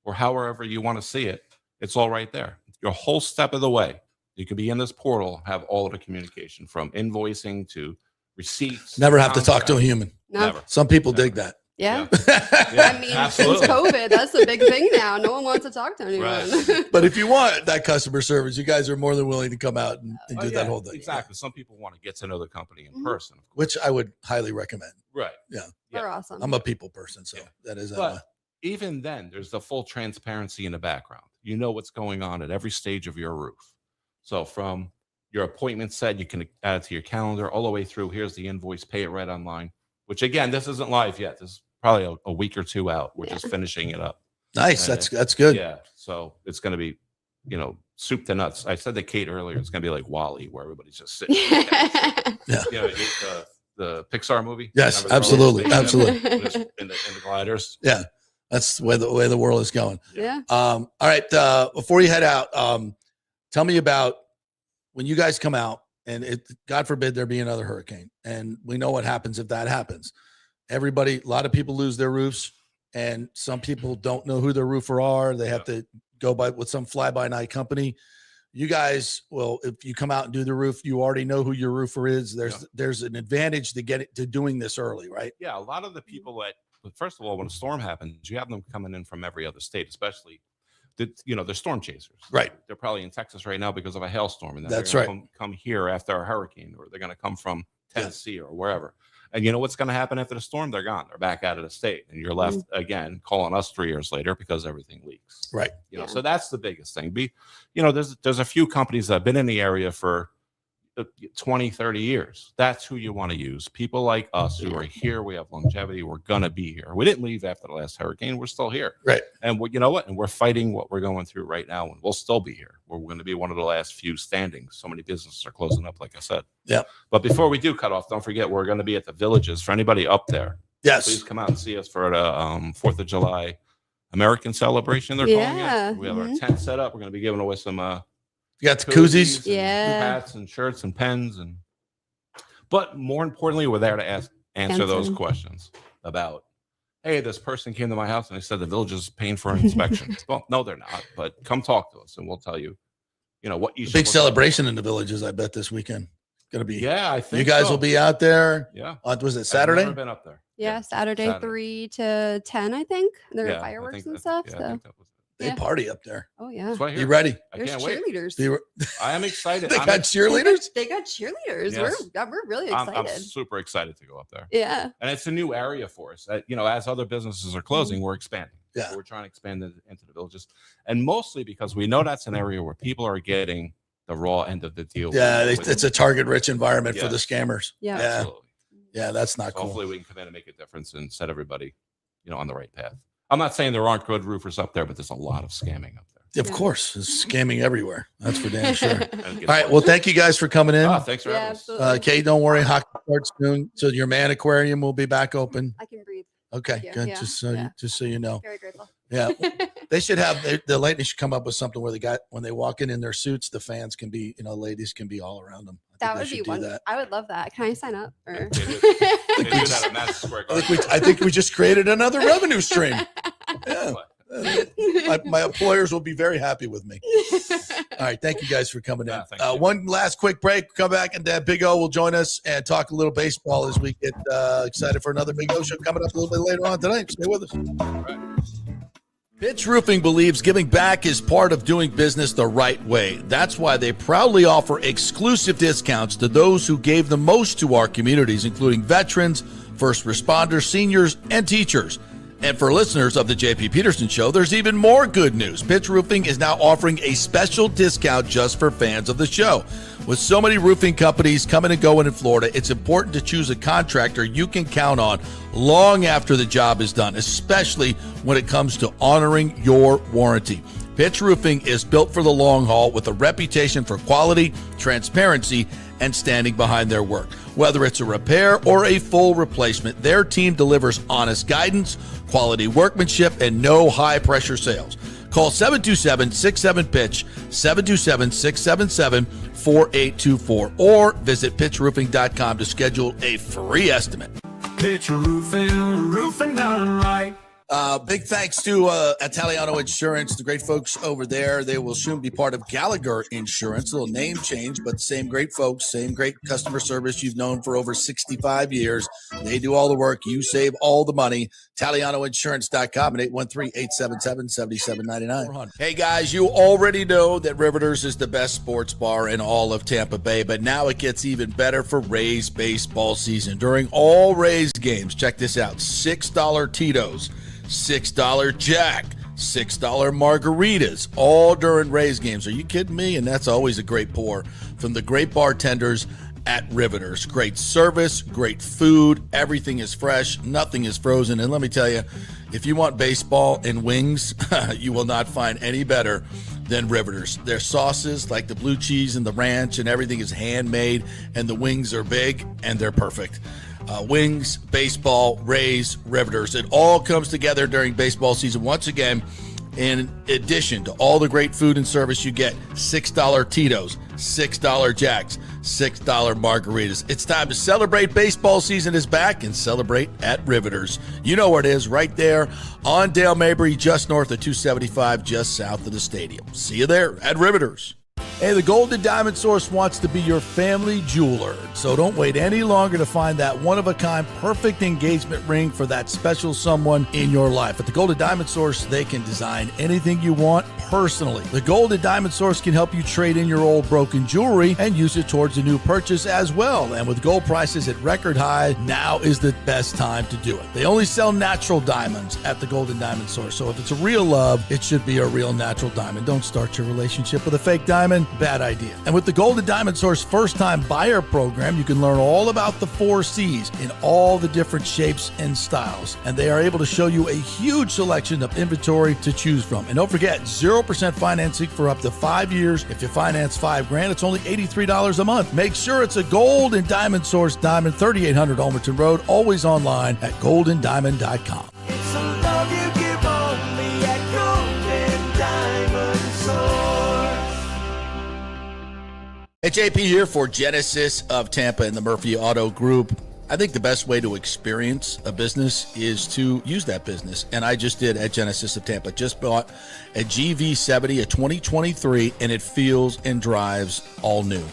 Speaker 11: or however you want to see it. It's all right there. Your whole step of the way. You could be in this portal, have all of the communication from invoicing to receipts.
Speaker 2: Never have to talk to a human.
Speaker 12: No.
Speaker 11: Never.
Speaker 2: Some people dig that.
Speaker 12: Yeah.
Speaker 11: Yeah,
Speaker 12: I mean,
Speaker 11: absolutely.
Speaker 12: since COVID, that's a big thing now. No one wants to talk to anyone.
Speaker 11: Right.
Speaker 2: But if you want that customer service, you guys are more than willing to come out and do that whole thing.
Speaker 11: Exactly. Some people want to get to know the company in
Speaker 12: Mhm.
Speaker 11: person.
Speaker 2: Which I would highly recommend.
Speaker 11: Right.
Speaker 2: Yeah.
Speaker 12: They're awesome.
Speaker 2: I'm a people person, so that is.
Speaker 11: But even then, there's the full transparency in the background. You know what's going on at every stage of your roof. So from your appointment set, you can add it to your calendar all the way through. Here's the invoice, pay it right online, which again, this isn't live yet. This is probably a week or two out. We're just finishing it up.
Speaker 2: Nice.
Speaker 11: And
Speaker 2: That's good.
Speaker 11: Yeah. So it's going to be, soup to nuts. I said to Kate earlier, it's going to be like Wall-E, where everybody's just sitting.
Speaker 2: Yeah.
Speaker 11: The Pixar movie.
Speaker 2: Yes,
Speaker 11: Remember the
Speaker 2: absolutely,
Speaker 11: roller
Speaker 2: absolutely.
Speaker 11: skating in the gliders.
Speaker 2: Yeah. That's the way the world is going.
Speaker 12: Yeah.
Speaker 2: All right. Before you head out, tell me about when you guys come out and God forbid there be another hurricane. And we know what happens if that happens. A lot of people lose their roofs, and some people don't know who their roofer are. They have to go with some fly-by-night company. You guys, if you come out and do the roof, you already know who your roofer is. There's an advantage to get it to doing this early, right?
Speaker 11: Yeah. A lot of the people first of all, when a storm happens, you have them coming in from every other state, especially they're storm chasers.
Speaker 2: Right.
Speaker 11: They're probably in Texas right now because of a hailstorm. And then
Speaker 2: That's
Speaker 11: they're
Speaker 2: right.
Speaker 11: gonna come here after a hurricane, or they're going to come from Tennessee or wherever. And you know what's going to happen after the storm? They're gone. They're back out of the state. And you're left again calling us 3 years later because everything leaks.
Speaker 2: Right.
Speaker 11: So that's the biggest thing. There's a few companies that have been in the area for 20, 30 years. That's who you want to use. People like us who are here. We have longevity. We're going to be here. We didn't leave after the last hurricane. We're still here.
Speaker 2: Right.
Speaker 11: And you know what? And we're fighting what we're going through right now. And we'll still be here. We're going to be one of the last few standing. So many businesses are closing up, like I said.
Speaker 2: Yeah.
Speaker 11: But before we do cut off, don't forget, we're going to be at the Villages. For anybody up there,
Speaker 2: Yes.
Speaker 11: please come out and see us for the 4th of July American celebration, they're calling it. We have our tent set up. We're going to be giving away some
Speaker 2: you got the koozies,
Speaker 11: hats and shirts and pens, but more importantly, we're there to answer those questions about, hey, this person came to my house and they said the village is paying for an inspection. Well, no, they're not, but come talk to us and we'll tell you, what you should.
Speaker 2: Big celebration in the Villages, I bet, this weekend. Gonna be.
Speaker 11: Yeah, I think
Speaker 2: you guys
Speaker 11: so.
Speaker 2: will be out there.
Speaker 11: Yeah.
Speaker 2: Was it Saturday?
Speaker 11: I've never been up there.
Speaker 12: Yeah, Saturday 3 to 10, I think. There are fireworks and stuff.
Speaker 11: Yeah, I
Speaker 12: So
Speaker 11: think that was it.
Speaker 2: They party up there.
Speaker 12: Oh yeah.
Speaker 11: That's why
Speaker 2: You ready?
Speaker 11: I
Speaker 12: There's
Speaker 11: can't wait.
Speaker 12: cheerleaders.
Speaker 11: I am excited.
Speaker 2: They got cheerleaders?
Speaker 12: They got cheerleaders.
Speaker 11: Yes.
Speaker 12: We're really excited.
Speaker 11: I'm super excited to go up there.
Speaker 12: Yeah.
Speaker 11: And it's a new area for us. As other businesses are closing, we're expanding.
Speaker 2: Yeah.
Speaker 11: So we're trying to expand into the Villages. And mostly because we know that's an area where people are getting the raw end of the deal.
Speaker 2: Yeah, it's a target-rich environment for the
Speaker 11: Yes.
Speaker 2: scammers.
Speaker 12: Yeah.
Speaker 11: Absolutely.
Speaker 2: Yeah, that's not
Speaker 11: So
Speaker 2: cool.
Speaker 11: hopefully we can come in and make a difference and set everybody, on the right path. I'm not saying there aren't good roofers up there, but there's a lot of scamming up there.
Speaker 2: Of course, it's scamming everywhere. That's for damn sure.
Speaker 11: And it
Speaker 2: All
Speaker 11: gets
Speaker 2: right.
Speaker 11: worse.
Speaker 2: Well, thank you guys for coming in.
Speaker 11: Thanks for having us.
Speaker 2: Kate, don't worry. Hockey starts soon. So your man aquarium will be back open.
Speaker 12: I can breathe.
Speaker 2: Okay,
Speaker 12: Yeah,
Speaker 2: good.
Speaker 12: yeah,
Speaker 2: Just so you know.
Speaker 12: Very grateful.
Speaker 2: Yeah, they should have the Lightning should come up with something where when they walk in their suits, the fans can be, ladies can be all around them.
Speaker 12: That would be one. I would love that. Can I sign up? Or
Speaker 11: They do that at Madison Square Garden.
Speaker 2: I think we just created another revenue stream. Yeah. My employers will be very happy with me. All right. Thank you guys for coming in. One last quick break. Come back and Big O will join us and talk a little baseball as we get excited for another Big O show coming up a little bit later on tonight. Stay with us. Pitch Roofing believes giving back is part of doing business the right way. That's why they proudly offer exclusive discounts to those who gave the most to our communities, including veterans, first responders, seniors, and teachers. And for listeners of the JP Peterson Show, there's even more good news. Pitch Roofing is now offering a special discount just for fans of the show. With so many roofing companies coming and going in Florida, it's important to choose a contractor you can count on long after the job is done, especially when it comes to honoring your warranty. Pitch Roofing is built for the long haul with a reputation for quality, transparency, and standing behind their work. Whether it's a repair or a full replacement, their team delivers honest guidance, quality workmanship, and no high-pressure sales. Call 727-67-PITCH, 727-677-4824, or visit pitchroofing.com to schedule a free estimate.
Speaker 1: Pitch roofing done right.
Speaker 2: Big thanks to Italiano Insurance, the great folks over there. They will soon be part of Gallagher Insurance. A little name change, but same great folks, same great customer service you've known for over 65 years. They do all the work. You save all the money. ItalianoInsurance.com at 813-877-7799. Hey, guys, you already know that Riveters is the best sports bar in all of Tampa Bay, but now it gets even better for Rays baseball season. During all Rays games, check this out, $6 Tito's, $6 Jack, $6 margaritas, all during Rays games. Are you kidding me? And that's always a great pour from the great bartenders at Riveters. Great service, great food, everything is fresh, nothing is frozen. And let me tell you, if you want baseball and wings, you will not find any better than Riveters. Their sauces, like the blue cheese and the ranch, and everything is handmade, and the wings are big and they're perfect. Wings, baseball, Rays, Riveters. It all comes together during baseball season. Once again, in addition to all the great food and service you get, $6 Tito's, $6 Jacks, $6 margaritas. It's time to celebrate. Baseball season is back, and celebrate at Riveters. You know where it is, right there on Dale Mabry, just north of 275, just south of the stadium. See you there at Riveters. Hey, the Golden Diamond Source wants to be your family jeweler, so don't wait any longer to find that one-of-a-kind perfect engagement ring for that special someone in your life. At the Golden Diamond Source, they can design anything you want personally. The Golden Diamond Source can help you trade in your old broken jewelry and use it towards a new purchase as well. And with gold prices at record high, now is the best time to do it. They only sell natural diamonds at the Golden Diamond Source, so if it's a real love, it should be a real natural diamond. Don't start your relationship with a fake diamond. Bad idea. And with the Golden Diamond Source first-time buyer program, you can learn all about the 4 C's in all the different shapes and styles. And they are able to show you a huge selection of inventory to choose from. And don't forget, 0% financing for up to 5 years. If you finance $5,000, it's only $83 a month. Make sure it's a Golden Diamond Source diamond, 3800 Almerton Road, always online at goldendiamond.com.
Speaker 1: It's a love you give only at Golden Diamond Source.
Speaker 2: Hey, JP here for Genesis of Tampa and the Murphy Auto Group. I think the best way to experience a business is to use that business. And I just did at Genesis of Tampa. Just bought a GV70, a 2023, and it feels and drives all new.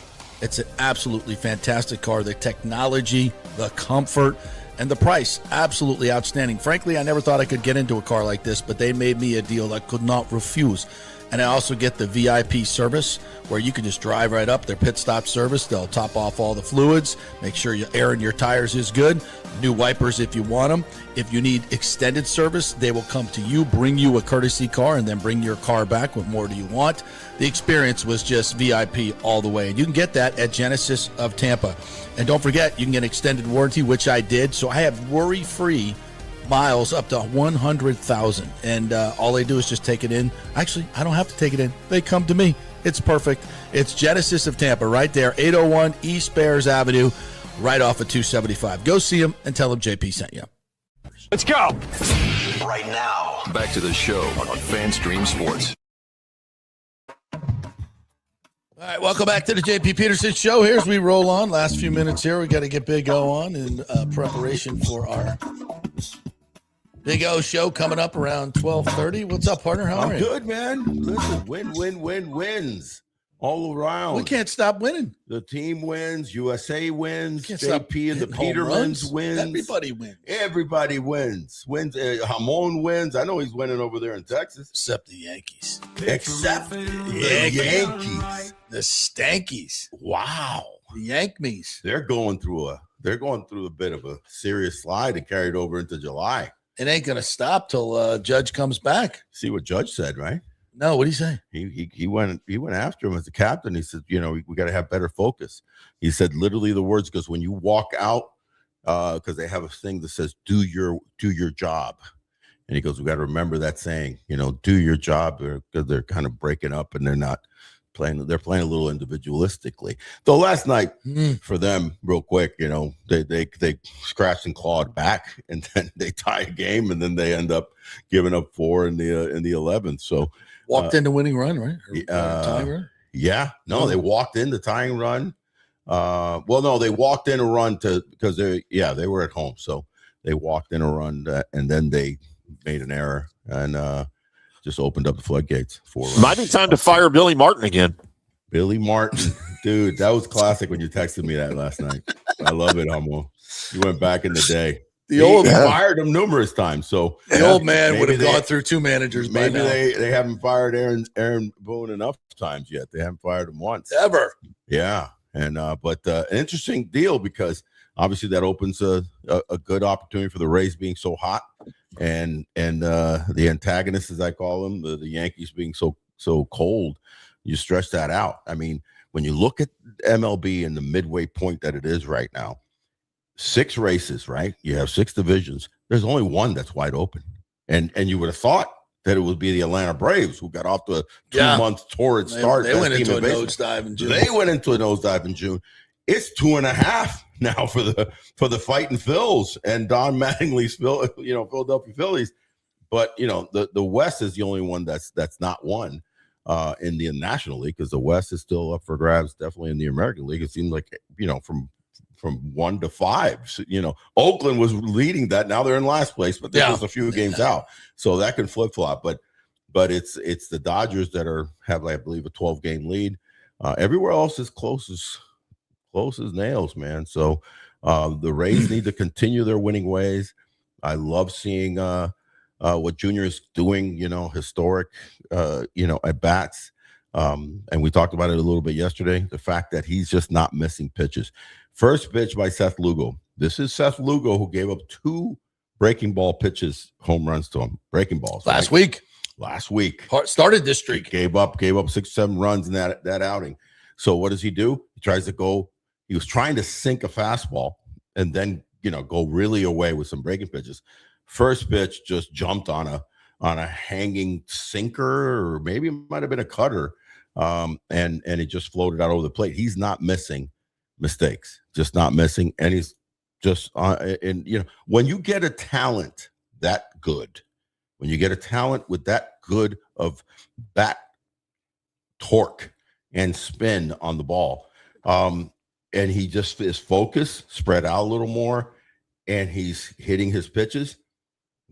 Speaker 2: It's an absolutely fantastic car. The technology, the comfort, and the price, absolutely outstanding. Frankly, I never thought I could get into a car like this, but they made me a deal I could not refuse. And I also get the VIP service where you can just drive right up, their pit stop service. They'll top off all the fluids, make sure your air in your tires is good, new wipers if you want them. If you need extended service, they will come to you, bring you a courtesy car, and then bring your car back. What more do you want? The experience was just VIP all the way. And you can get that at Genesis of Tampa. And don't forget, you can get extended warranty, which I did. So I have worry-free miles up to 100,000, and all they do is just take it in. Actually, I don't have to take it in. They come to me. It's perfect. It's Genesis of Tampa right there, 801 East Bears Avenue, right off of 275. Go see them and tell them JP sent you.
Speaker 5: Let's go. Right now, back to the show on FanStream Sports.
Speaker 2: All right, welcome back to the JP Peterson Show. Here's we roll on. Last few minutes here. We got to get Big O on in preparation for our Big O show coming up around 12:30. What's up, partner? How are you?
Speaker 13: Good, man. Listen, wins all around.
Speaker 2: We can't stop winning.
Speaker 13: The team wins. USA wins.
Speaker 2: JP
Speaker 13: and the Petermans wins.
Speaker 2: Everybody wins.
Speaker 13: Everybody wins. Hamon wins. I know he's winning over there in Texas.
Speaker 2: Except the Yankees.
Speaker 13: Except the Yankees.
Speaker 2: The Stankies.
Speaker 13: Wow.
Speaker 2: The Yankees.
Speaker 13: They're going through a bit of a serious slide and carried over into July.
Speaker 2: It ain't gonna stop till Judge comes back.
Speaker 13: See what Judge said, right?
Speaker 2: No, what did he say?
Speaker 13: He went after him as the captain. He said, we got to have better focus. He said literally the words, because when you walk out, because they have a thing that says do your job, and he goes, we got to remember that saying, do your job, because they're kind of breaking up and they're not They're playing a little individualistically. Though last night for them, real quick, you know, they scratched and clawed back, and then they tie a game, and then they end up giving up 4 in the 11th. So
Speaker 2: walked into winning run, right? Tying run?
Speaker 13: Yeah, no, they walked in the tying run. Well, no, they walked in a run because they were at home, so they walked in a run, and then they made an error and just opened up the floodgates for.
Speaker 3: Might be time to fire Billy Martin again.
Speaker 13: Billy Martin, dude, that was classic when you texted me that last night. I love it, Amo. You went back in the day.
Speaker 2: The old
Speaker 13: fired him numerous times. So
Speaker 2: the old man would have gone through 2 managers.
Speaker 13: Maybe
Speaker 2: by now.
Speaker 13: they haven't fired Aaron Boone enough times yet. They haven't fired him once
Speaker 2: ever.
Speaker 13: Yeah, and but an interesting deal because obviously that opens a good opportunity for the Rays being so hot, and the antagonists, as I call them, the Yankees being so cold. You stretch that out. I mean, when you look at MLB and the midway point that it is right now. 6 races, right? You have 6 divisions. There's only one that's wide open. And you would have thought that it would be the Atlanta Braves, who got off to a 2-month torrid start.
Speaker 2: They went into a nosedive in June.
Speaker 13: They went into a nosedive in June. It's 2.5 now for the Fighting Phils and Don Mattingly's Philadelphia Phillies. But the West is the only one that's not won in the National League, because the West is still up for grabs, definitely in the American League. It seems like from 1 to 5. So, Oakland was leading that. Now they're in last place, but they're just a few games out. So that can flip-flop. But it's the Dodgers that have, I believe, a 12-game lead. Everywhere else is close as nails, man. So the Rays need to continue their winning ways. I love seeing what Junior is doing, historic, at bats. And we talked about it a little bit yesterday, the fact that he's just not missing pitches. First pitch by Seth Lugo. This is Seth Lugo, who gave up 2 breaking ball pitches, home runs to him. Breaking balls.
Speaker 2: Last week.
Speaker 13: Started this streak. Gave up 6-7 runs in that outing. So what does he do? He was trying to sink a fastball and then, go really away with some breaking pitches. First pitch just jumped on a hanging sinker, or maybe it might have been a cutter. And it just floated out over the plate. He's not missing mistakes, just not missing. And he's just when you get a talent that good, when you get a talent with that good of bat torque and spin on the ball, and he just is focused, spread out a little more, and he's hitting his pitches.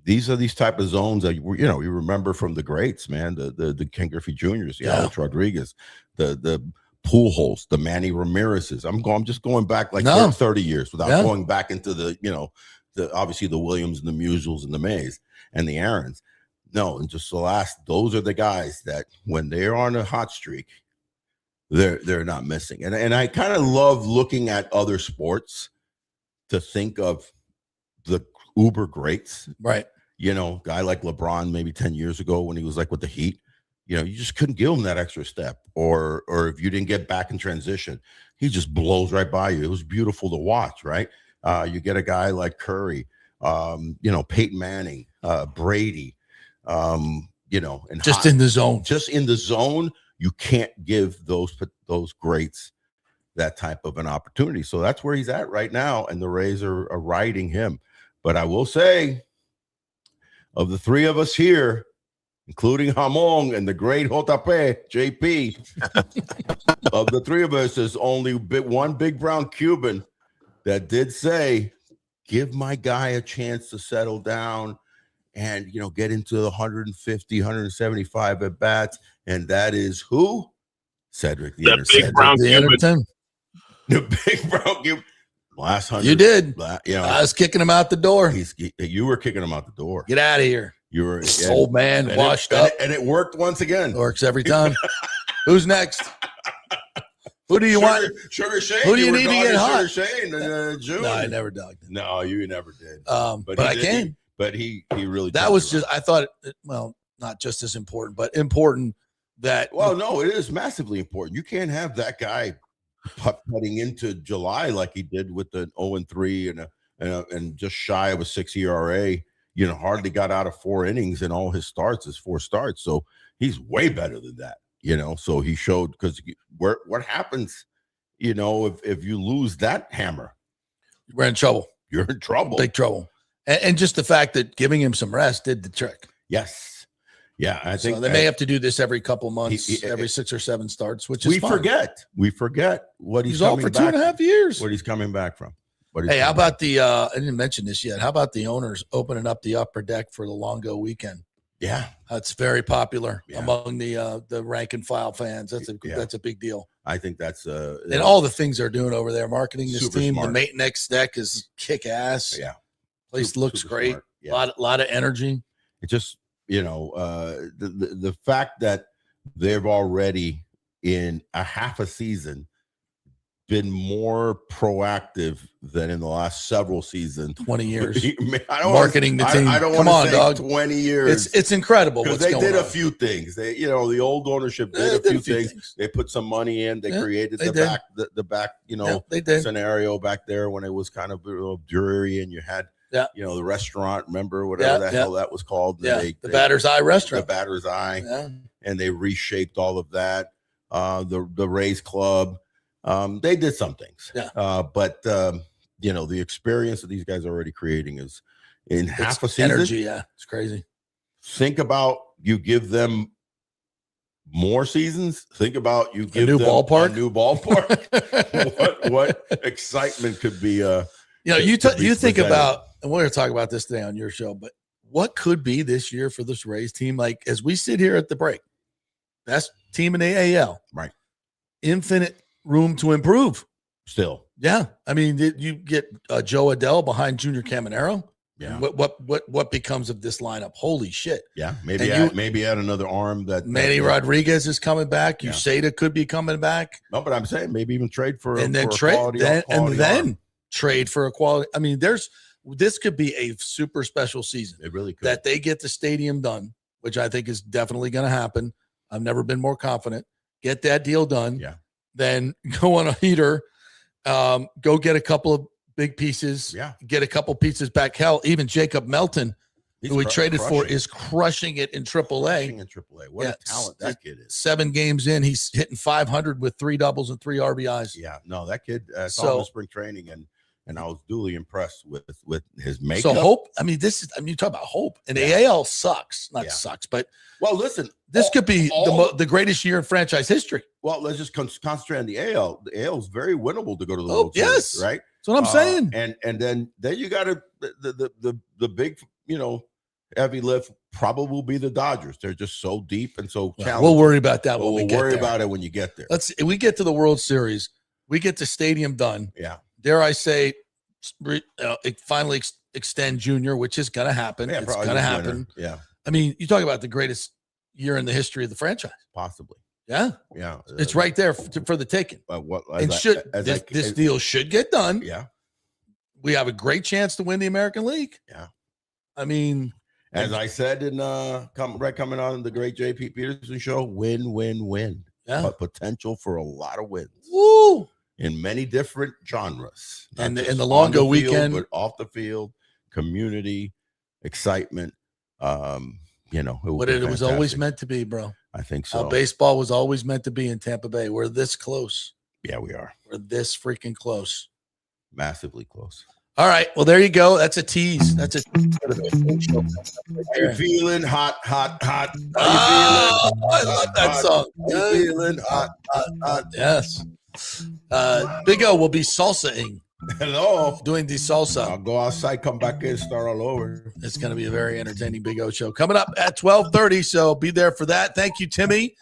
Speaker 13: These are these type of zones that you remember from the greats, man. The Ken Griffey Juniors, the Alex Rodriguez, the Pujols, the Manny Ramirez's. I'm just going back 30 years without going back into the obviously the Williams and the Musials and the Mays and the Aarons. No, and just those are the guys that when they're on a hot streak, they're not missing. And I kind of love looking at other sports to think of the uber greats.
Speaker 2: Right.
Speaker 13: Guy like LeBron maybe 10 years ago when he was with the Heat, you just couldn't give him that extra step, or if you didn't get back in transition, he just blows right by you. It was beautiful to watch, right? You get a guy like Curry, Peyton Manning, Brady, and
Speaker 2: just in the zone.
Speaker 13: You can't give those greats that type of an opportunity. So that's where he's at right now, and the Rays are riding him. But I will say, of the 3 of us here, including Hamon and the great JP, of the 3 of us, there's only one big brown Cuban that did say, give my guy a chance to settle down and, get into the 150, 175 at bats. And that is who? Cedric the
Speaker 14: Big Brown Cuban.
Speaker 13: The big brown Cuban. Last 100.
Speaker 2: You did.
Speaker 13: I
Speaker 2: was kicking him out the door.
Speaker 13: You were kicking him out the door.
Speaker 2: Get out of here.
Speaker 13: You were
Speaker 2: old man, washed up.
Speaker 13: And it worked once again.
Speaker 2: Works every time. Who's next? Who do you want?
Speaker 13: Sugar Shane.
Speaker 2: Who do you need to get hot?
Speaker 13: Sugar Shane in June.
Speaker 2: No, I never dogged him.
Speaker 13: No, you never did.
Speaker 2: But I can.
Speaker 13: But he really.
Speaker 2: That was just. I thought. Not just as important, but important. That.
Speaker 13: Well, no, it is massively important. You can't have that guy putting into July like he did with the 0-3 and just shy of a 6 ERA. Hardly got out of 4 innings in all his starts, his 4 starts. So he's way better than that. So he showed, because what happens, if you lose that hammer,
Speaker 2: we're in trouble.
Speaker 13: You're in trouble.
Speaker 2: Big trouble. And just the fact that giving him some rest did the trick.
Speaker 13: Yes. Yeah, I think
Speaker 2: so they may have to do this every couple months, every 6 or 7 starts, which is
Speaker 13: we
Speaker 2: fine.
Speaker 13: We forget what he's
Speaker 2: off for 2.5 years.
Speaker 13: What he's coming back from.
Speaker 2: Hey, how about I didn't mention this yet. How about the owners opening up the upper deck for the Longo weekend?
Speaker 13: Yeah,
Speaker 2: that's very popular among the rank and file fans. That's a big deal.
Speaker 13: I think that's
Speaker 2: and all the things they're doing over there, marketing this team.
Speaker 13: Smart.
Speaker 2: The Mate Next deck is kick ass.
Speaker 13: Yeah,
Speaker 2: place looks great. Yeah. Lot of energy.
Speaker 13: It just the fact that they've already in a half a season been more proactive than in the last several seasons.
Speaker 2: 20 years.
Speaker 13: Marketing
Speaker 2: the team.
Speaker 13: I don't
Speaker 2: Come
Speaker 13: want
Speaker 2: on,
Speaker 13: to say
Speaker 2: dog.
Speaker 13: 20 years.
Speaker 2: It's incredible.
Speaker 13: Because they did a few things. They, the old ownership did a few things. They put some money in. They created the back,
Speaker 2: they did.
Speaker 13: scenario back there when it was kind of a little dreary and you had the restaurant, remember whatever the hell that was called.
Speaker 2: The Batter's Eye restaurant.
Speaker 13: The Batter's Eye. Yeah. And they reshaped all of that. The Rays Club. They did some things.
Speaker 2: Yeah.
Speaker 13: But the experience that these guys are already creating is in half a season.
Speaker 2: Energy, it's crazy.
Speaker 13: Think about you give them more seasons. Think about you give
Speaker 2: them
Speaker 13: a new ballpark. what excitement could be
Speaker 2: you think about, and we're going to talk about this today on your show, but what could be this year for this Rays team? Like, as we sit here at the break, best team in the AL,
Speaker 13: right?
Speaker 2: Infinite room to improve
Speaker 13: still.
Speaker 2: Yeah. I mean, you get Joe Adele behind Junior Caminero.
Speaker 13: Yeah.
Speaker 2: What becomes of this lineup? Holy shit.
Speaker 13: Yeah. Maybe add another arm that
Speaker 2: Manny Rodriguez is coming back. Useda could be coming back.
Speaker 13: No, but I'm saying maybe even trade for
Speaker 2: trade for a quality. I mean, this could be a super special season.
Speaker 13: It really could.
Speaker 2: That they get the stadium done, which I think is definitely going to happen. I've never been more confident. Get that deal done.
Speaker 13: Yeah.
Speaker 2: Then go on a heater. Go get a couple of big pieces.
Speaker 13: Yeah.
Speaker 2: Get a couple pieces back. Hell, even Jacob Melton, who we traded for, is crushing it in AAA.
Speaker 13: What a talent that kid is.
Speaker 2: 7 games in, he's hitting 500 with 3 doubles and 3 RBIs.
Speaker 13: Yeah. No, that kid saw him in spring training and I was duly impressed with his makeup.
Speaker 2: So hope. I mean, you talk about hope, and the AL sucks. Sucks, but
Speaker 13: listen,
Speaker 2: this could be the greatest year in franchise history.
Speaker 13: Well, let's just concentrate on the AL. The AL is very winnable to go to the World Series, right?
Speaker 2: That's what I'm saying.
Speaker 13: And then you got the big, heavy lift probably will be the Dodgers. They're just so deep and so challenging.
Speaker 2: We'll worry about that when we get there.
Speaker 13: We'll worry about it when you get there.
Speaker 2: We get to the World Series. We get the stadium done.
Speaker 13: Yeah.
Speaker 2: Dare I say, it finally extend Junior, which is going to happen.
Speaker 13: Yeah,
Speaker 2: it's going to happen.
Speaker 13: Yeah.
Speaker 2: I mean, you talk about the greatest year in the history of the franchise.
Speaker 13: Possibly.
Speaker 2: Yeah.
Speaker 13: Yeah.
Speaker 2: It's right there for the taking. This deal should get done.
Speaker 13: Yeah.
Speaker 2: We have a great chance to win the American League.
Speaker 13: Yeah.
Speaker 2: I mean,
Speaker 13: as I said in coming on the great JP Peterson Show, win.
Speaker 2: Yeah.
Speaker 13: Potential for a lot of wins.
Speaker 2: Woo!
Speaker 13: In many different genres.
Speaker 2: And the Longo weekend,
Speaker 13: but off the field, community, excitement.
Speaker 2: It was always meant to be, bro.
Speaker 13: I think so.
Speaker 2: Baseball was always meant to be in Tampa Bay. We're this close.
Speaker 13: Yeah, we are.
Speaker 2: We're this freaking close.
Speaker 13: Massively close.
Speaker 2: All right. Well, there you go. That's a tease. That's a
Speaker 13: Are you feeling hot? How you feeling?
Speaker 2: I love that song.
Speaker 13: Are you feeling hot?
Speaker 2: Yes. Big O will be salsa-ing.
Speaker 13: Hello.
Speaker 2: Doing the salsa.
Speaker 13: I'll go outside, come back in, start all over.
Speaker 2: It's going to be a very entertaining Big O show coming up at 12:30. So be there for that. Thank you, Timmy.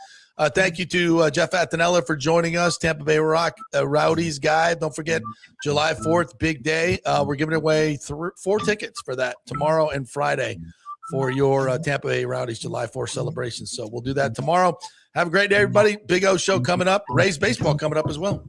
Speaker 2: Thank you to Jeff Attinella for joining us, Tampa Bay Rowdies guy. Don't forget, July 4th, big day. We're giving away 4 tickets for that tomorrow and Friday for your Tampa Bay Rowdies July 4th celebration. So we'll do that tomorrow. Have a great day, everybody. Big O show coming up. Rays baseball coming up as well.